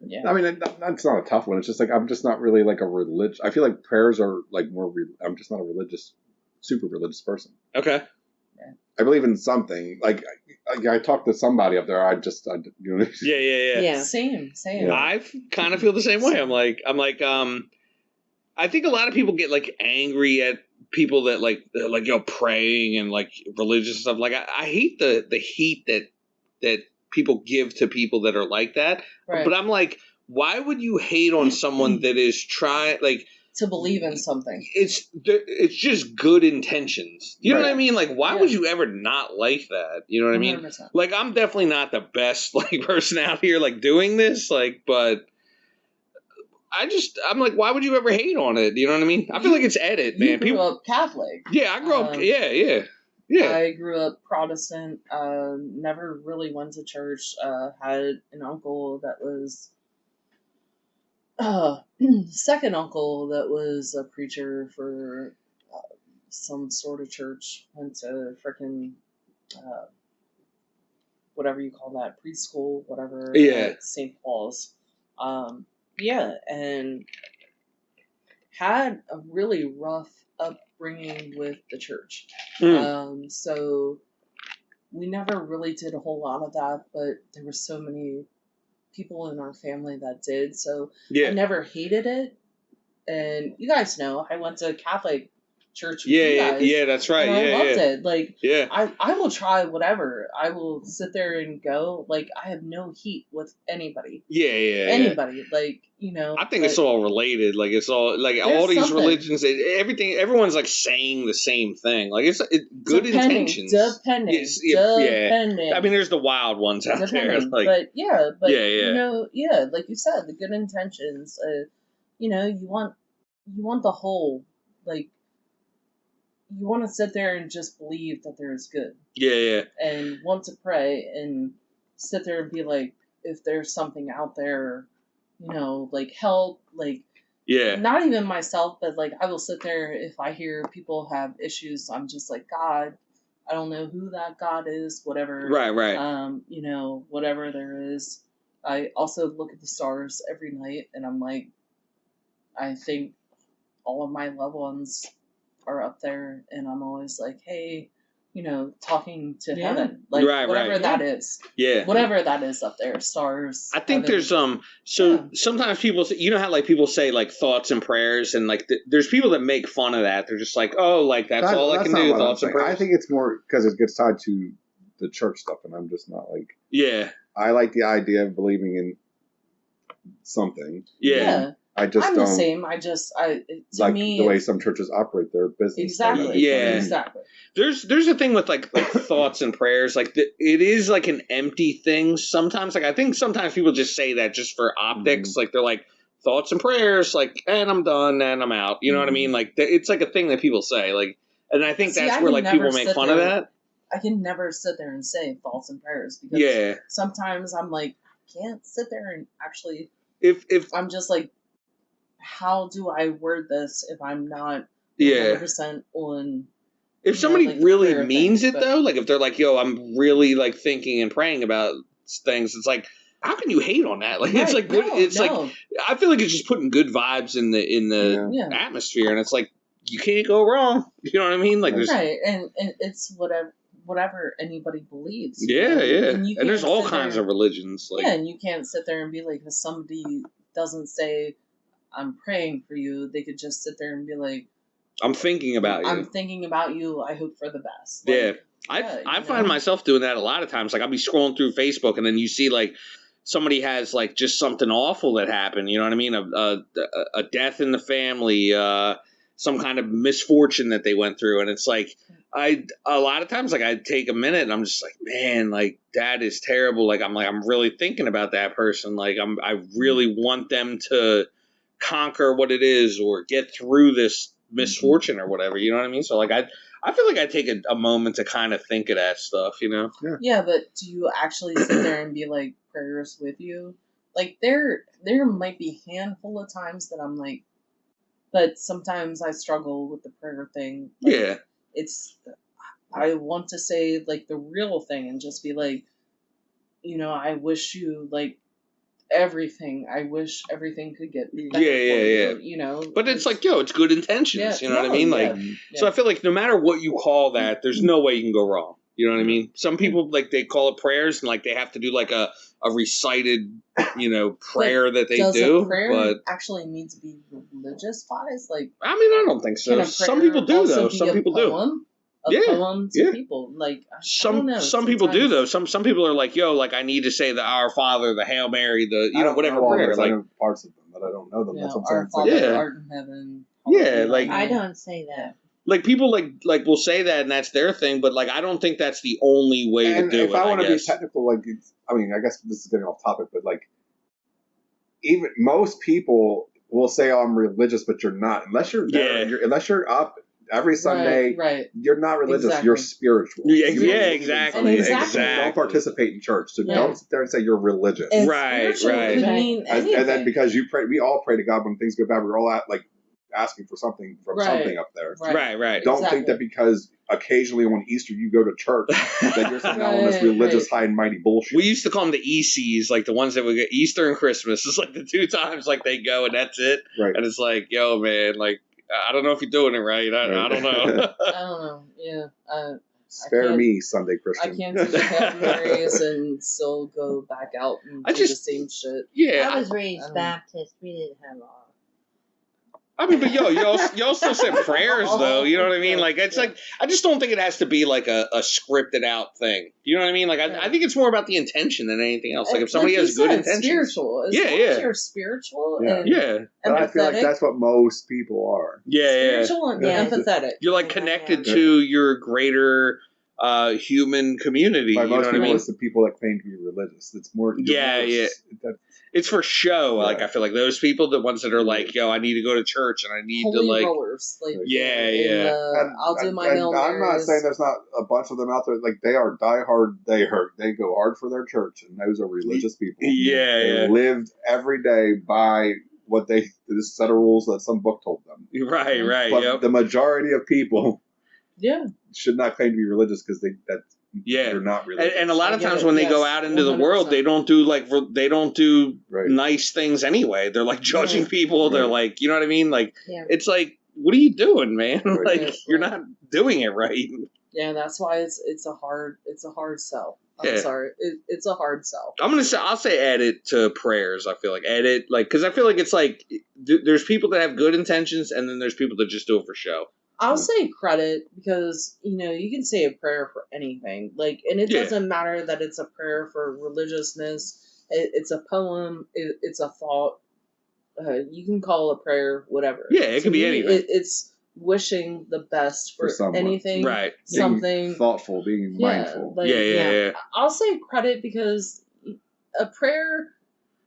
B: Yeah.
H: I mean, it's not a tough one. It's just like I'm just not really like a religious. I feel like prayers are like more. I'm just not a super religious person.
G: Okay.
H: I believe in something. Like I talked to somebody up there. You know.
G: Yeah.
B: Same.
H: Yeah.
G: I kind of feel the same way. I'm like, I think a lot of people get like angry at people that like praying and like religious stuff. Like I hate the heat that people give to people that are like that.
B: Right.
G: But I'm like, why would you hate on someone that is trying like
B: to believe in something?
G: It's just good intentions. You know what I mean? Like, why would you ever not like that? You know what I mean?
B: 100%.
G: Like, I'm definitely not the best like person out here like doing this. Like, but I'm like, why would you ever hate on it? You know what I mean? I feel like it's edit, man.
B: You grew up Catholic.
G: Yeah, I grew up. Yeah.
B: I grew up Protestant. Never really went to church. Had an uncle that was. Second uncle that was a preacher for some sort of church. Went to frickin' whatever you call that, preschool, whatever. At St. Paul's. And had a really rough upbringing with the church. So we never really did a whole lot of that, but there were so many people in our family that did, so I never hated it. And you guys know I went to Catholic church with you guys.
G: Yeah, that's right.
B: And I loved it. Like,
G: yeah.
B: I will try whatever. I will sit there and go. Like, I have no heat with anybody. Anybody. Like, you know.
G: I think it's all related. Like, it's all, like, all these religions, everyone's, like, saying the same thing. Like, it's good intentions.
B: Depending.
G: I mean, there's the wild ones out there. Like,
B: but, you know, like you said, the good intentions, you know, you want the whole, like, you want to sit there and just believe that there is good. And want to pray and sit there and be like, if there's something out there, you know, like help, like, not even myself, but like I will sit there if I hear people have issues. I'm just like, God, I don't know who that God is, whatever.
G: Right.
B: You know, whatever there is. I also look at the stars every night and I'm like, I think all of my loved ones are up there, and I'm always like, hey, you know, talking to heaven, like whatever that is, whatever that is up there, stars.
G: I think
B: heaven.
G: There's sometimes people say, you know how like people say like thoughts and prayers, and like there's people that make fun of that. They're just like, oh, like that's all I can do, thoughts and prayers.
H: I think it's more because it gets tied to the church stuff, and I'm just not like. I like the idea of believing in something. I'm
B: the same. To me,
H: the way some churches operate their business.
B: Exactly. Exactly.
G: There's a thing with like thoughts and prayers. Like it is like an empty thing sometimes. Like I think sometimes people just say that just for optics. Like they're like thoughts and prayers. Like and I'm done and I'm out. You know what I mean? Like it's like a thing that people say. Like and I think that's where like people make fun of that.
B: I can never sit there and say thoughts and prayers because sometimes I'm like I can't sit there and actually. If I'm just like. How do I word this if I'm not 100% on?
G: If somebody really means it though, like if they're like, "Yo, I'm really like thinking and praying about things," it's like, how can you hate on that? Like it's like good. Like I feel like it's just putting good vibes in the atmosphere, and it's like you can't go wrong. You know what I mean? Like
B: and it's whatever anybody believes.
G: And there's all kinds of religions. Like,
B: and you can't sit there and be like, if somebody doesn't say. I'm praying for you. They could just sit there and be like,
G: I'm thinking about you.
B: I'm thinking about you. I hope for the best.
G: Like, I find myself doing that a lot of times. Like I'll be scrolling through Facebook and then you see like somebody has like just something awful that happened. You know what I mean? A death in the family, some kind of misfortune that they went through. And it's like, a lot of times like I take a minute and I'm just like, man, like that is terrible. Like I'm really thinking about that person. Like I really want them to conquer what it is or get through this misfortune or whatever, you know what I mean? So like I feel like I take a moment to kind of think of that stuff, you know?
B: Yeah, but do you actually sit there and be like prayers with you? Like there might be a handful of times that I'm like, but sometimes I struggle with the prayer thing. Like, it's I want to say like the real thing and just be like, I wish you like everything. I wish everything could get better for you.
G: But it's like, it's good intentions. You know what I mean? Like, so I feel like no matter what you call that, there's no way you can go wrong. You know what I mean? Some people like they call it prayers and like they have to do like a recited, prayer that they do.
B: A prayer
G: but
B: actually need to be religious wise? Like,
G: I mean, I don't think so. Some people do though. Some people do.
B: Poem to people. Like I don't know,
G: some people do though. Some people are like, like I need to say the Our Father, the Hail Mary, the whatever prayer.
H: I know parts of them, but I don't know them. That's what
B: Our
H: I'm
B: Father
H: saying.
B: who art in heaven.
G: Like
E: I don't say that.
G: Like people like will say that and that's their thing, but like I don't think that's the only way to do it.
H: If I want to be technical, like I guess this is getting off topic, but like even most people will say, "Oh, I'm religious," but you're not unless you're there, unless you're up every Sunday.
B: Right.
H: You're not religious.
B: Exactly.
H: You're spiritual.
G: Exactly.
H: Don't participate in church. So don't sit there and say you're religious.
B: And
G: right.
H: And then because you pray, we all pray to God when things go bad. We're all like asking for something from something up there.
G: Right.
H: Don't think that because occasionally on Easter you go to church that you're somehow on this religious high and mighty bullshit.
G: We used to call them the ECs, like the ones that would get Easter and Christmas. It's like the 2 times like they go and that's it.
H: Right.
G: And it's like, yo, man, like I don't know if you're doing it right. I don't know.
B: I don't know. Yeah.
H: Spare me, Sunday Christian.
B: I can't do the Hail Marys and still go back out and do the same shit.
G: Yeah.
E: I was raised Baptist. We didn't have all.
G: I mean, but y'all still say prayers though. You know what I mean? Like it's like I just don't think it has to be like a scripted out thing. You know what I mean? Like I think it's more about the intention than anything else. Like if somebody has good intentions,
B: spiritual. As long as you're spiritual and
H: but I feel like that's what most people are.
B: Spiritual and empathetic.
G: You're like connected to your greater human community.
H: By
G: you know
H: most
G: what
H: people,
G: I mean?
H: it's the people that claim to be religious. It's more.
G: It's for show. Yeah. Like I feel like those people, the ones that are like, "Yo, I need to go to church and I need
B: Holy
G: to like."
B: rollers, like
H: I'll
B: do my Hail
H: I'm not
B: Marys.
H: saying there's not a bunch of them out there. Like they are diehard. They go hard for their church, and those are religious people. They lived every day by what this set of rules that some book told them.
G: Right.
H: But the majority of people, should not claim to be religious because they're not religious.
G: And a lot of times when they go out into 100%. The world, they don't do nice things anyway. They're like judging people. They're like, you know what I mean? Like it's like, what are you doing, man? Like you're not doing it right.
B: Yeah, that's why it's a hard sell. I'm sorry, it's a hard sell.
G: I'll say add it to prayers. I feel like add it because I feel like it's like there's people that have good intentions and then there's people that just do it for show.
B: I'll say credit because, you can say a prayer for anything. Like, and it doesn't matter that it's a prayer for religiousness. It's a poem. It's a thought. You can call a prayer whatever.
G: Yeah, it can be anything.
B: It's wishing the best for anything.
G: Right.
B: Something.
H: Being thoughtful, being mindful.
G: Yeah.
B: I'll say credit because a prayer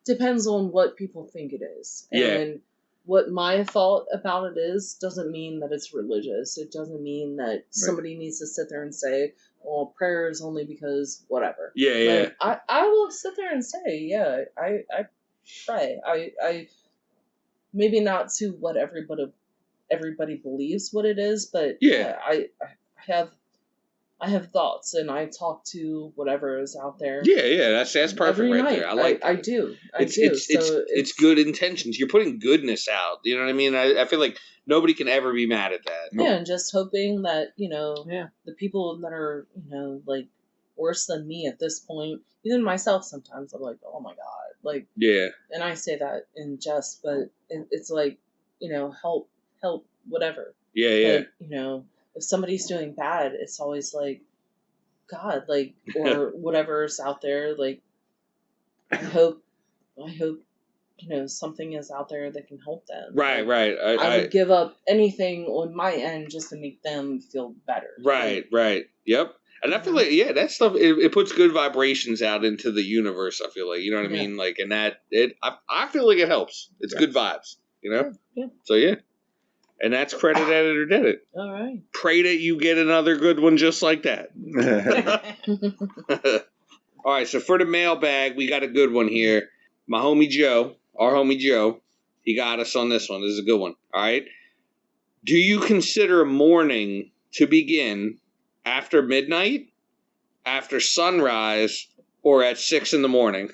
B: depends on what people think it is. And what my thought about it is doesn't mean that it's religious. It doesn't mean that somebody needs to sit there and say, well, prayer is only because whatever.
G: Yeah.
B: I will sit there and say, I pray. I maybe not to what everybody believes what it is, but I have thoughts and I talk to whatever is out there.
G: Yeah, that's perfect
B: every
G: right
B: night.
G: there. I like that.
B: I do.
G: It's good intentions. You're putting goodness out. You know what I mean? I feel like nobody can ever be mad at that.
B: Yeah, and just hoping that, the people that are, like worse than me at this point, even myself sometimes I'm like, oh my God. Like, and I say that in jest, but it's like, help, whatever.
G: Yeah.
B: But, if somebody's doing bad, it's always like, God, like, or whatever's out there. Like, I hope, something is out there that can help them.
G: Right.
B: I would give up anything on my end just to make them feel better.
G: Right. Yep. And I feel like, that stuff, it puts good vibrations out into the universe, I feel like, you know what I mean? Like, and I feel like it helps. It's good vibes, Yeah. So, And that's credit at it or did it.
B: All right.
G: Pray that you get another good one just like that. All right, so for the mailbag, we got a good one here. My homie Joe, our homie Joe, he got us on this one. This is a good one. All right. Do you consider mourning to begin after midnight, after sunrise, or at 6 a.m.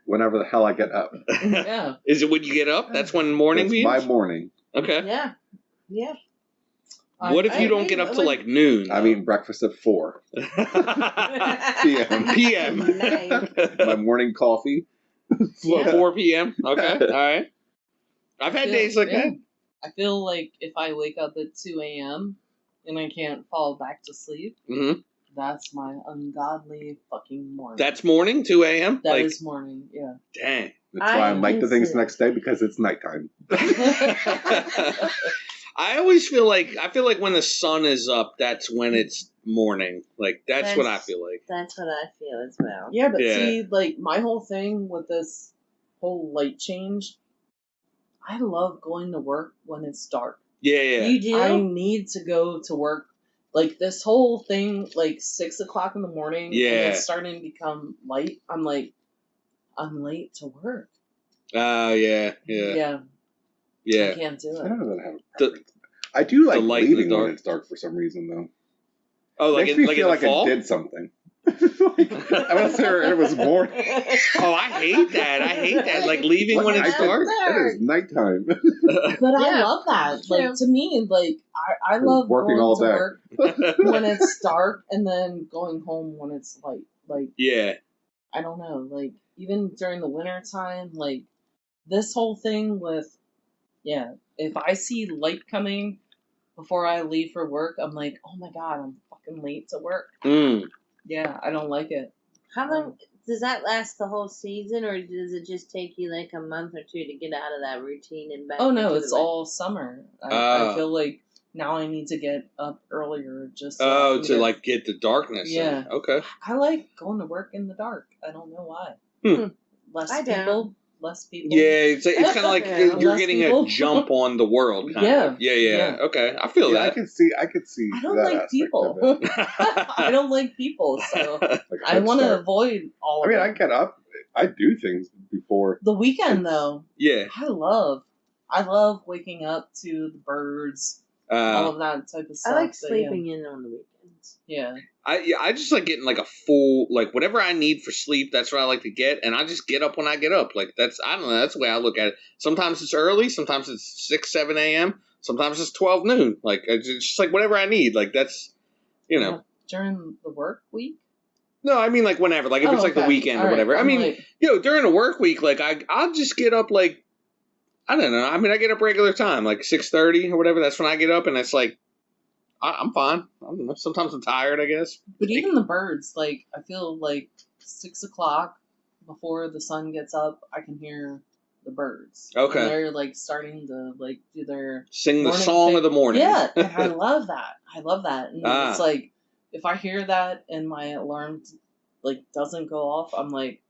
H: Whenever the hell I get up.
B: Yeah.
G: Is it when you get up? That's when morning
H: It's
G: means?
H: my morning.
G: Okay.
D: Yeah. Yeah.
G: What if you don't get up till like noon?
H: I'm eating breakfast at 4 p.m.
G: PM.
D: Nice.
H: My morning coffee.
G: 4 p.m. Okay. All right. I've had days like that.
B: I feel like if I wake up at 2 a.m. and I can't fall back to sleep, that's my ungodly fucking morning.
G: That's morning, 2 a.m.?
B: That is morning, yeah.
G: Dang.
H: That's why I'm late to things the next day, because it's nighttime.
G: I always feel like when the sun is up, that's when it's morning. Like that's what I feel like.
D: That's what I feel as well.
B: Yeah, but see, like my whole thing with this whole light change, I love going to work when it's dark.
G: Yeah, yeah.
D: You do?
B: I need to go to work. Like this whole thing, like 6 o'clock in the morning, and it's starting to become light. I'm like, I'm late to work.
G: Oh, yeah.
B: I can't do it.
H: I don't know that I have a preference. I do like leaving when it's dark for some reason, though.
G: Oh, like
H: makes me
G: like
H: feel
G: in the
H: like
G: fall?
H: I did something. I was there and it was morning.
G: Oh, I hate that. I hate that. Like leaving when it's dark.
H: It is nighttime.
B: But I love that. Like to me, like I love
H: working
B: going
H: all
B: to
H: day.
B: work when it's dark and then going home when it's light. Like I don't know. Like even during the winter time, like this whole thing with if I see light coming before I leave for work, I'm like, oh my god, I'm fucking late to work. Yeah, I don't like it.
D: How long does that last the whole season, or does it just take you like a month or two to get out of that routine and back?
B: Oh no, it's all summer. I feel like now I need to get up earlier just so
G: to like get the darkness.
B: Yeah.
G: Okay.
B: I like going to work in the dark. I don't know why. Less people.
G: Yeah, it's kind of like you're getting a jump on the world. Kind of. Yeah. Okay, I feel that.
H: I could see.
B: I don't like people. I don't like people, so I want to avoid all of it.
H: I get up. I do things before
B: the weekend, though.
G: Yeah,
B: I love waking up to the birds, all of that type of stuff.
D: I like sleeping in on the weekends.
B: Yeah.
G: I just like getting like a full, like whatever I need for sleep, that's what I like to get, and I just get up when I get up. Like I don't know, that's the way I look at it. Sometimes it's early, sometimes it's 6, 7 a.m., sometimes it's 12 noon. Like it's just like whatever I need. Like that's,
B: during the work week?
G: No, I mean like whenever. Like if it's like the weekend or whatever. I mean, during the work week, like I'll just get up like, I don't know. I mean, I get up regular time, like 6:30 or whatever. That's when I get up, and it's like, I'm fine. I don't know. Sometimes I'm tired, I guess.
B: But even the birds, like, I feel like 6 o'clock before the sun gets up, I can hear the birds.
G: Okay.
B: And they're, like, starting to, like, do their...
G: Sing the song of the morning.
B: Yeah, and I love that. And it's like, if I hear that and my alarm, like, doesn't go off, I'm like,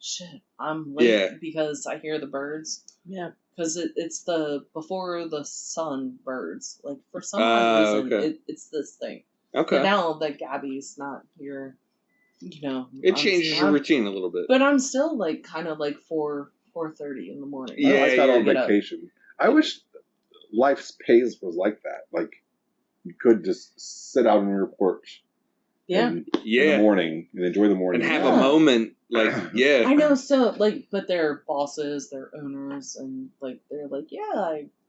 B: shit, I'm late because I hear the birds.
D: Yeah.
B: Because it's the before the sun birds. Like, for some odd reason, it's this thing.
G: Okay.
B: But now that Gabby's not here,
G: it changes your routine a little bit.
B: But I'm still, like, kind of like 4:30 in the morning.
H: Yeah, I like that on vacation. I wish life's pace was like that. Like, you could just sit out on your porch. In the morning and enjoy the morning
G: and have a moment, like
B: I know. So like, but they're bosses, they're owners, and like they're like,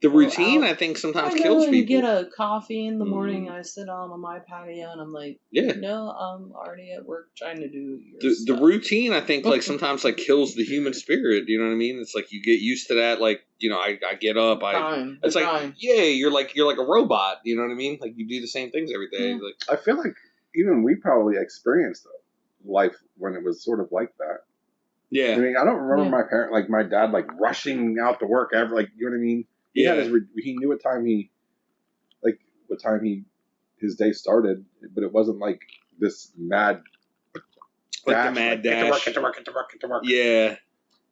G: the routine. I think sometimes kills people.
B: Get a coffee in the morning. I sit on my patio, and I'm like, no, I'm already at work trying to do
G: the routine. I think like sometimes like kills the human spirit. You know what I mean? It's like you get used to that. Like I get up. It's like you're like a robot. You know what I mean? Like you do the same things every day. Like
H: I feel like. Even we probably experienced life when it was sort of like that.
G: Yeah.
H: I mean, I don't remember my parent, like my dad, like rushing out to work ever. Like, you know what I mean? He had he knew what time his day started, but it wasn't like this mad
G: dash. The mad dash.
H: Get to work.
B: Yeah.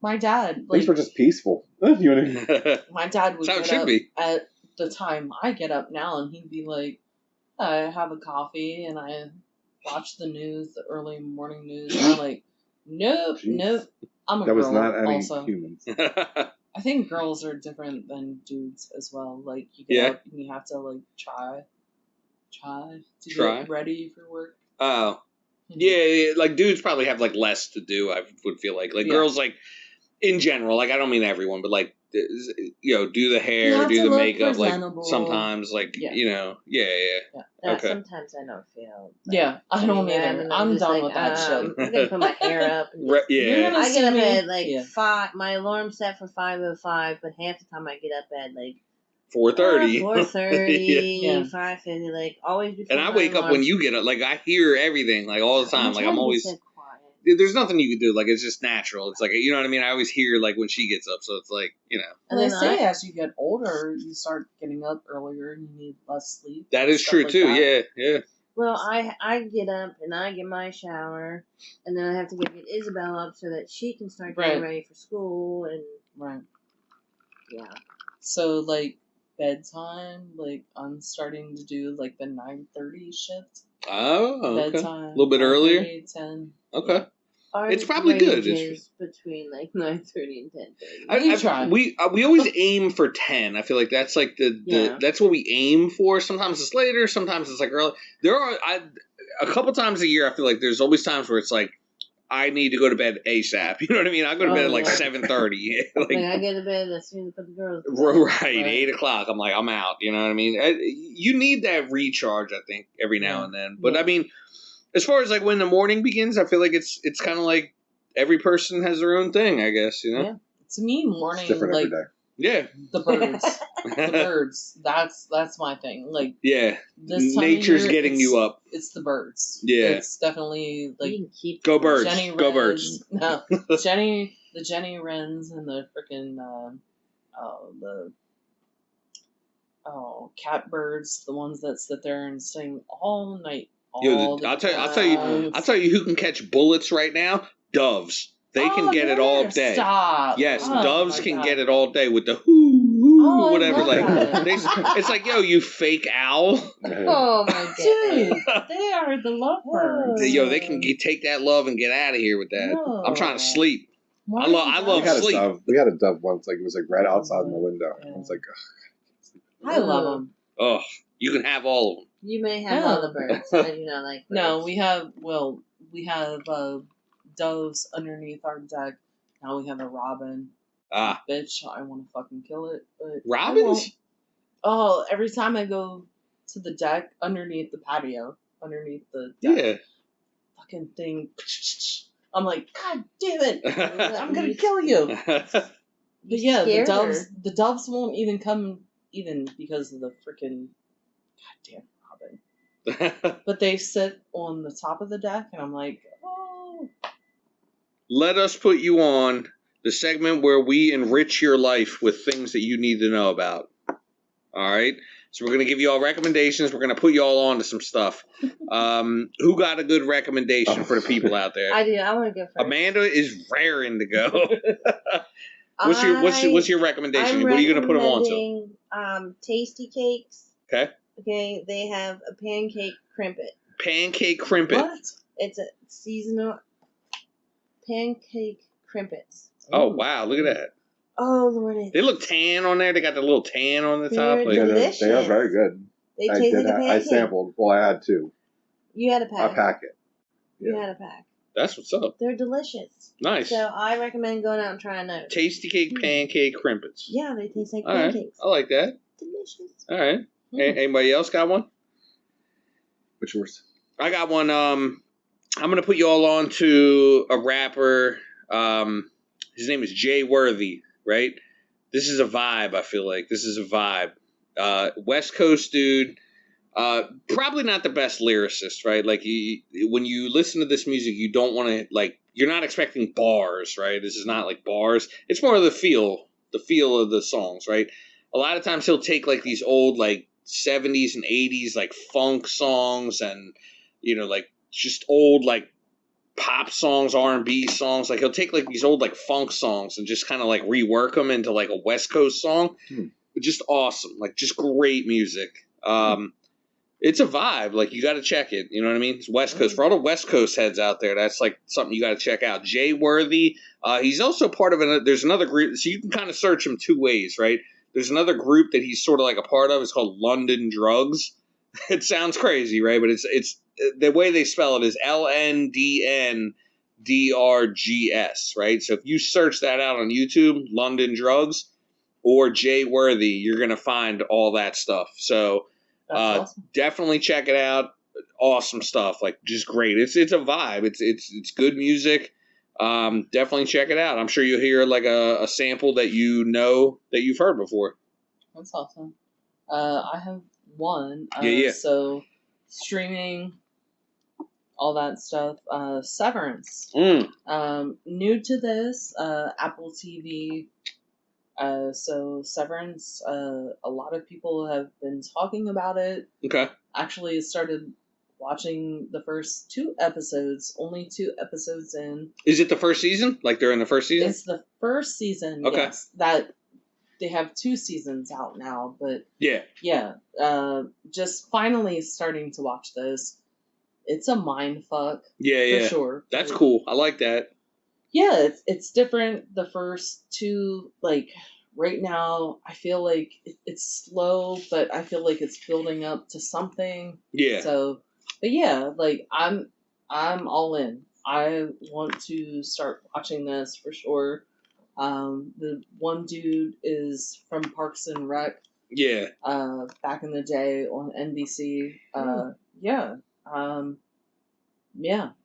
B: My dad.
H: Like, things were just peaceful. You know what I mean?
B: My dad would get up at the time I get up now, and he'd be like, I have a coffee and I watch the news, the early morning news, and I'm like, nope. I'm a girl.
H: That was not any
B: also.
H: humans.
B: I think girls are different than dudes as well. Like you get
G: Yeah.
B: up and you have to like try to
G: Try.
B: get ready for work.
G: Oh. Yeah, like dudes probably have like less to do. I would feel like girls like in general. Like I don't mean everyone, but like do the hair, do the makeup. Like sometimes, like yeah. Okay.
D: Sometimes I don't feel.
B: I don't either. I'm done with that shit.
D: I'm gonna put my hair up. And
G: I
D: get up at 5. My alarm's set for 5:05, but half the time I get up at like
G: 4:30.
D: 4:30, 5:50, like always before.
G: And I wake up when you get up. Like I hear everything, like all the time. Like I'm always. There's nothing you can do. Like it's just natural. It's like you know what I mean. I always hear like when she gets up, so it's like
B: And they say as you get older, you start getting up earlier and you need less sleep.
G: That is true too. Yeah.
D: Well, I get up and I get my shower, and then I have to get Isabel up so that she can start getting ready for school and yeah.
B: So like bedtime, like I'm starting to do like the 9:30 shift.
G: Oh, okay.
B: Bedtime,
G: a little bit earlier.
B: 10.
G: Okay.
D: Our
G: it's probably good.
D: It's between like 9:30 and
G: 10:30. We always aim for 10. I feel like that's like the that's what we aim for. Sometimes it's later. Sometimes it's like early. There are a couple times a year. I feel like there's always times where it's like I need to go to bed ASAP. You know what I mean? I go to bed at like 7:30.
D: like I go to bed as soon as I put the girls to
G: bed. Right, 8 o'clock. I'm like I'm out. You know what I mean? You need that recharge. I think every now and then. But I mean. As far as like when the morning begins, I feel like it's kind of like every person has their own thing, I guess,
B: Yeah. To me, morning
H: it's different
B: like
H: every day.
G: Yeah.
B: The birds. The birds. That's my thing. Like
G: this nature's getting you up.
B: It's the birds.
G: Yeah.
B: It's definitely like
G: go birds.
B: Jenny
G: go
B: Wrens.
G: birds.
B: No. The Jenny Wrens and the freaking catbirds, the ones that sit there and sing all night.
G: I'll tell you who can catch bullets right now? Doves. They can get it all day.
B: Stop.
G: Yes, doves can get it all day with the hoo whatever. It's like you fake owl.
D: Oh my god,
B: dude, they are the lovebirds.
G: They can take that love and get out of here with that. No. I'm trying to sleep. I love sleep.
H: We had a dove once. Like it was like right outside my window. I was like,
B: I love them.
G: Oh, you can have all of them.
D: You may have all the birds. I do not like birds.
B: No, we have doves underneath our deck. Now we have a robin. Bitch, I want to fucking kill it. But
G: robins?
B: Oh, every time I go to the deck underneath the patio, underneath the deck, fucking thing. I'm like, God damn it! I'm gonna kill you. But yeah, the doves won't even come even because of the freaking goddamn robin. But they sit on the top of the deck, and I'm like, oh.
G: Let us put you on the segment where we enrich your life with things that you need to know about. All right? So we're going to give you all recommendations. We're going to put you all on to some stuff. Who got a good recommendation for the people out there?
D: I do. I want to go first.
G: Amanda is raring to go. What's your recommendation? What are you going to put them on
D: to? Tasty Cakes.
G: Okay.
D: Okay, they have a pancake crimpet.
G: Pancake crimpet.
B: What?
D: It's a seasonal pancake crimpets.
G: Oh, wow. Look at that.
D: Oh, Lord.
G: They look tan on there. They got the little tan on the top.
D: Delicious.
H: They are very good.
D: They taste like a pancake.
H: I sampled. Well, I had two.
D: You had a pack.
H: A packet.
D: Yeah. You had a pack.
G: That's what's up.
D: They're delicious.
G: Nice.
D: So I recommend going out and trying those.
G: Tasty Cake pancake crimpets.
D: Yeah, they taste like
G: Right.
D: pancakes.
G: I like that.
D: Delicious.
G: All right. Anybody else got one?
H: Which yours?
G: I got one. I'm gonna put you all on to a rapper. His name is Jay Worthy. Right. This is a vibe. I feel like this is a vibe. West Coast dude. Probably not the best lyricist, right? Like when you listen to this music, you don't want to you're not expecting bars, right? This is not like bars. It's more of the feel of the songs, right? A lot of times he'll take like these old like 70s and 80s like funk songs and just old like pop songs, R&B songs. Like he'll take like these old like funk songs and just kind of like rework them into like a West Coast song. Just awesome, like just great music. It's a vibe. Like, you got to check it. You know what I mean? It's West Coast. For all the West Coast heads out there, that's like something you got to check out. Jay Worthy. He's also part of there's another group. So you can kind of search him two ways, right? There's another group that he's sort of like a part of. It's called London Drugs. It sounds crazy, right? But it's the way they spell it is LNDNDRGS, right? So if you search that out on YouTube, London Drugs or Jay Worthy, you're going to find all that stuff. So awesome. Definitely check it out. Awesome stuff. Like, just great. It's a vibe. It's good music. Definitely check it out. I'm sure you'll hear like a sample that that you've heard before.
B: That's awesome. I have one.
G: Yeah.
B: So streaming, all that stuff. Severance. New to this, Apple TV. So Severance, a lot of people have been talking about it.
G: Okay.
B: Actually started watching the first 2 episodes, only 2 episodes in.
G: Is it the first season? Like they're in the first season?
B: It's the first season,
G: okay.
B: Yes. That they have 2 seasons out now, but
G: yeah.
B: Just finally starting to watch this. It's a mind fuck.
G: Yeah.
B: For sure.
G: That's cool. I like that.
B: Yeah, it's different. The first 2, like, right now, I feel like it's slow, but I feel like it's building up to something.
G: Yeah.
B: So, but yeah, like, I'm all in. I want to start watching this for sure. The one dude is from Parks and Rec.
G: Yeah.
B: Back in the day on NBC.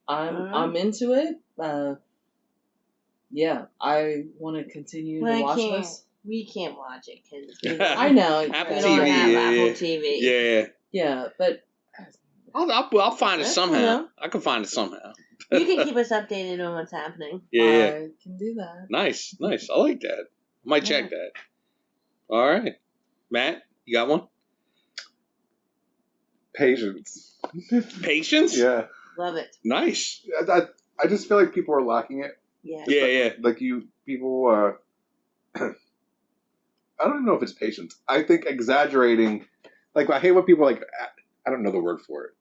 B: I'm into it. Yeah, I want to continue to watch this.
D: We can't watch it because
B: I know
G: Apple
D: we
G: TV.
D: don't have Apple TV.
B: Yeah, but
G: I'll find it somehow. I can find it somehow.
D: You can keep us updated on what's happening.
G: Yeah.
B: I can do that.
G: Nice. I like that. I might check that. All right, Matt, you got one?
H: Patience.
G: Patience?
H: Yeah.
D: Love it.
G: Nice.
H: I just feel like people are lacking it.
D: Yeah.
G: Yeah.
H: Like people. I don't even know if it's patience. I think exaggerating. Like, I hate when people I don't know the word for it,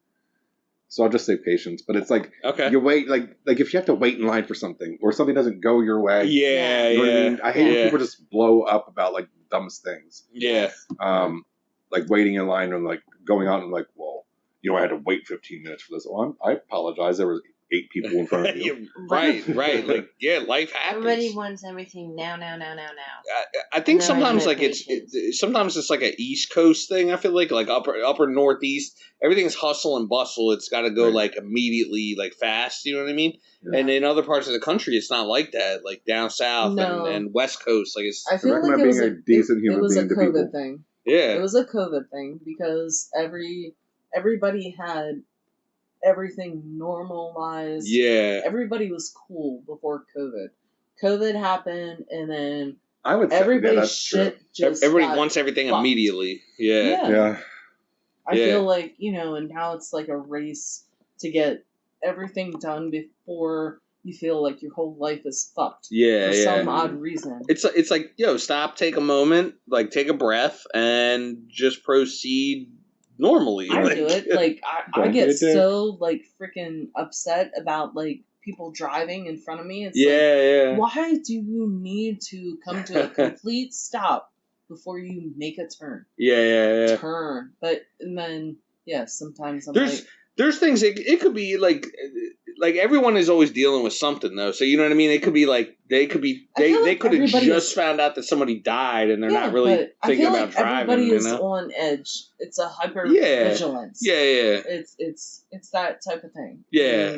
H: so I'll just say patience. But it's like,
G: okay,
H: you wait, like if you have to wait in line for something or something doesn't go your way.
G: Yeah.
H: You know what I mean? I hate when people just blow up about like the dumbest things.
G: Yeah.
H: Like waiting in line and like going out and like, well, I had to wait 15 minutes for this. Well, I apologize. There was 8 people in front of you.
G: Right. Like, life happens.
D: Everybody wants everything now.
G: I think sometimes like sometimes it's like an East Coast thing. I feel like upper Northeast, everything's hustle and bustle. It's got to go like immediately, like fast. You know what I mean? Yeah. And in other parts of the country, it's not like that. Like down south and West Coast, like it's.
B: I feel like it was a decent human being. It was a COVID thing.
G: Yeah,
B: it was a COVID thing because everybody had everything normalized.
G: Yeah.
B: Everybody was cool before COVID. COVID happened, and then
H: I would say
B: everybody's shit just
G: everybody wants everything
B: fucked.
G: Immediately. Yeah.
B: I feel like, and now it's like a race to get everything done before you feel like your whole life is fucked. For some odd reason.
G: It's like, stop, take a moment, like take a breath, and just proceed normally.
B: I do it. Like I get so like freaking upset about like people driving in front of me. It's why do you need to come to a complete stop before you make a turn? Turn. But and then sometimes
G: there's things it could be like everyone is always dealing with something though. So you know what I mean? It could be like they could have just found out that somebody died and they're not really thinking about driving.
B: Everybody is on edge. It's a hyper vigilance. It's that type of thing.
G: Yeah.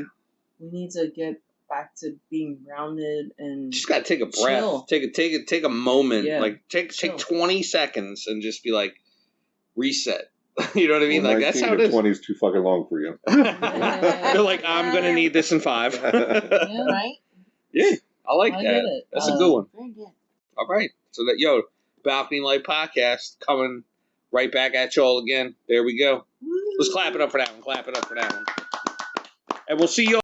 B: We need to get back to being grounded and
G: just gotta take a breath.
B: Chill.
G: Take a moment.
B: Yeah.
G: Like take 20 seconds and just be like reset. You know what I mean? Like that's how it is.
H: 20 is too fucking long for you.
G: They're like, I'm gonna need this in 5.
D: Right?
G: Yeah, I like that.
B: Get it.
G: That's a good one.
D: Very good.
G: All right, so Balcony Light Podcast coming right back at y'all again. There we go. Let's clap it up for that one. And we'll see y'all.